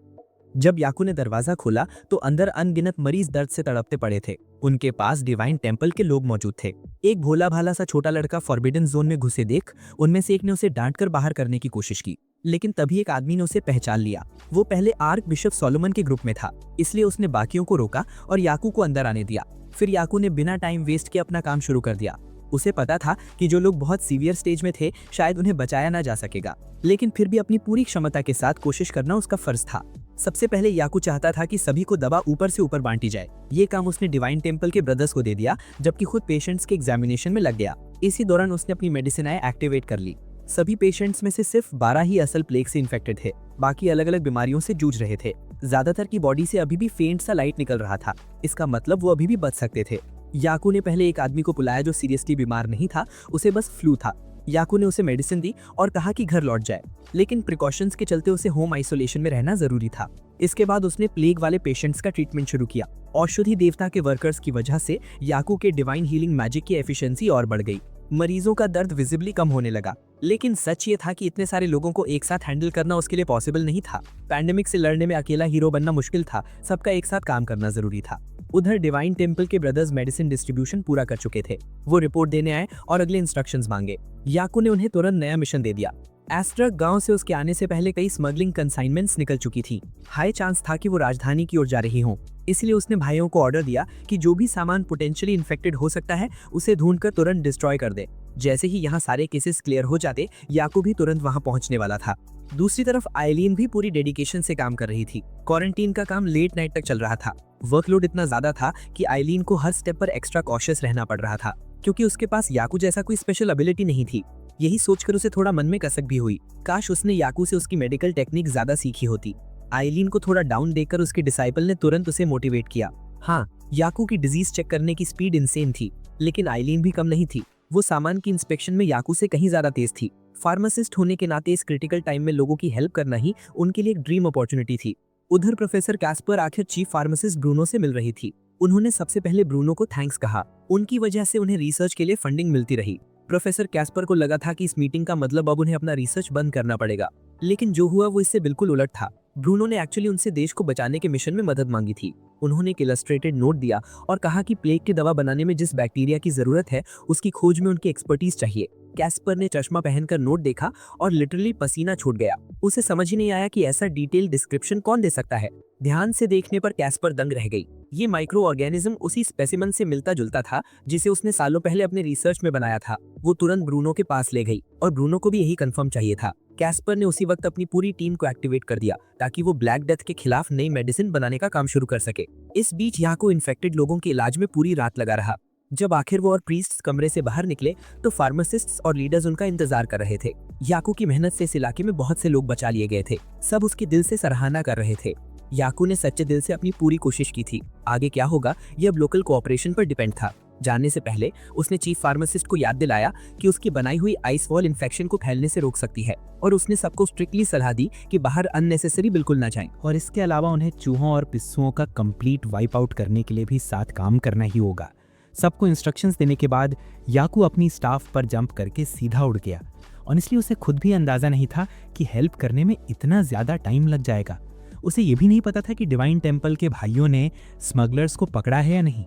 जब याकू ने दरवाजा खोला तो अंदर अनगिनत मरीज दर्द से तड़पते पड़े थे। उनके पास डिवाइन टेम्पल के लोग मौजूद थे। एक भोला भाला सा छोटा लड़का फॉरबिडन जोन में घुसे देख उनमें से एक ने उसे डांटकर बाहर करने की कोशिश की, लेकिन तभी एक आदमी ने उसे पहचान लिया। वो पहले आर्क बिशप सोलोमन के ग्रुप में था, इसलिए उसने बाकियों को रोका और याकू को अंदर आने दिया। फिर याकू ने बिना टाइम वेस्ट किए अपना काम शुरू कर दिया। उसे पता था कि जो लोग बहुत सीवियर स्टेज में थे शायद उन्हें बचाया ना जा सकेगा, लेकिन फिर भी अपनी पूरी क्षमता के साथ कोशिश करना उसका फर्ज था। सबसे पहले याकू चाहता था कि सभी को दवा ऊपर से ऊपर बांटी जाए। ये काम उसने डिवाइन टेम्पल के ब्रदर्स को दे दिया, जबकि खुद पेशेंट्स के एग्जामिनेशन में लग गया। इसी दौरान उसने अपनी मेडिसिनाएं एक्टिवेट कर ली। सभी पेशेंट्स में से सिर्फ 12 ही असल प्लेग से इन्फेक्टेड थे, बाकी अलग अलग बीमारियों से जूझ रहे थे। ज्यादातर की बॉडी से अभी भी फेंट सा लाइट निकल रहा था, इसका मतलब वो अभी भी बच सकते थे। याकू ने पहले एक आदमी को बुलाया जो सीरियसली बीमार नहीं था, उसे बस फ्लू था। याकू ने उसे मेडिसिन दी और कहा कि घर लौट जाए, लेकिन प्रिकॉशंस के चलते उसे होम आइसोलेशन में रहना जरूरी था। इसके बाद उसने प्लेग वाले पेशेंट्स का ट्रीटमेंट शुरू किया। औषधि देवता के वर्कर्स की वजह से याकू के डिवाइन हीलिंग मैजिक की एफिशिएंसी और बढ़ गई। मरीजों का दर्द विजिबली कम होने लगा, लेकिन सच ये था कि इतने सारे लोगों को एक साथ हैंडल करना उसके लिए पॉसिबल नहीं था। पैंडेमिक से लड़ने में अकेला हीरो बनना मुश्किल था, सबका एक साथ काम करना जरूरी था। उधर डिवाइन टेम्पल के ब्रदर्स मेडिसिन डिस्ट्रीब्यूशन पूरा कर चुके थे। वो रिपोर्ट देने आए और अगले इंस्ट्रक्शंस मांगे। याकू ने उन्हें तुरंत नया मिशन दे दिया। एस्ट्रक गांव से उसके आने से पहले कई स्मगलिंग कंसाइनमेंट्स निकल चुकी थी। हाई चांस था कि वो राजधानी की ओर जा रही हों, इसलिए उसने भाइयों को ऑर्डर दिया कि जो भी सामान पोटेंशियली इन्फेक्टेड हो सकता है उसे ढूंढकर तुरंत डिस्ट्रॉय कर दे। जैसे ही यहाँ सारे केसेस क्लियर हो जाते, याकू भी तुरंत वहां पहुंचने वाला था। दूसरी तरफ आइलीन भी पूरी डेडिकेशन से काम कर रही थी। क्वारंटीन का काम लेट नाइट तक चल रहा था। वर्कलोड इतना ज्यादा था कि आइलीन को हर स्टेप पर एक्स्ट्रा कॉशियस रहना पड़ रहा था, क्योंकि उसके पास याकू जैसा कोई स्पेशल एबिलिटी नहीं थी। यही सोचकर उसे थोड़ा मन में कसक भी हुई, काश उसने याकू से उसकी मेडिकल टेक्निक ज्यादा सीखी होती। आइलीन को थोड़ा डाउन देखकर उसके डिसाइपल ने तुरंत उसे मोटिवेट किया। हाँ, याकू की डिजीज चेक करने की स्पीड इंसेन थी, लेकिन आइलीन भी कम नहीं थी। वो सामान की इंस्पेक्शन में याकू से कहीं ज्यादा तेज थी। फार्मासिस्ट होने के नाते इस क्रिटिकल टाइम में लोगों की हेल्प करना ही उनके लिए एक ड्रीम अपॉर्चुनिटी थी। उधर प्रोफेसर कैस्पर आखिर चीफ फार्मासिस्ट ब्रूनो से मिल रही थी। उन्होंने सबसे पहले ब्रूनो को थैंक्स कहा, उनकी वजह से उन्हें रिसर्च के लिए फंडिंग मिलती रही। प्रोफेसर कैस्पर को लगा था कि इस मीटिंग का मतलब अब उन्हें अपना रिसर्च बंद करना पड़ेगा, लेकिन जो हुआ वो इससे बिल्कुल उलट था। ब्रूनो ने एक्चुअली उनसे देश को बचाने के मिशन में मदद मांगी थी। उन्होंने एक इलस्ट्रेटेड नोट दिया और कहा कि प्लेग की दवा बनाने में जिस बैक्टीरिया की जरूरत है उसकी खोज में उनकी एक्सपर्टीज चाहिए। कैस्पर ने चश्मा पहनकर नोट देखा और लिटरली पसीना छूट गया। उसे समझ ही नहीं आया कि ऐसा डिटेल डिस्क्रिप्शन कौन दे सकता है। ध्यान से देखने पर कैस्पर दंग रह गई। ये माइक्रो ऑर्गेनिज्म उसी स्पेसिमन से मिलता जुलता था जिसे उसने सालों पहले अपने रिसर्च में बनाया था। वो तुरंत ब्रूनो के पास ले गई और ब्रूनो को भी यही कंफर्म चाहिए था। कैस्पर ने उसी वक्त अपनी पूरी टीम को एक्टिवेट कर दिया ताकि वो ब्लैक डेथ के खिलाफ नई मेडिसिन बनाने का काम शुरू कर सके। इस बीच याकू इन्फेक्टेड लोगों के इलाज में पूरी रात लगा रहा। जब आखिर वो और प्रीस्ट्स कमरे से बाहर निकले तो फार्मासिस्ट्स और लीडर्स उनका इंतजार कर रहे थे। याकू की मेहनत से इस इलाके में बहुत से लोग बचा लिए गए थे। सब उसके दिल से सराहना कर रहे थे। याकू ने सच्चे दिल से अपनी पूरी कोशिश की थी। आगे क्या होगा यह अब लोकल कोऑपरेशन पर डिपेंड था। जाने से पहले उसने चीफ फार्मासिस्ट को याद दिलाया कि उसकी बनाई हुई आइस वॉल इन्फेक्शन को फैलने से रोक सकती है और उसने सबको स्ट्रिक्टली सलाह दी कि बाहर अननेसेसरी बिल्कुल ना जाएं। और इसके अलावा उन्हें चूहों और पिस्सुओं का कंप्लीट वाइप आउट करने के लिए भी साथ काम करना ही होगा। सबको इंस्ट्रक्शंस देने के बाद याकू अपनी स्टाफ पर जंप करके सीधा उड़ गया। ऑनेस्टली उसे खुद भी अंदाजा नहीं था कि हेल्प करने में इतना ज्यादा टाइम लग जाएगा। उसे ये भी नहीं पता था कि डिवाइन टेम्पल के भाइयों ने स्मगलर्स को पकड़ा है या नहीं।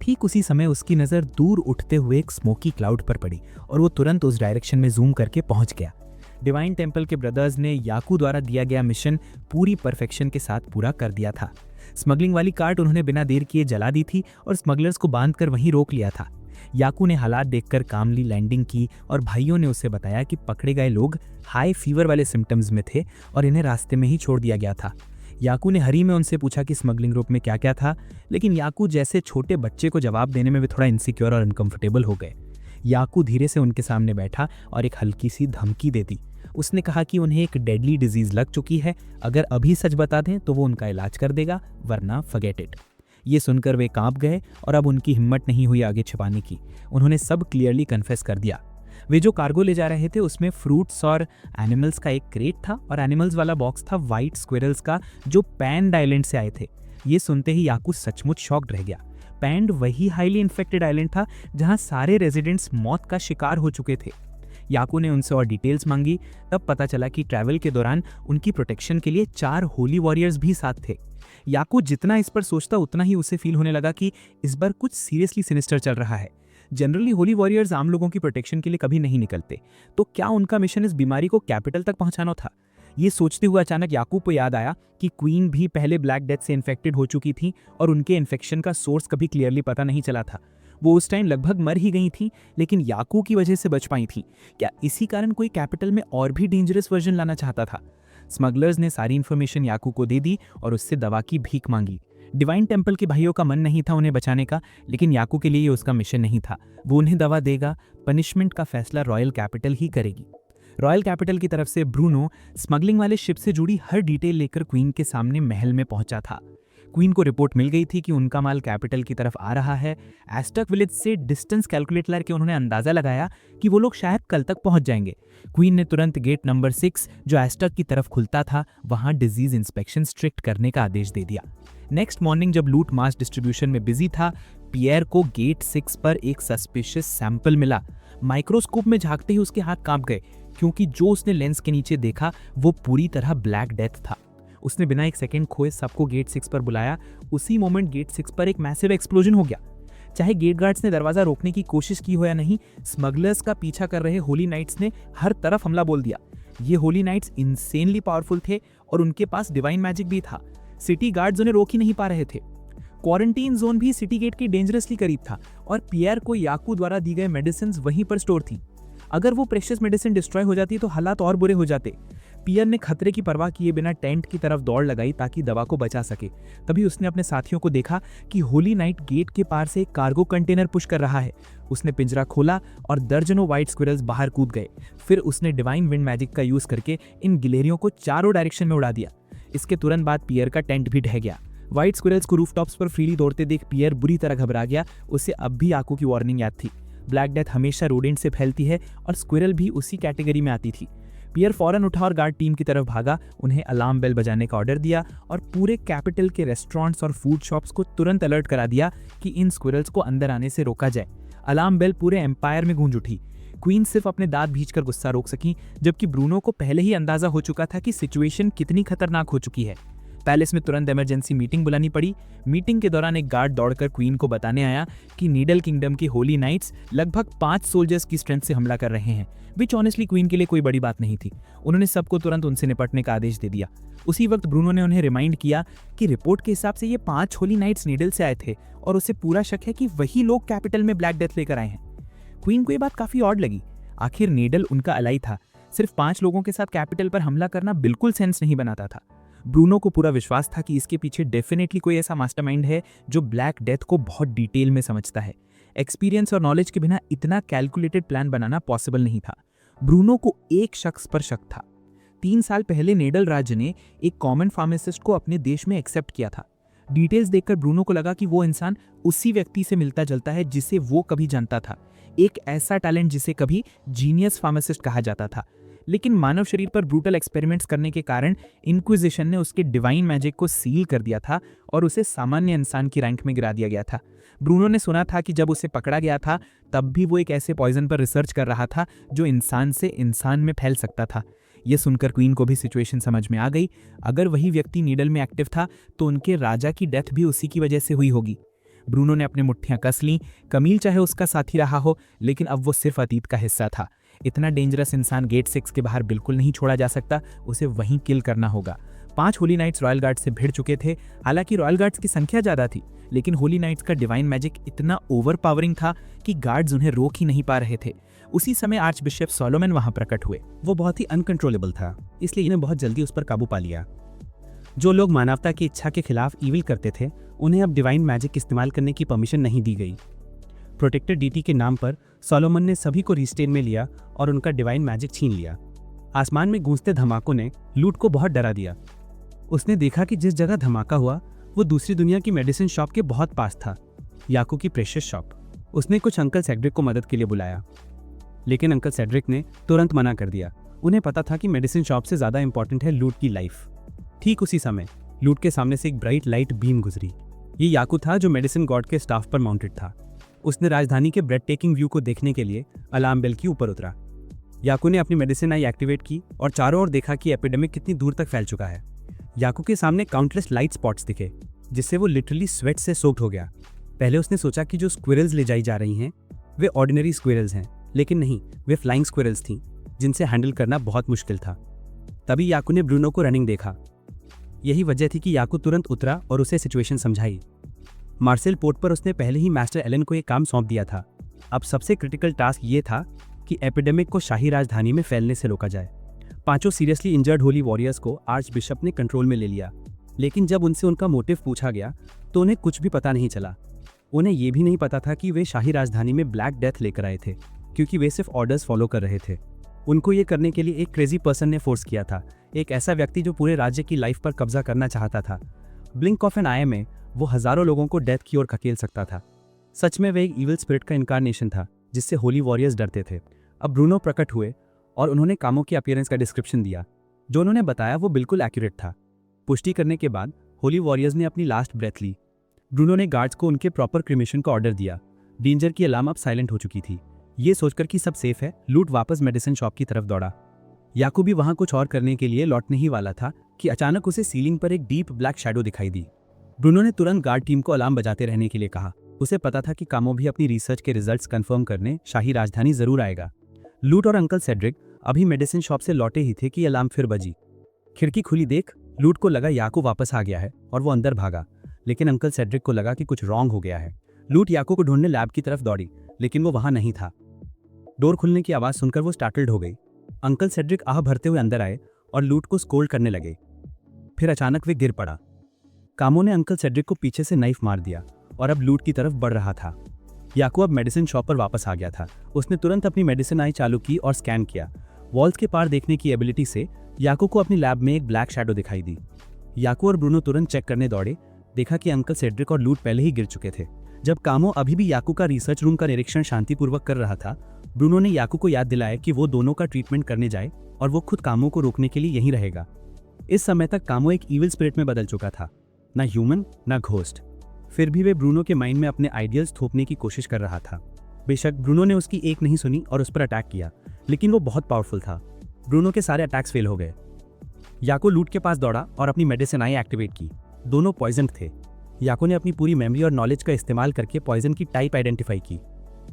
ठीक उसी समय उसकी नज़र दूर उठते हुए एक स्मोकी क्लाउड पर पड़ी और वो तुरंत उस डायरेक्शन में जूम करके पहुंच गया। डिवाइन टेम्पल के ब्रदर्स ने याकू द्वारा दिया गया मिशन पूरी परफेक्शन के साथ पूरा कर दिया था। स्मगलिंग वाली कार्ट उन्होंने बिना देर किए जला दी थी और स्मगलर्स को बांधकर वहीं रोक लिया था। याकू ने हालात देखकर कामली लैंडिंग की और भाइयों ने उसे बताया कि पकड़े गए लोग हाई फीवर वाले सिम्टम्स में थे और इन्हें रास्ते में ही छोड़ दिया गया था। याकू ने हरी में उनसे पूछा कि स्मगलिंग ग्रुप में क्या क्या था, लेकिन याकू जैसे छोटे बच्चे को जवाब देने में भी थोड़ा इनसिक्योर और अनकंफर्टेबल हो गए। याकू धीरे से उनके सामने बैठा और एक हल्की सी धमकी दे दी। उसने कहा कि उन्हें एक डेडली डिजीज लग चुकी है, अगर अभी सच बता दें तो वो उनका इलाज कर देगा, वरना फॉरगेट इट। ये सुनकर वे कांप गए और अब उनकी हिम्मत नहीं हुई आगे छिपाने की। उन्होंने सब क्लियरली कन्फेस कर दिया। वे जो कार्गो ले जा रहे थे उसमें फ्रूट्स और एनिमल्स का एक क्रेट था और एनिमल्स वाला बॉक्स था वाइट स्क्विरल्स का जो पैंड आइलैंड से आए थे। ये सुनते ही याकू सचमुच शॉक्ड रह गया। पैंड वही हाईली इन्फेक्टेड आइलैंड था जहां सारे रेजिडेंट्स मौत का शिकार हो चुके थे। याकू ने उनसे और डिटेल्स मांगी, तब पता चला कि ट्रैवल के दौरान उनकी प्रोटेक्शन के लिए 4 होली वॉरियर्स भी साथ थे। याकू जितना इस पर सोचता उतना ही उसे फील होने लगा कि इस बार कुछ सीरियसली सिनिस्टर चल रहा है। जनरली होली वॉरियर्स आम लोगों की प्रोटेक्शन के लिए कभी नहीं निकलते, तो क्या उनका मिशन इस बीमारी को कैपिटल तक पहुंचाना था? ये सोचते हुए अचानक याकूब को याद आया कि क्वीन भी पहले ब्लैक डेथ से इन्फेक्टेड हो चुकी थी और उनके इन्फेक्शन का सोर्स कभी क्लियरली पता नहीं चला था। वो उस टाइम लगभग मर ही गई थी, लेकिन याकू की वजह से बच पाई थी। क्या इसी कारण कोई कैपिटल में और भी डेंजरस वर्जन लाना चाहता था? स्मगलर्स ने सारी इन्फॉर्मेशन याकू को दे दी और उससे दवा की भीख मांगी। डिवाइन टेम्पल के भाइयों का मन नहीं था उन्हें बचाने का, लेकिन याकू के लिए ये उसका मिशन नहीं था। वो उन्हें दवा देगा, पनिशमेंट का फैसला रॉयल कैपिटल ही करेगी। रॉयल कैपिटल की तरफ से ब्रूनो स्मगलिंग वाले शिप से जुड़ी हर डिटेल लेकर क्वीन के सामने महल में पहुंचा था। क्वीन को रिपोर्ट मिल गई थी कि उनका माल कैपिटल की तरफ आ रहा है। एस्टक विलेज से डिस्टेंस कैलकुलेट करके उन्होंने अंदाजा लगाया कि वो लोग शायद कल तक पहुंच जाएंगे। क्वीन ने तुरंत गेट नंबर 6 जो एस्टक की तरफ खुलता था वहां डिजीज इंस्पेक्शन स्ट्रिक्ट करने का आदेश दे दिया। नेक्स्ट मॉर्निंग जब लूट मास डिस्ट्रीब्यूशन में बिजी था, पियर को गेट 6 पर एक सस्पिशियस सैंपल मिला। माइक्रोस्कोप में झांकते ही उसके हाथ कांप गए, क्योंकि जो उसने लेंस के नीचे देखा वो पूरी तरह ब्लैक डेथ था। उसने बिना एक सेकंड खोए सबको गेट 6 पर बुलाया। उसी मोमेंट गेट 6 पर एक मैसिव एक्सप्लोजन हो गया। चाहे गेट गार्ड्स ने दरवाजा रोकने की कोशिश की हो या नहीं, स्मगलर्स का पीछा कर रहे होली नाइट्स ने हर तरफ हमला बोल दिया। ये होली नाइट्स इंसेनली पावरफुल थे और उनके पास डिवाइन मैजिक भी था। सिटी गार्ड्स उन्हें रोक ही नहीं पा रहे थे। क्वारंटीन जोन भी सिटी गेट के डेंजरसली करीब था और पियर को याकू द्वारा दी गए मेडिसिन वहीं पर स्टोर थी। अगर वो प्रेशियस मेडिसिन डिस्ट्रॉय हो जाती तो हालात और बुरे हो जाते। पियर ने खतरे की परवाह किए बिना टेंट की तरफ दौड़ लगाई ताकि दवा को बचा सके। तभी उसने अपने साथियों को देखा कि होली नाइट गेट के पार से एक कार्गो कंटेनर पुश कर रहा है। उसने पिंजरा खोला और दर्जनों व्हाइट स्क्विरल्स बाहर कूद गए। फिर उसने डिवाइन विंड मैजिक का यूज करके इन गिलेरियों को चारों डायरेक्शन में उड़ा दिया। इसके तुरंत बाद पियर का टेंट भी ढह गया। व्हाइट स्क्विरल्स को रूफटॉप्स पर फ्रीली दौड़ते देख पियर बुरी तरह घबरा गया। उसे अब भी याकू की वार्निंग याद थी। ब्लैक डेथ हमेशा रोडेंट से फैलती है और स्क्विरल भी उसी कैटेगरी में आती थी। पियर फौरन उठा और गार्ड टीम की तरफ भागा, उन्हें अलार्म बेल बजाने का ऑर्डर दिया और पूरे कैपिटल के रेस्टोरेंट्स और फूड शॉप्स को तुरंत अलर्ट करा दिया कि इन स्क्विरल्स को अंदर आने से रोका जाए। अलार्म बेल पूरे एम्पायर में गूंज उठी। क्वीन सिर्फ अपने दांत भींचकर गुस्सा रोक सकी, जबकि ब्रूनो को पहले ही अंदाजा हो चुका था कि सिचुएशन कितनी खतरनाक हो चुकी है। पैलेस में तुरंत इमरजेंसी मीटिंग बुलानी पड़ी। मीटिंग के दौरान एक गार्ड दौड़कर क्वीन को बताने आया कि नीडल किंगडम की होली नाइट्स लगभग 5 सोल्जर्स की स्ट्रेंथ से हमला कर रहे हैं, विच ऑनेस्टली क्वीन के लिए कोई बड़ी बात नहीं थी। उन्होंने सबको तुरंत उनसे निपटने का आदेश दे दिया। उसी वक्त ब्रूनो ने उन्हें रिमाइंड किया कि रिपोर्ट के हिसाब से ये 5 होली नाइट्स नीडल से आए थे और उसे पूरा शक है कि वही लोग कैपिटल में ब्लैक डेथ लेकर आए हैं। क्वीन को ये बात काफी ऑड लगी। आखिर नीडल उनका अलाई था। सिर्फ 5 लोगों के साथ कैपिटल पर हमला करना बिल्कुल सेंस नहीं बनाता था। ब्रूनो को पूरा विश्वास था कि इसके पीछे डेफिनेटली कोई ऐसा मास्टरमाइंड है जो ब्लैक डेथ को बहुत डिटेल में समझता है। एक्सपीरियंस और नॉलेज के बिना इतना कैलकुलेटेड प्लान बनाना पॉसिबल नहीं था। ब्रूनो को एक शख्स पर शक था। 3 साल पहले नेडल राज्य ने एक कॉमन फार्मासिस्ट को अपने देश में एक्सेप्ट किया था। डिटेल्स देखकर ब्रूनो को लगा कि वो इंसान उसी व्यक्ति से मिलता जुलता है जिसे वो कभी जानता था, एक ऐसा टैलेंट जिसे कभी जीनियस फार्मासिस्ट कहा जाता था। लेकिन मानव शरीर पर ब्रूटल एक्सपेरिमेंट्स करने के कारण इंक्विजिशन ने उसके डिवाइन मैजिक को सील कर दिया था और उसे सामान्य इंसान की रैंक में गिरा दिया गया था। ब्रूनो ने सुना था कि जब उसे पकड़ा गया था तब भी वो एक ऐसे पॉइजन पर रिसर्च कर रहा था जो इंसान से इंसान में फैल सकता था। ये सुनकर क्वीन को भी सिचुएशन समझ में आ गई। अगर वही व्यक्ति नीडल में एक्टिव था तो उनके राजा की डेथ भी उसी की वजह से हुई होगी। ब्रूनो ने अपनी मुट्ठियां कस लीं। कमील चाहे उसका साथी रहा हो, लेकिन अब वो सिर्फ अतीत का हिस्सा था। इतना डेंजरस इंसान गेट 6 के बाहर बिल्कुल नहीं छोड़ा जा सकता, उसे वहीं किल करना होगा। 5 होली नाइट्स रॉयल गार्ड से भिड़ चुके थे। हालांकि रॉयल गार्ड्स की संख्या ज्यादा थी, लेकिन होली नाइट्स का डिवाइन मैजिक इतना ओवरपावरिंग था कि गार्ड्स उन्हें रोक ही नहीं पा रहे थे। उसी समय आर्च बिशप सोलोमन वहां प्रकट हुए। वो बहुत ही अनकंट्रोलेबल था, इसलिए इन्हें बहुत जल्दी उस पर काबू पा लिया। जो लोग मानवता की इच्छा के खिलाफ ईविल करते थे, उन्हें अब डिवाइन मैजिक इस्तेमाल करने की परमिशन नहीं दी गई। प्रोटेक्टेड डीटी के नाम पर सोलोमन ने सभी को रिस्ट्रेन में लिया और उनका डिवाइन मैजिक छीन लिया। आसमान में गूंजते धमाकों ने लूट को बहुत डरा दिया। उसने देखा कि जिस जगह धमाका हुआ वो दूसरी दुनिया की मेडिसिन शॉप के बहुत पास था, याकू की प्रेशियस शॉप। उसने कुछ अंकल सेड्रिक को मदद के लिए बुलाया, लेकिन अंकल सेड्रिक ने तुरंत मना कर दिया। उन्हें पता था कि मेडिसिन शॉप से ज्यादा इंपॉर्टेंट है लूट की लाइफ। ठीक उसी समय लूट के सामने से एक ब्राइट लाइट बीम गुजरी। ये याकू था जो मेडिसिन गॉड के स्टाफ पर माउंटेड था। उसने राजधानी के ब्रेड टेकिंग व्यू को देखने के लिए अलार्म बेल के ऊपर उतरा। याकू ने अपनी मेडिसिन आई एक्टिवेट की और चारों ओर देखा कि एपिडेमिक कितनी दूर तक फैल चुका है। याकू के सामने काउंटलेस लाइट स्पॉट्स दिखे, जिससे वो लिटरली स्वेट से सोक्ड हो गया। पहले उसने सोचा कि जो स्क्विरल्स ले जाई जा रही हैं वे ऑर्डिनरी स्क्विरल्स हैं, लेकिन नहीं, वे फ्लाइंग स्क्विरल्स थीं, जिनसे हैंडल करना बहुत मुश्किल था। तभी याकू ने ब्रूनो को रनिंग देखा। यही वजह थी कि याकू तुरंत उतरा और उसे सिचुएशन समझाई। मार्सेल पोर्ट पर उसने पहले ही मास्टर एलन को एक काम सौंप दिया था। अब सबसे क्रिटिकल टास्क ये था कि एपिडेमिक को शाही राजधानी में फैलने से रोका जाए। 5 सीरियसली इंजर्ड होली वॉरियर्स को आर्च बिशप ने कंट्रोल में ले लिया, लेकिन जब उनसे उनका मोटिव पूछा गया तो उन्हें कुछ भी पता नहीं चला। उन्हें यह भी नहीं पता था कि वे शाही राजधानी में ब्लैक डेथ लेकर आए थे, क्योंकि वे सिर्फ ऑर्डर्स फॉलो कर रहे थे। उनको ये करने के लिए एक क्रेजी पर्सन ने फोर्स किया था, एक ऐसा व्यक्ति जो पूरे राज्य की लाइफ पर कब्जा करना चाहता था। ब्लिंक ऑफ एन आई में वो हजारों लोगों को डेथ की ओर खकेल सकता था। सच में वे एक इविल स्पिरिट का इनकारनेशन था, जिससे होली वॉरियर्स डरते थे। अब ब्रूनो प्रकट हुए और उन्होंने कामों की अपीयरेंस का डिस्क्रिप्शन दिया। जो उन्होंने बताया वो बिल्कुल एक्यूरेट था। पुष्टि करने के बाद होली वॉरियर्स ने अपनी लास्ट ब्रेथ ली। ब्रूनो ने गार्ड्स को उनके प्रॉपर क्रिमेशन का ऑर्डर दिया। डेंजर की अलार्म अब साइलेंट हो चुकी थी। ये सोचकर कि सब सेफ है, लूट वापस मेडिसिन शॉप की तरफ दौड़ा। याकू भी वहां कुछ और करने के लिए लौटने ही वाला था कि अचानक उसे सीलिंग पर एक डीप ब्लैक शैडो दिखाई दी। ब्रूनो ने तुरंत गार्ड टीम को अलार्म बजाते रहने के लिए कहा। उसे पता था कि कामो भी अपनी रिसर्च के रिजल्ट्स कंफर्म करने शाही राजधानी जरूर आएगा। लूट और अंकल सेड्रिक अभी मेडिसिन शॉप से लौटे ही थे कि अलार्म फिर बजी। खिड़की खुली देख लूट को लगा याकू वापस आ गया है और वो अंदर भागा, लेकिन अंकल सेड्रिक को लगा कि कुछ रॉन्ग हो गया है। लूट याकू को ढूंढने लैब की तरफ दौड़ी, लेकिन वो वहां नहीं था। डोर खुलने की आवाज सुनकर वो स्टार्टल्ड हो गई। अंकल सेड्रिक आह भरते हुए अंदर आए और लूट को स्कोल्ड करने लगे। फिर अचानक वे गिर पड़ा। कामो ने अंकल सेड्रिक को पीछे से नाइफ मार दिया और अब लूट की तरफ बढ़ रहा था। याकू अब मेडिसिन शॉप पर वापस आ गया था। उसने तुरंत अपनी मेडिसिन आई चालू की और स्कैन किया। वॉल्स के पार देखने की एबिलिटी से याकू को अपनी लैब में एक ब्लैक शैडो दिखाई दी। याकू और ब्रूनो तुरंत चेक करने दौड़े। देखा कि अंकल सेड्रिक और लूट पहले ही गिर चुके थे। जब कामो अभी भी याकू का रिसर्च रूम का निरीक्षण शांतिपूर्वक कर रहा था, ब्रूनो ने याकू को याद दिलाया कि वो दोनों का ट्रीटमेंट करने जाए और वो खुद कामो को रोकने के लिए यहीं रहेगा। इस समय तक कामो एक इविल स्पिरिट में बदल चुका था, ना ह्यूमन ना घोस्ट। फिर भी वे ब्रूनो के माइंड में अपने आइडियल्स थोपने की कोशिश कर रहा था। बेशक ब्रूनो ने उसकी एक नहीं सुनी और उस पर अटैक किया, लेकिन वो बहुत पावरफुल था। ब्रूनो के सारे अटैक्स फेल हो गए। याकू लूट के पास दौड़ा और अपनी मेडिसिन आई एक्टिवेट की। दोनों पॉइजन थे। याकू ने अपनी पूरी मेमोरी और नॉलेज का इस्तेमाल करके पॉइजन की टाइप आइडेंटिफाई की।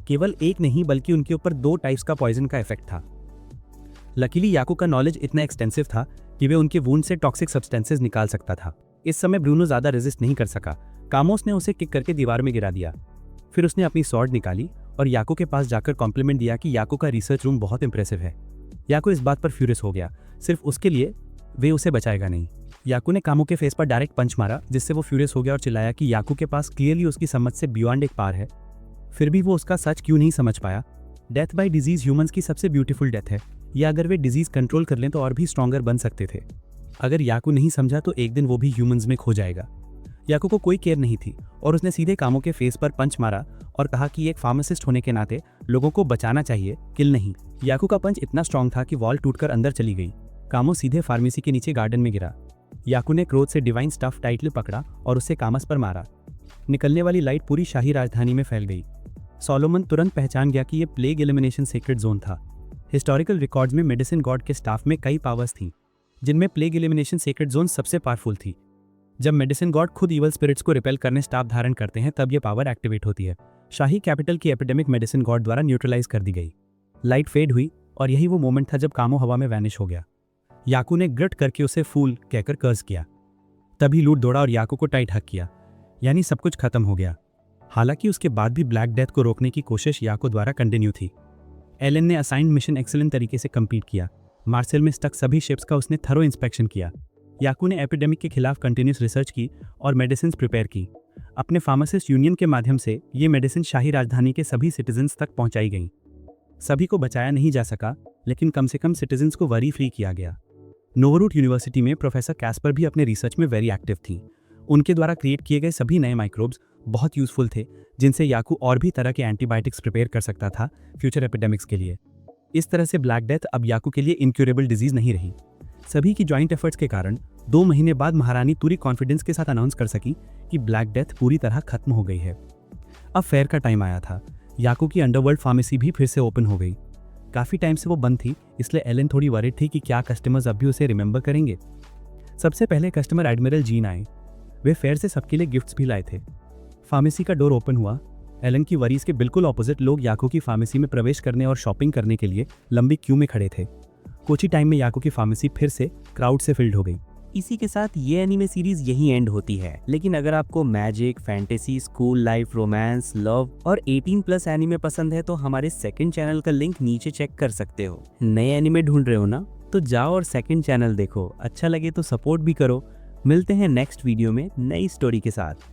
केवल एक नहीं बल्कि उनके ऊपर 2 टाइप्स का पॉइजन का इफेक्ट था। लकीली याकू का नॉलेज इतना एक्सटेंसिव था कि वे उनके वुंड से टॉक्सिक सब्सटेंसेस निकाल सकता था। इस समय ब्रूनो ज्यादा रेजिस्ट नहीं कर सका। कामोस ने उसे किक करके दीवार में गिरा दिया। फिर उसने अपनी स्वॉर्ड निकाली और याकू के पास जाकर कॉम्प्लीमेंट दिया कि याकू का रिसर्च रूम बहुत इंप्रेसिव है। याकू इस बात पर फ्यूरियस हो गया, सिर्फ उसके लिए वे उसे बचाएगा नहीं। याकू ने कामो के फेस पर डायरेक्ट पंच मारा, जिससे वो फ्यूरियस हो गया और चिल्लाया कि याकू के पास क्लियरली उसकी समझ से बियॉन्ड एक पार है। फिर भी वो उसका सच क्यों नहीं समझ पाया। डेथ बाय डिजीज ह्यूमंस की सबसे ब्यूटीफुल डेथ है, या अगर वे डिजीज कंट्रोल कर लें तो और भी स्ट्रॉन्गर बन सकते थे। अगर याकू नहीं समझा तो एक दिन वो भी ह्यूमंस में खो जाएगा। याकू को कोई केयर नहीं थी और उसने सीधे कामो के फेस पर पंच मारा और कहा कि एक फार्मासिस्ट होने के नाते लोगों को बचाना चाहिए, किल नहीं। याकू का पंच इतना स्ट्रांग था कि वॉल टूटकर अंदर चली गई। कामो सीधे फार्मेसी के नीचे गार्डन में गिरा। याकू ने क्रोध से डिवाइन स्टफ टाइटल पकड़ा और उससे कामस पर मारा। निकलने वाली लाइट पूरी शाही राजधानी में फैल गई। सोलोमन तुरंत पहचान गया कि यह प्लेग एलिमिनेशन सीक्रेट जोन था। हिस्टोरिकल रिकॉर्ड्स में मेडिसिन गॉड के स्टाफ में कई पावर्स थीं, जिनमें प्लेग एलिमिनेशन सीक्रेट जोन सबसे पावरफुल थी। जब मेडिसिन गॉड खुद इवल स्पिरिट्स को रिपेल करने स्टाफ धारण करते हैं तब यह पावर एक्टिवेट होती है। शाही कैपिटल की एपिडेमिक मेडिसिन गॉड द्वारा न्यूट्रलाइज कर दी गई। लाइट फेड हुई और यही वो मोमेंट था जब कामो हवा में वैनिश हो गया। याकू ने ग्रट करके उसे फूल कहकर कर्ज किया। तभी लूट दौड़ा और याकू को टाइट हक किया, यानी सब कुछ खत्म हो गया। हालांकि उसके बाद भी ब्लैक डेथ को रोकने की कोशिश याकू द्वारा कंटिन्यू थी। एलन ने असाइंड मिशन एक्सीलेंट तरीके से कंप्लीट किया। मार्सेल में स्टक सभी शिप्स का उसने थरो इंस्पेक्शन किया। याकू ने एपिडेमिक के खिलाफ कंटिन्यूस रिसर्च की और मेडिसिन प्रिपेयर की। अपने फार्मासिस्ट यूनियन के माध्यम से ये मेडिसिन शाही राजधानी के सभी सिटीजन्स तक पहुंचाई गई। सभी को बचाया नहीं जा सका, लेकिन कम से कम सिटीजन्स को वरी फ्री किया गया। नोवरूट यूनिवर्सिटी में प्रोफेसर कैस्पर भी अपने रिसर्च में वेरी एक्टिव थी। उनके द्वारा क्रिएट किए गए सभी नए माइक्रोब्स बहुत यूजफुल थे, जिनसे याकू और भी तरह के एंटीबायोटिक्स प्रिपेयर कर सकता था फ्यूचर एपिडेमिक्स के लिए। इस तरह से ब्लैक डेथ अब याकू के लिए इनक्यूरेबल डिजीज नहीं रही। सभी की जॉइंट एफर्ट्स के कारण 2 महीने बाद महारानी पूरी कॉन्फिडेंस के साथ अनाउंस कर सकी कि ब्लैक डेथ पूरी तरह खत्म हो गई है। अब फेयर का टाइम आया था। याकू की अंडरवर्ल्ड फार्मेसी भी फिर से ओपन हो गई। काफ़ी टाइम से वो बंद थी, इसलिए एलन थोड़ी वरीड थी कि क्या कस्टमर्स अब भी उसे रिमेंबर करेंगे। सबसे पहले कस्टमर एडमिरल जीन आए। वे फेयर से सबके लिए गिफ्ट्स भी लाए थे। फार्मेसी का डोर ओपन हुआ। एलन की वरीज के बिल्कुल ऑपोजिट लोग याकू की फार्मेसी में प्रवेश करने और शॉपिंग करने के लिए लंबी क्यू में खड़े थे। कुछ ही टाइम में याकू की फार्मेसी फिर से क्राउड से फिल्ड हो गई। इसी के साथ ये एनीमे सीरीज यही एंड होती है। लेकिन अगर आपको magic, fantasy, school life, romance, love और 18+ एनीमे पसंद है तो हमारे सेकंड चैनल का लिंक नीचे चेक कर सकते हो। नए एनीमे ढूंढ रहे हो ना, तो जाओ और सेकंड चैनल देखो। अच्छा लगे तो सपोर्ट भी करो। मिलते हैं नेक्स्ट वीडियो में नई स्टोरी के साथ।